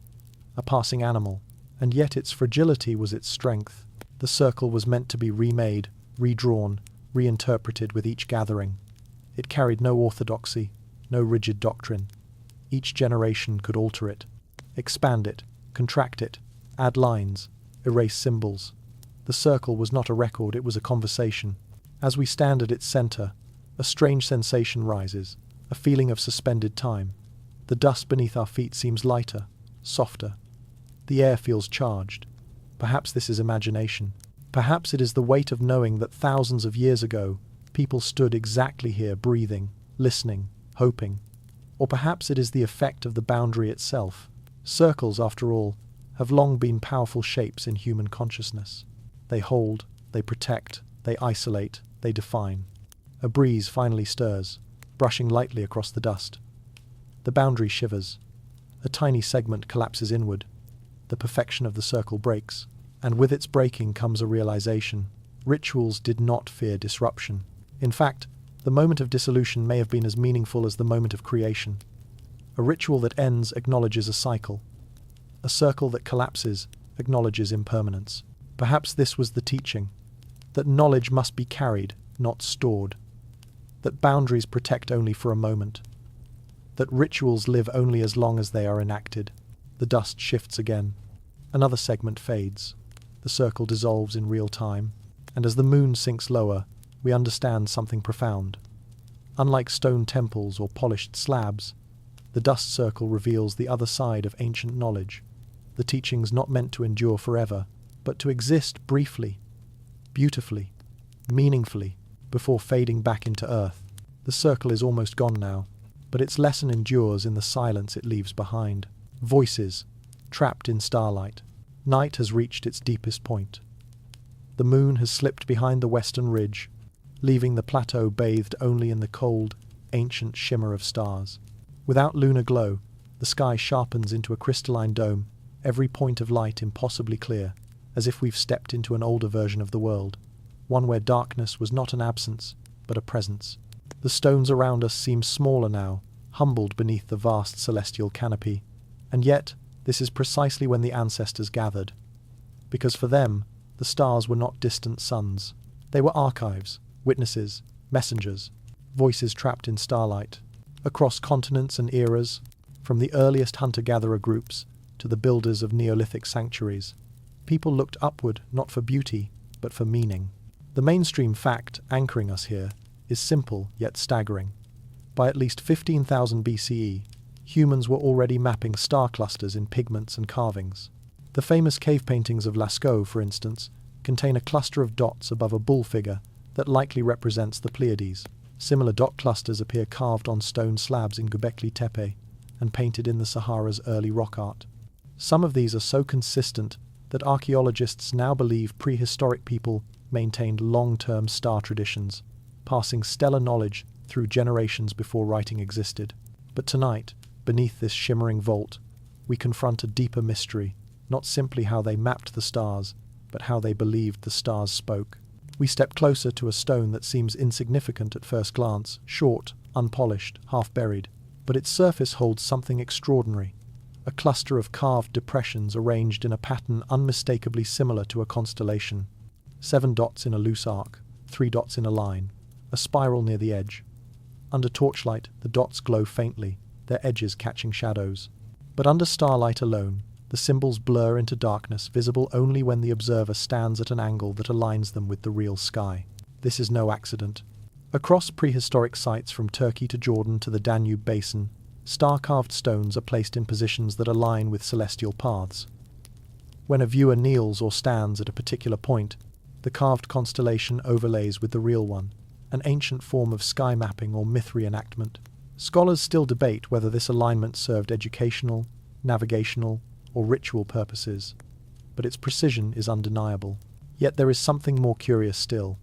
a passing animal, and yet its fragility was its strength. The circle was meant to be remade, redrawn, reinterpreted with each gathering. It carried no orthodoxy, no rigid doctrine. Each generation could alter it, expand it, contract it, add lines, erase symbols. The circle was not a record, it was a conversation. As we stand at its center, a strange sensation rises, a feeling of suspended time. The dust beneath our feet seems lighter, softer. The air feels charged. Perhaps this is imagination. Perhaps it is the weight of knowing that thousands of years ago, people stood exactly here, breathing, listening, hoping. Or perhaps it is the effect of the boundary itself. Circles, after all, have long been powerful shapes in human consciousness. They hold, they protect, they isolate, they define. A breeze finally stirs, brushing lightly across the dust. The boundary shivers. A tiny segment collapses inward. The perfection of the circle breaks, and with its breaking comes a realization. Rituals did not fear disruption. In fact, the moment of dissolution may have been as meaningful as the moment of creation. A ritual that ends acknowledges a cycle. A circle that collapses acknowledges impermanence. Perhaps this was the teaching, that knowledge must be carried, not stored. That boundaries protect only for a moment. That rituals live only as long as they are enacted. The dust shifts again. Another segment fades. The circle dissolves in real time. And as the moon sinks lower, we understand something profound. Unlike stone temples or polished slabs, the dust circle reveals the other side of ancient knowledge. The teachings not meant to endure forever, but to exist briefly, beautifully, meaningfully, before fading back into earth. The circle is almost gone now, but its lesson endures in the silence it leaves behind. Voices, trapped in starlight. Night has reached its deepest point. The moon has slipped behind the western ridge, leaving the plateau bathed only in the cold, ancient shimmer of stars. Without lunar glow, the sky sharpens into a crystalline dome, every point of light impossibly clear, as if we've stepped into an older version of the world, one where darkness was not an absence, but a presence. The stones around us seem smaller now, humbled beneath the vast celestial canopy, and yet this is precisely when the ancestors gathered. Because for them, the stars were not distant suns. They were archives, witnesses, messengers, voices trapped in starlight. Across continents and eras, from the earliest hunter-gatherer groups to the builders of Neolithic sanctuaries, people looked upward not for beauty, but for meaning. The mainstream fact anchoring us here is simple yet staggering. By at least 15,000 BCE, humans were already mapping star clusters in pigments and carvings. The famous cave paintings of Lascaux, for instance, contain a cluster of dots above a bull figure that likely represents the Pleiades. Similar dot clusters appear carved on stone slabs in Göbekli Tepe and painted in the Sahara's early rock art. Some of these are so consistent that archaeologists now believe prehistoric people maintained long-term star traditions, passing stellar knowledge through generations before writing existed. But tonight, beneath this shimmering vault, we confront a deeper mystery, not simply how they mapped the stars, but how they believed the stars spoke. We step closer to a stone that seems insignificant at first glance, short, unpolished, half-buried, but its surface holds something extraordinary. A cluster of carved depressions arranged in a pattern unmistakably similar to a constellation. 7 dots in a loose arc, 3 dots in a line, a spiral near the edge. Under torchlight, the dots glow faintly, their edges catching shadows. But under starlight alone, the symbols blur into darkness, visible only when the observer stands at an angle that aligns them with the real sky. This is no accident. Across prehistoric sites from Turkey to Jordan to the Danube basin, star-carved stones are placed in positions that align with celestial paths. When a viewer kneels or stands at a particular point, the carved constellation overlays with the real one, an ancient form of sky mapping or myth reenactment. Scholars still debate whether this alignment served educational, navigational, or ritual purposes, but its precision is undeniable. Yet there is something more curious still.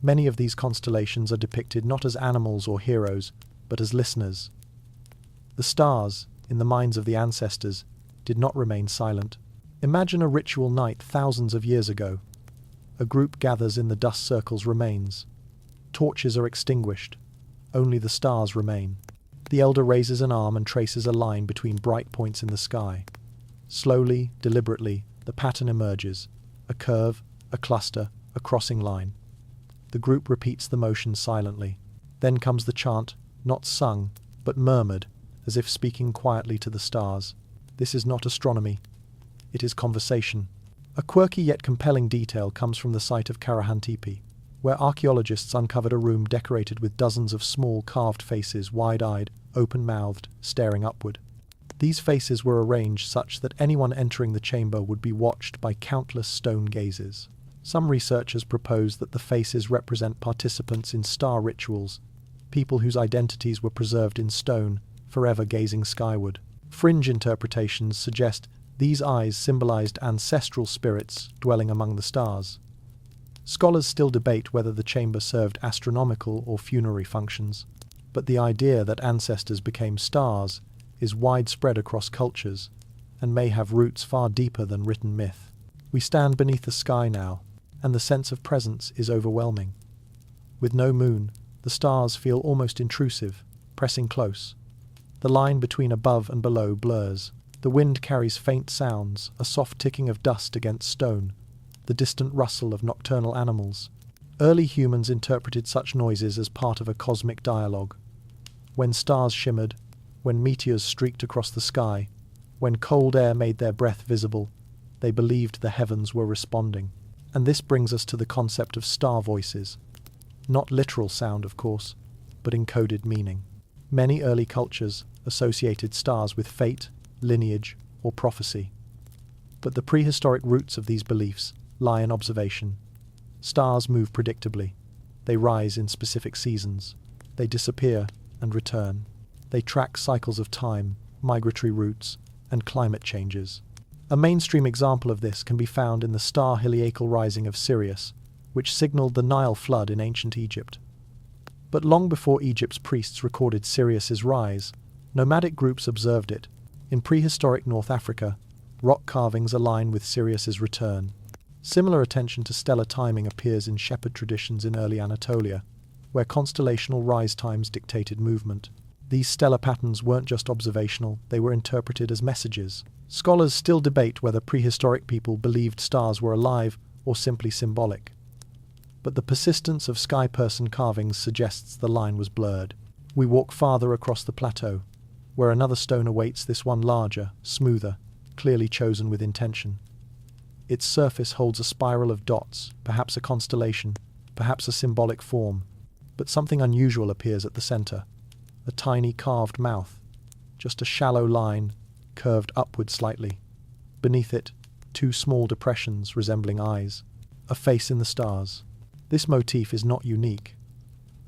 Many of these constellations are depicted not as animals or heroes, but as listeners. The stars, in the minds of the ancestors, did not remain silent. Imagine a ritual night thousands of years ago. A group gathers in the dust circle's remains. Torches are extinguished. Only the stars remain. The elder raises an arm and traces a line between bright points in the sky. Slowly, deliberately, the pattern emerges. A curve, a cluster, a crossing line. The group repeats the motion silently. Then comes the chant, not sung, but murmured, as if speaking quietly to the stars. This is not astronomy. It is conversation. A quirky yet compelling detail comes from the site of Karahantepe, where archaeologists uncovered a room decorated with dozens of small carved faces, wide-eyed, open-mouthed, staring upward. These faces were arranged such that anyone entering the chamber would be watched by countless stone gazes. Some researchers propose that the faces represent participants in star rituals, people whose identities were preserved in stone, forever gazing skyward. Fringe interpretations suggest these eyes symbolized ancestral spirits dwelling among the stars. Scholars still debate whether the chamber served astronomical or funerary functions, but the idea that ancestors became stars is widespread across cultures and may have roots far deeper than written myth. We stand beneath the sky now, and the sense of presence is overwhelming. With no moon, the stars feel almost intrusive, pressing close. The line between above and below blurs. The wind carries faint sounds, a soft ticking of dust against stone, the distant rustle of nocturnal animals. Early humans interpreted such noises as part of a cosmic dialogue. When stars shimmered, when meteors streaked across the sky, when cold air made their breath visible, they believed the heavens were responding. And this brings us to the concept of star voices. Not literal sound, of course, but encoded meaning. Many early cultures associated stars with fate, lineage, or prophecy. But the prehistoric roots of these beliefs lie in observation. Stars move predictably. They rise in specific seasons. They disappear and return. They track cycles of time, migratory routes, and climate changes. A mainstream example of this can be found in the star heliacal rising of Sirius, which signaled the Nile flood in ancient Egypt. But long before Egypt's priests recorded Sirius's rise, nomadic groups observed it. In prehistoric North Africa, rock carvings align with Sirius's return. Similar attention to stellar timing appears in shepherd traditions in early Anatolia, where constellational rise times dictated movement. These stellar patterns weren't just observational, they were interpreted as messages. Scholars still debate whether prehistoric people believed stars were alive or simply symbolic. But the persistence of sky person carvings suggests the line was blurred. We walk farther across the plateau, where another stone awaits, this one larger, smoother, clearly chosen with intention. Its surface holds a spiral of dots, perhaps a constellation, perhaps a symbolic form, but something unusual appears at the center. A tiny carved mouth, just a shallow line, curved upward slightly. Beneath it, two small depressions resembling eyes, a face in the stars. This motif is not unique.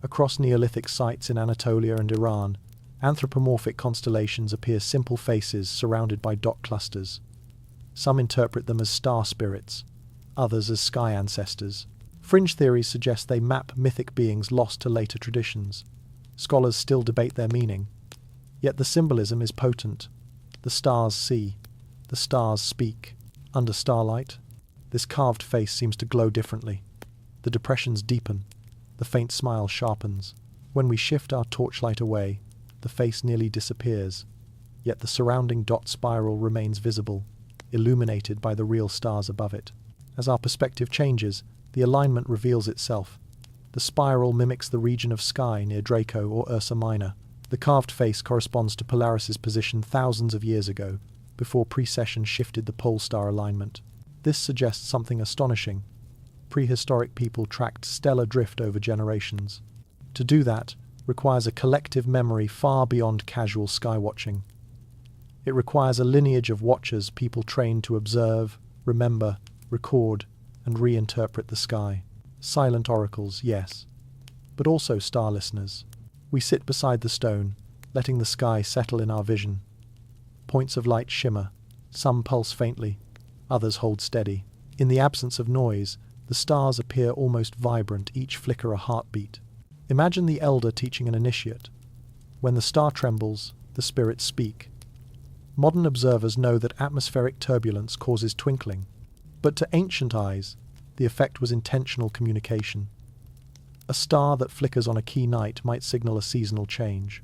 Across Neolithic sites in Anatolia and Iran, anthropomorphic constellations appear simple faces surrounded by dot clusters. Some interpret them as star spirits, others as sky ancestors. Fringe theories suggest they map mythic beings lost to later traditions. Scholars still debate their meaning. Yet the symbolism is potent. The stars see. The stars speak. Under starlight, this carved face seems to glow differently. The depressions deepen. The faint smile sharpens. When we shift our torchlight away, the face nearly disappears. Yet the surrounding dot spiral remains visible, illuminated by the real stars above it. As our perspective changes, the alignment reveals itself. The spiral mimics the region of sky near Draco or Ursa Minor. The carved face corresponds to Polaris's position thousands of years ago, before precession shifted the pole star alignment. This suggests something astonishing. Prehistoric people tracked stellar drift over generations. To do that requires a collective memory far beyond casual skywatching. It requires a lineage of watchers, people trained to observe, remember, record, and reinterpret the sky. Silent oracles, yes, but also star listeners. We sit beside the stone, letting the sky settle in our vision. Points of light shimmer, some pulse faintly, others hold steady. In the absence of noise, the stars appear almost vibrant, each flicker a heartbeat. Imagine the elder teaching an initiate. When the star trembles, the spirits speak. Modern observers know that atmospheric turbulence causes twinkling, but to ancient eyes, the effect was intentional communication. A star that flickers on a key night might signal a seasonal change.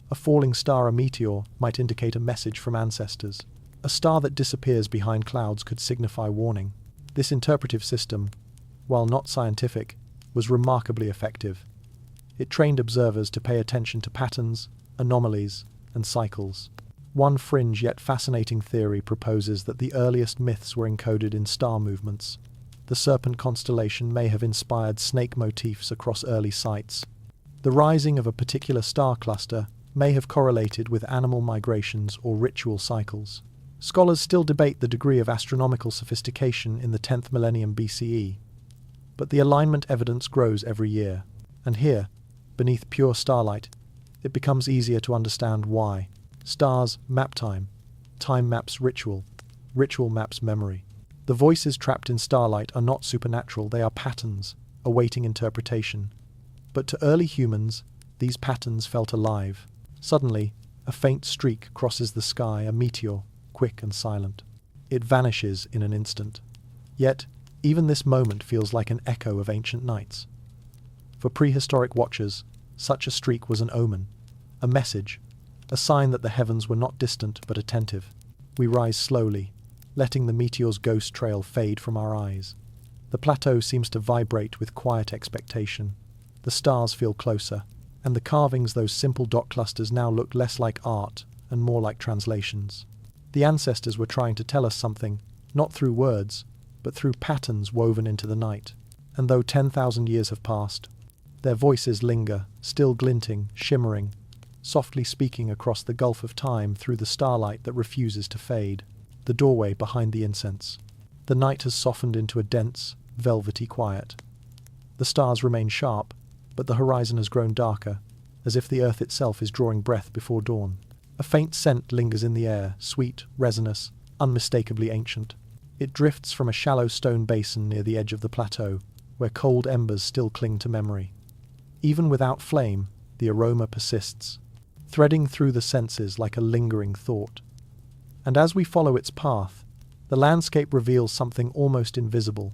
A falling star, a meteor, might indicate a message from ancestors. A star that disappears behind clouds could signify warning. This interpretive system, while not scientific, was remarkably effective. It trained observers to pay attention to patterns, anomalies, and cycles. One fringe yet fascinating theory proposes that the earliest myths were encoded in star movements. The serpent constellation may have inspired snake motifs across early sites. The rising of a particular star cluster may have correlated with animal migrations or ritual cycles. Scholars still debate the degree of astronomical sophistication in the 10th millennium BCE, but the alignment evidence grows every year. And here, beneath pure starlight, it becomes easier to understand why. Stars map time. Time maps ritual. Ritual maps memory. The voices trapped in starlight are not supernatural, they are patterns, awaiting interpretation. But to early humans, these patterns felt alive. Suddenly, a faint streak crosses the sky, a meteor, quick and silent. It vanishes in an instant. Yet, Even this moment feels like an echo of ancient nights. For prehistoric watchers, such a streak was an omen, a message, a sign that the heavens were not distant but attentive. We rise slowly, letting the meteor's ghost trail fade from our eyes. The plateau seems to vibrate with quiet expectation. The stars feel closer, and the carvings, those simple dot clusters, now look less like art and more like translations. The ancestors were trying to tell us something, not through words, but through patterns woven into the night. And though 10,000 years have passed, their voices linger, still glinting, shimmering, softly speaking across the gulf of time through the starlight that refuses to fade. The doorway behind the incense. The night has softened into a dense, velvety quiet. The stars remain sharp, but the horizon has grown darker, as if the earth itself is drawing breath before dawn. A faint scent lingers in the air, sweet, resinous, unmistakably ancient. It drifts from a shallow stone basin near the edge of the plateau, where cold embers still cling to memory. Even without flame, the aroma persists, threading through the senses like a lingering thought. And as we follow its path, the landscape reveals something almost invisible,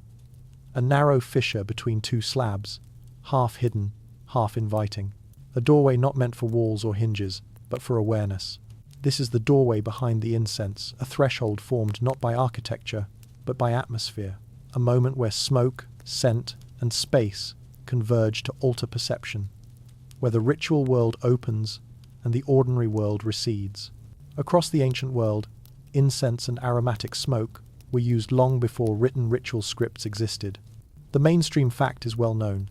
a narrow fissure between two slabs, half hidden, half inviting. A doorway not meant for walls or hinges, but for awareness. This is the doorway behind the incense, a threshold formed not by architecture, but by atmosphere, a moment where smoke, scent, and space converge to alter perception, where the ritual world opens and the ordinary world recedes. Across the ancient world, incense and aromatic smoke were used long before written ritual scripts existed. The mainstream fact is well known.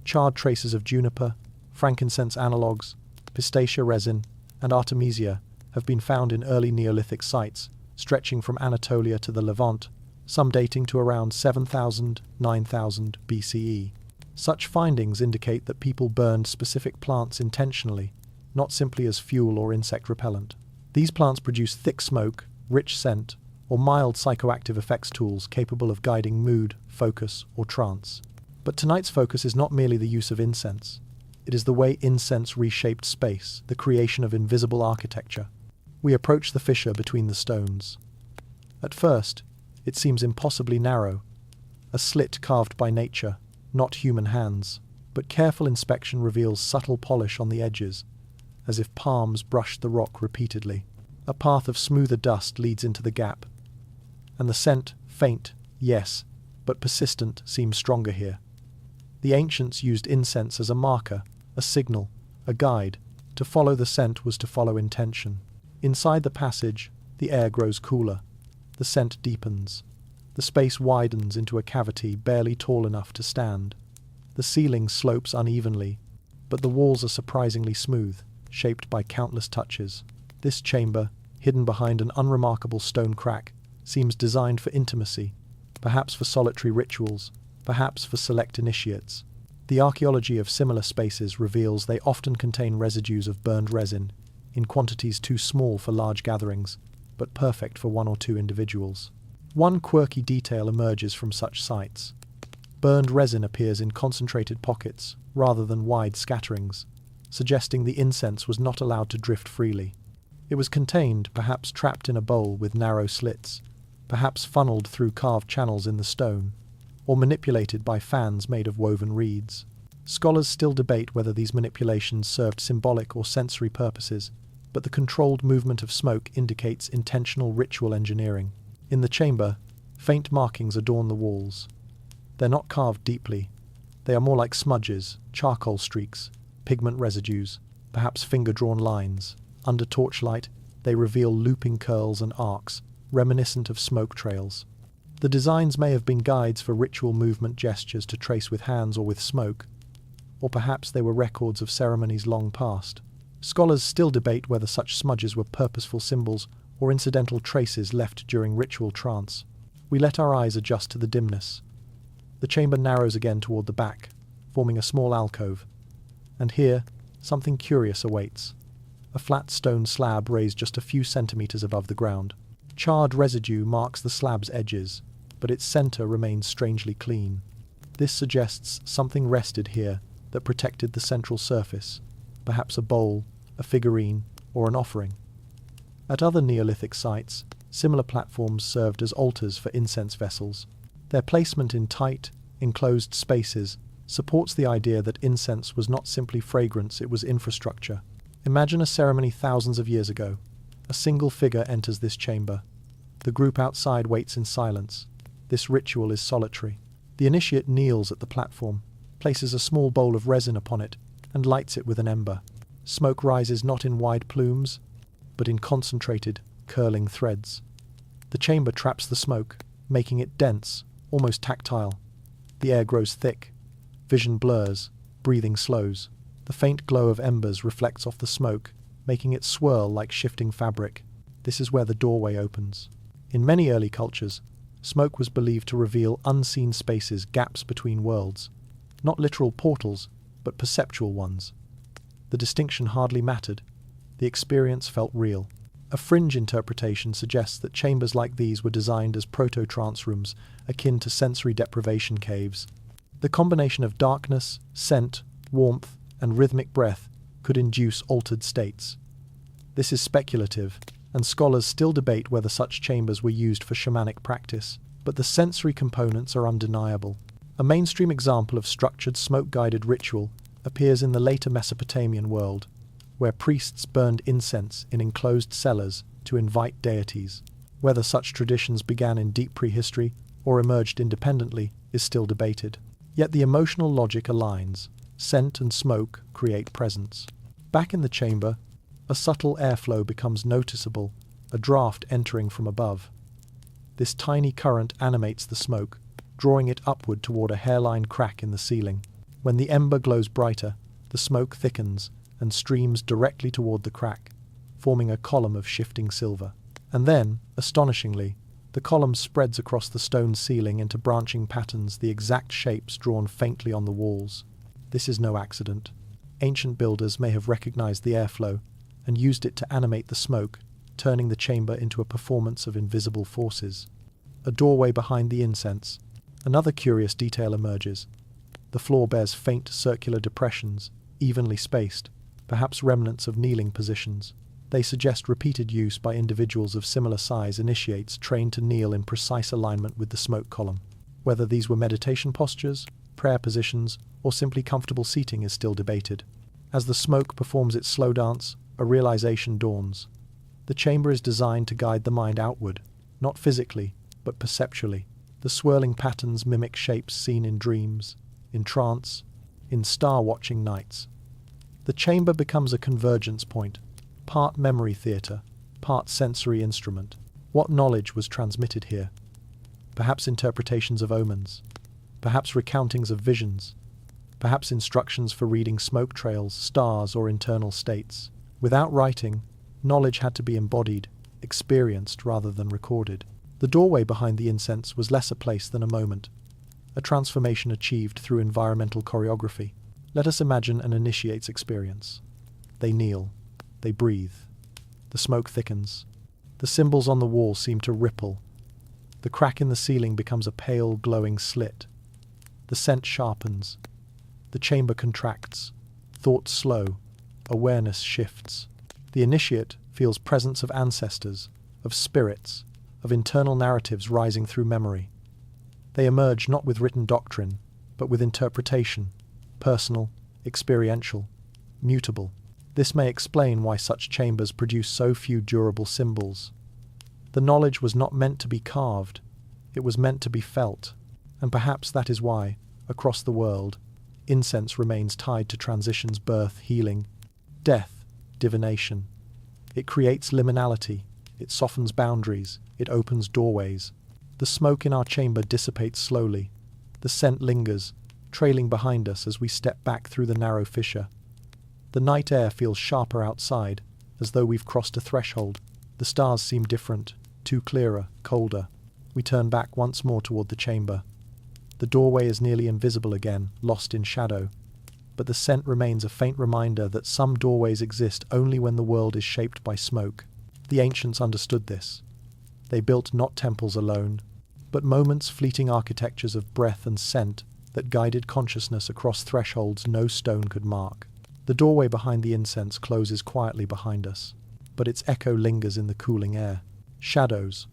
Charred traces of juniper, frankincense analogues, pistacia resin, and artemisia have been found in early Neolithic sites, stretching from Anatolia to the Levant, some dating to around 7,000–9,000 BCE. Such findings indicate that people burned specific plants intentionally, not simply as fuel or insect repellent. These plants produce thick smoke, rich scent, or mild psychoactive effects tools capable of guiding mood, focus, or trance. But tonight's focus is not merely the use of incense. It is the way incense reshaped space, the creation of invisible architecture. We approach the fissure between the stones. At first, it seems impossibly narrow, a slit carved by nature, not human hands. But careful inspection reveals subtle polish on the edges, as if palms brushed the rock repeatedly. A path of smoother dust leads into the gap, and the scent, faint, yes, but persistent, seems stronger here. The ancients used incense as a marker, a signal, a guide. To follow the scent was to follow intention. Inside the passage, the air grows cooler. The scent deepens. The space widens into a cavity barely tall enough to stand. The ceiling slopes unevenly, but the walls are surprisingly smooth, shaped by countless touches. This chamber, hidden behind an unremarkable stone crack, seems designed for intimacy, perhaps for solitary rituals, perhaps for select initiates. The archaeology of similar spaces reveals they often contain residues of burned resin, in quantities too small for large gatherings, but perfect for one or two individuals. One quirky detail emerges from such sites. Burned resin appears in concentrated pockets, rather than wide scatterings, suggesting the incense was not allowed to drift freely. It was contained, perhaps trapped in a bowl with narrow slits, perhaps funneled through carved channels in the stone, or manipulated by fans made of woven reeds. Scholars still debate whether these manipulations served symbolic or sensory purposes, but the controlled movement of smoke indicates intentional ritual engineering. In the chamber, faint markings adorn the walls. They're not carved deeply. They are more like smudges, charcoal streaks, pigment residues, perhaps finger-drawn lines. Under torchlight, they reveal looping curls and arcs, reminiscent of smoke trails. The designs may have been guides for ritual movement gestures to trace with hands or with smoke, or perhaps they were records of ceremonies long past. Scholars still debate whether such smudges were purposeful symbols or incidental traces left during ritual trance. We let our eyes adjust to the dimness. The chamber narrows again toward the back, forming a small alcove. And here, something curious awaits. A flat stone slab raised just a few centimeters above the ground. Charred residue marks the slab's edges, but its center remains strangely clean. This suggests something rested here that protected the central surface, perhaps a bowl, a figurine, or an offering. At other Neolithic sites, similar platforms served as altars for incense vessels. Their placement in tight, enclosed spaces supports the idea that incense was not simply fragrance, it was infrastructure. Imagine a ceremony thousands of years ago. A single figure enters this chamber. The group outside waits in silence. This ritual is solitary. The initiate kneels at the platform, places a small bowl of resin upon it, and lights it with an ember. Smoke rises not in wide plumes, but in concentrated, curling threads. The chamber traps the smoke, making it dense, almost tactile. The air grows thick. Vision blurs. Breathing slows. The faint glow of embers reflects off the smoke, making it swirl like shifting fabric. This is where the doorway opens. In many early cultures, smoke was believed to reveal unseen spaces, gaps between worlds. Not literal portals, but perceptual ones. The distinction hardly mattered. The experience felt real. A fringe interpretation suggests that chambers like these were designed as proto-trance rooms, akin to sensory deprivation caves. The combination of darkness, scent, warmth, and rhythmic breath could induce altered states. This is speculative, and scholars still debate whether such chambers were used for shamanic practice, but the sensory components are undeniable. A mainstream example of structured smoke-guided ritual appears in the later Mesopotamian world, where priests burned incense in enclosed cellars to invite deities. Whether such traditions began in deep prehistory or emerged independently is still debated. Yet the emotional logic aligns. Scent and smoke create presence. Back in the chamber, a subtle airflow becomes noticeable, a draft entering from above. This tiny current animates the smoke, drawing it upward toward a hairline crack in the ceiling. When the ember glows brighter, the smoke thickens and streams directly toward the crack, forming a column of shifting silver. And then, astonishingly, the column spreads across the stone ceiling into branching patterns, the exact shapes drawn faintly on the walls. This is no accident. Ancient builders may have recognized the airflow and used it to animate the smoke, turning the chamber into a performance of invisible forces. A doorway behind the incense. Another curious detail emerges. The floor bears faint circular depressions, evenly spaced, perhaps remnants of kneeling positions. They suggest repeated use by individuals of similar size initiates trained to kneel in precise alignment with the smoke column. Whether these were meditation postures, prayer positions, or simply comfortable seating is still debated. As the smoke performs its slow dance, a realization dawns. The chamber is designed to guide the mind outward, not physically, but perceptually. The swirling patterns mimic shapes seen in dreams, in trance, in star-watching nights. The chamber becomes a convergence point, part memory theatre, part sensory instrument. What knowledge was transmitted here? Perhaps interpretations of omens, perhaps recountings of visions, perhaps instructions for reading smoke trails, stars, or internal states. Without writing, knowledge had to be embodied, experienced rather than recorded. The doorway behind the incense was less a place than a moment, a transformation achieved through environmental choreography. Let us imagine an initiate's experience. They kneel. They breathe. The smoke thickens. The symbols on the wall seem to ripple. The crack in the ceiling becomes a pale, glowing slit. The scent sharpens. The chamber contracts. Thoughts slow. Awareness shifts. The initiate feels presence of ancestors, of spirits, of internal narratives rising through memory. They emerge not with written doctrine, but with interpretation, personal, experiential, mutable. This may explain why such chambers produce so few durable symbols. The knowledge was not meant to be carved, it was meant to be felt, and perhaps that is why, across the world, incense remains tied to transitions, birth, healing, death, divination. It creates liminality, it softens boundaries, it opens doorways. The smoke in our chamber dissipates slowly. The scent lingers, trailing behind us as we step back through the narrow fissure. The night air feels sharper outside, as though we've crossed a threshold. The stars seem different, too clearer, colder. We turn back once more toward the chamber. The doorway is nearly invisible again, lost in shadow. But the scent remains a faint reminder that some doorways exist only when the world is shaped by smoke. The ancients understood this. They built not temples alone, but moments, fleeting architectures of breath and scent that guided consciousness across thresholds no stone could mark. The doorway behind the incense closes quietly behind us, but its echo lingers in the cooling air. Shadows,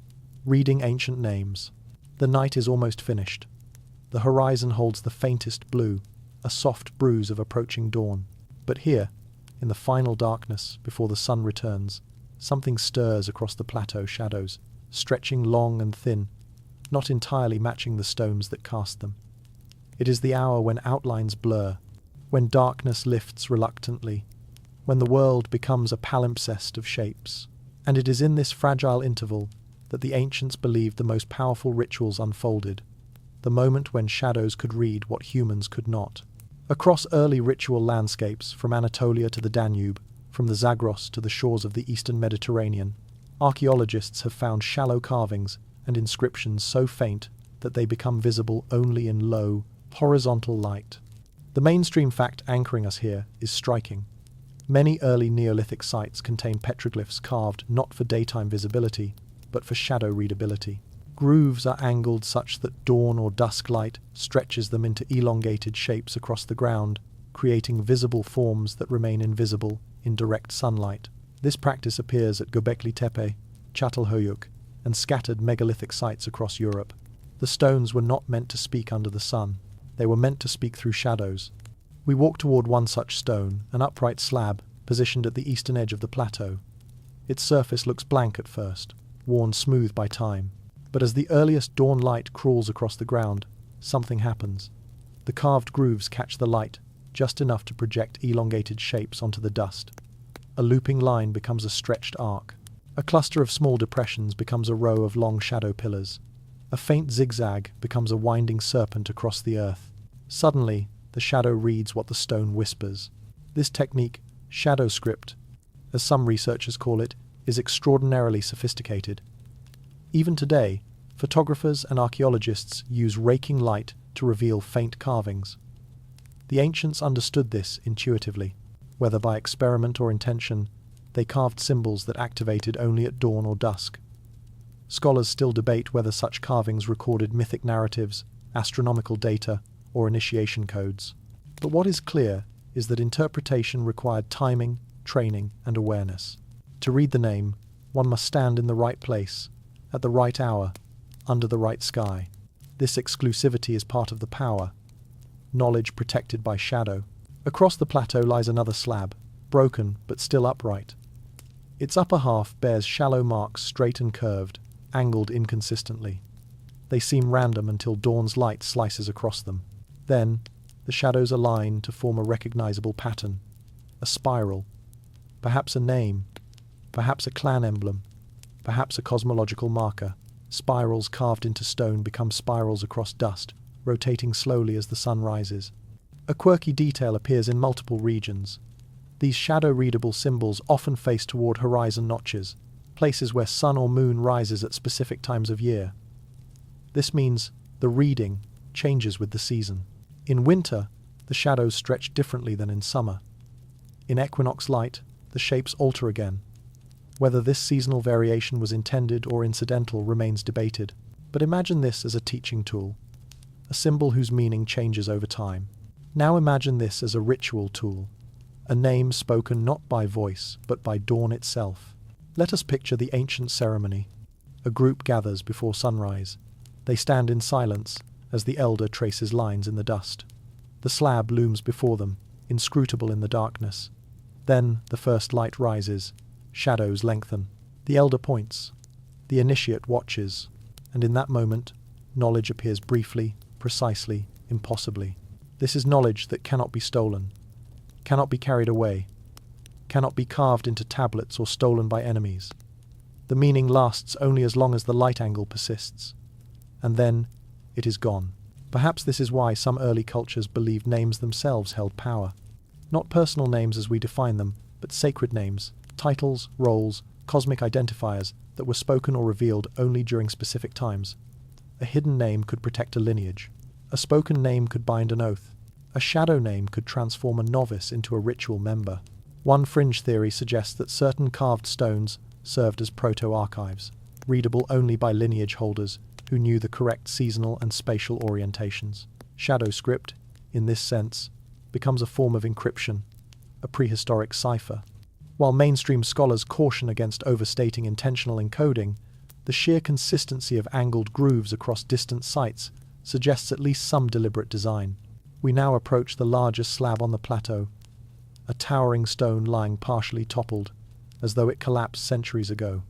reading ancient names. The night is almost finished. The horizon holds the faintest blue, a soft bruise of approaching dawn. But here, in the final darkness before the sun returns, something stirs across the plateau shadows, stretching long and thin, not entirely matching the stones that cast them. It is the hour when outlines blur, when darkness lifts reluctantly, when the world becomes a palimpsest of shapes. And it is in this fragile interval that the ancients believed the most powerful rituals unfolded, the moment when shadows could read what humans could not. Across early ritual landscapes, from Anatolia to the Danube, from the Zagros to the shores of the eastern Mediterranean, archaeologists have found shallow carvings and inscriptions so faint that they become visible only in low, horizontal light. The mainstream fact anchoring us here is striking. Many early Neolithic sites contain petroglyphs carved not for daytime visibility, but for shadow readability. Grooves are angled such that dawn or dusk light stretches them into elongated shapes across the ground, creating visible forms that remain invisible in direct sunlight. This practice appears at Göbekli Tepe, Çatalhöyük, and scattered megalithic sites across Europe. The stones were not meant to speak under the sun. They were meant to speak through shadows. We walk toward one such stone, an upright slab positioned at the eastern edge of the plateau. Its surface looks blank at first, worn smooth by time. But as the earliest dawn light crawls across the ground, something happens. The carved grooves catch the light, just enough to project elongated shapes onto the dust. A looping line becomes a stretched arc. A cluster of small depressions becomes a row of long shadow pillars. A faint zigzag becomes a winding serpent across the earth. Suddenly, the shadow reads what the stone whispers. This technique, shadow script, as some researchers call it, is extraordinarily sophisticated. Even today, photographers and archaeologists use raking light to reveal faint carvings. The ancients understood this intuitively. Whether by experiment or intention, they carved symbols that activated only at dawn or dusk. Scholars still debate whether such carvings recorded mythic narratives, astronomical data, or initiation codes. But what is clear is that interpretation required timing, training, and awareness. To read the name, one must stand in the right place, at the right hour, under the right sky. This exclusivity is part of the power, knowledge protected by shadow. Across the plateau lies another slab, broken but still upright. Its upper half bears shallow marks, straight and curved, angled inconsistently. They seem random until dawn's light slices across them. Then, the shadows align to form a recognizable pattern, a spiral, perhaps a name, perhaps a clan emblem, perhaps a cosmological marker. Spirals carved into stone become spirals across dust, rotating slowly as the sun rises. A quirky detail appears in multiple regions. These shadow-readable symbols often face toward horizon notches, places where sun or moon rises at specific times of year. This means the reading changes with the season. In winter, the shadows stretch differently than in summer. In equinox light, the shapes alter again. Whether this seasonal variation was intended or incidental remains debated, but imagine this as a teaching tool, a symbol whose meaning changes over time. Now imagine this as a ritual tool, a name spoken not by voice, but by dawn itself. Let us picture the ancient ceremony. A group gathers before sunrise. They stand in silence as the elder traces lines in the dust. The slab looms before them, inscrutable in the darkness. Then the first light rises, shadows lengthen. The elder points. The initiate watches, and in that moment, knowledge appears briefly, precisely, impossibly. This is knowledge that cannot be stolen, cannot be carried away, cannot be carved into tablets or stolen by enemies. The meaning lasts only as long as the light angle persists, and then it is gone. Perhaps this is why some early cultures believed names themselves held power. Not personal names as we define them, but sacred names, titles, roles, cosmic identifiers that were spoken or revealed only during specific times. A hidden name could protect a lineage. A spoken name could bind an oath. A shadow name could transform a novice into a ritual member. One fringe theory suggests that certain carved stones served as proto-archives, readable only by lineage holders who knew the correct seasonal and spatial orientations. Shadow script, in this sense, becomes a form of encryption, a prehistoric cipher. While mainstream scholars caution against overstating intentional encoding, The sheer consistency of angled grooves across distant sites suggests at least some deliberate design. We now approach the largest slab on the plateau, a towering stone lying partially toppled, as though it collapsed centuries ago.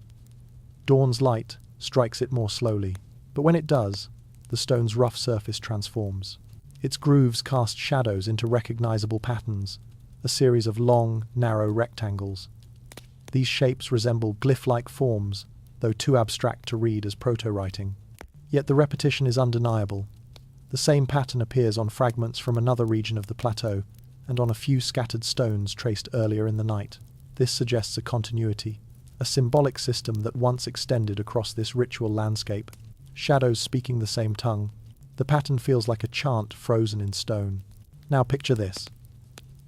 Dawn's light strikes it more slowly, but when it does, the stone's rough surface transforms. Its grooves cast shadows into recognizable patterns, a series of long, narrow rectangles. These shapes resemble glyph-like forms, though too abstract to read as proto-writing. Yet the repetition is undeniable. The same pattern appears on fragments from another region of the plateau, and on a few scattered stones traced earlier in the night. This suggests a continuity, a symbolic system that once extended across this ritual landscape. Shadows speaking the same tongue. The pattern feels like a chant frozen in stone. Now picture this.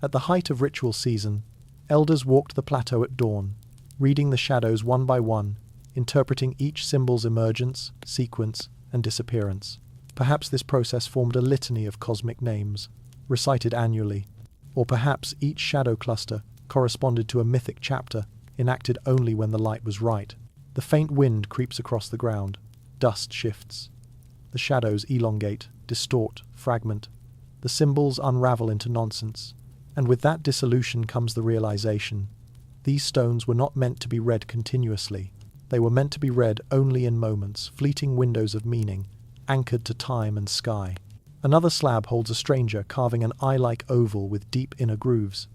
At the height of ritual season, elders walked the plateau at dawn, reading the shadows one by one, interpreting each symbol's emergence, sequence, and disappearance. Perhaps this process formed a litany of cosmic names, recited annually, or perhaps each shadow cluster corresponded to a mythic chapter, enacted only when the light was right. The faint wind creeps across the ground. Dust shifts. The shadows elongate, distort, fragment. The symbols unravel into nonsense. And with that dissolution comes the realization. These stones were not meant to be read continuously. They were meant to be read only in moments, fleeting windows of meaning, anchored to time and sky. Another slab holds a stranger carving an eye-like oval with deep inner grooves.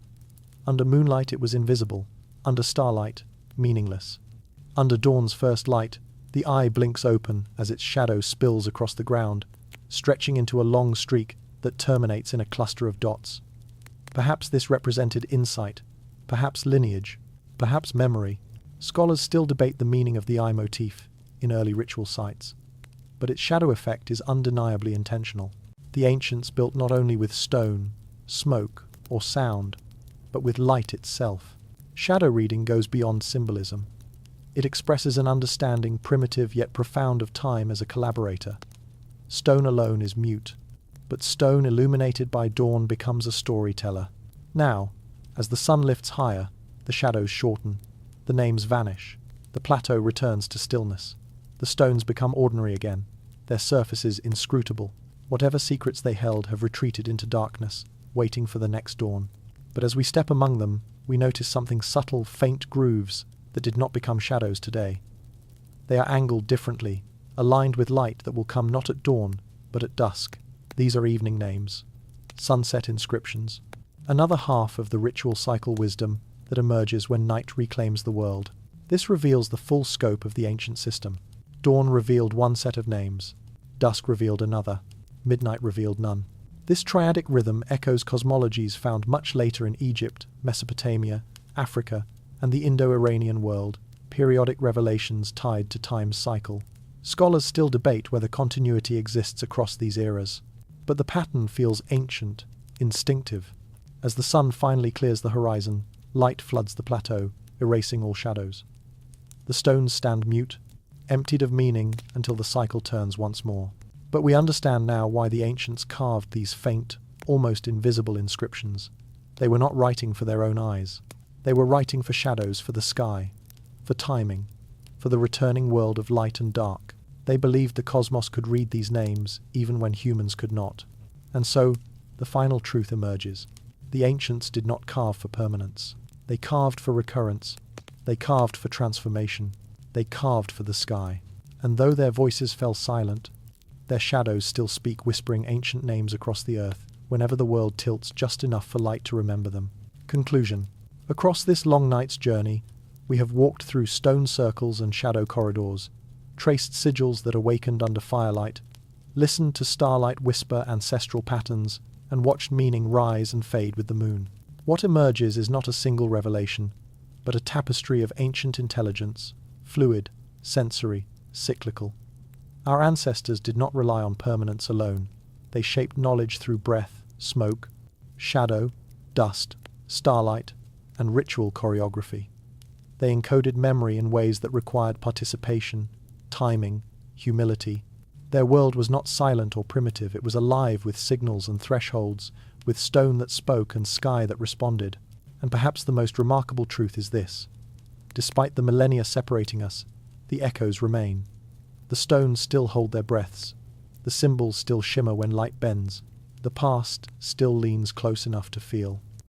Under moonlight it was invisible. Under starlight, meaningless. Under dawn's first light, the eye blinks open as its shadow spills across the ground, stretching into a long streak that terminates in a cluster of dots. Perhaps this represented insight, perhaps lineage, perhaps memory. Scholars still debate the meaning of the eye motif in early ritual sites, but its shadow effect is undeniably intentional. The ancients built not only with stone, smoke, or sound, but with light itself. Shadow reading goes beyond symbolism. It expresses an understanding primitive yet profound of time as a collaborator. Stone alone is mute, but stone illuminated by dawn becomes a storyteller. Now, as the sun lifts higher, the shadows shorten, the names vanish, the plateau returns to stillness. The stones become ordinary again, their surfaces inscrutable. Whatever secrets they held have retreated into darkness, waiting for the next dawn. But as we step among them, we notice something subtle, faint grooves that did not become shadows today. They are angled differently, aligned with light that will come not at dawn, but at dusk. These are evening names, sunset inscriptions, another half of the ritual cycle wisdom that emerges when night reclaims the world. This reveals the full scope of the ancient system. Dawn revealed one set of names, dusk revealed another, midnight revealed none. This triadic rhythm echoes cosmologies found much later in Egypt, Mesopotamia, Africa, and the Indo-Iranian world, periodic revelations tied to time's cycle. Scholars still debate whether continuity exists across these eras, but the pattern feels ancient, instinctive. As the sun finally clears the horizon, light floods the plateau, erasing all shadows. The stones stand mute, emptied of meaning until the cycle turns once more. But we understand now why the ancients carved these faint, almost invisible inscriptions. They were not writing for their own eyes. They were writing for shadows, for the sky, for timing, for the returning world of light and dark. They believed the cosmos could read these names even when humans could not. And so, the final truth emerges. The ancients did not carve for permanence. They carved for recurrence. They carved for transformation. They carved for the sky. And though their voices fell silent, their shadows still speak, whispering ancient names across the earth, whenever the world tilts just enough for light to remember them. Conclusion. Across this long night's journey, we have walked through stone circles and shadow corridors, traced sigils that awakened under firelight, listened to starlight whisper ancestral patterns, and watched meaning rise and fade with the moon. What emerges is not a single revelation, but a tapestry of ancient intelligence, fluid, sensory, cyclical. Our ancestors did not rely on permanence alone. They shaped knowledge through breath, smoke, shadow, dust, starlight, and ritual choreography. They encoded memory in ways that required participation, timing, humility. Their world was not silent or primitive, it was alive with signals and thresholds, with stone that spoke and sky that responded. And perhaps the most remarkable truth is this. Despite the millennia separating us, the echoes remain. The stones still hold their breaths. The symbols still shimmer when light bends. The past still leans close enough to feel.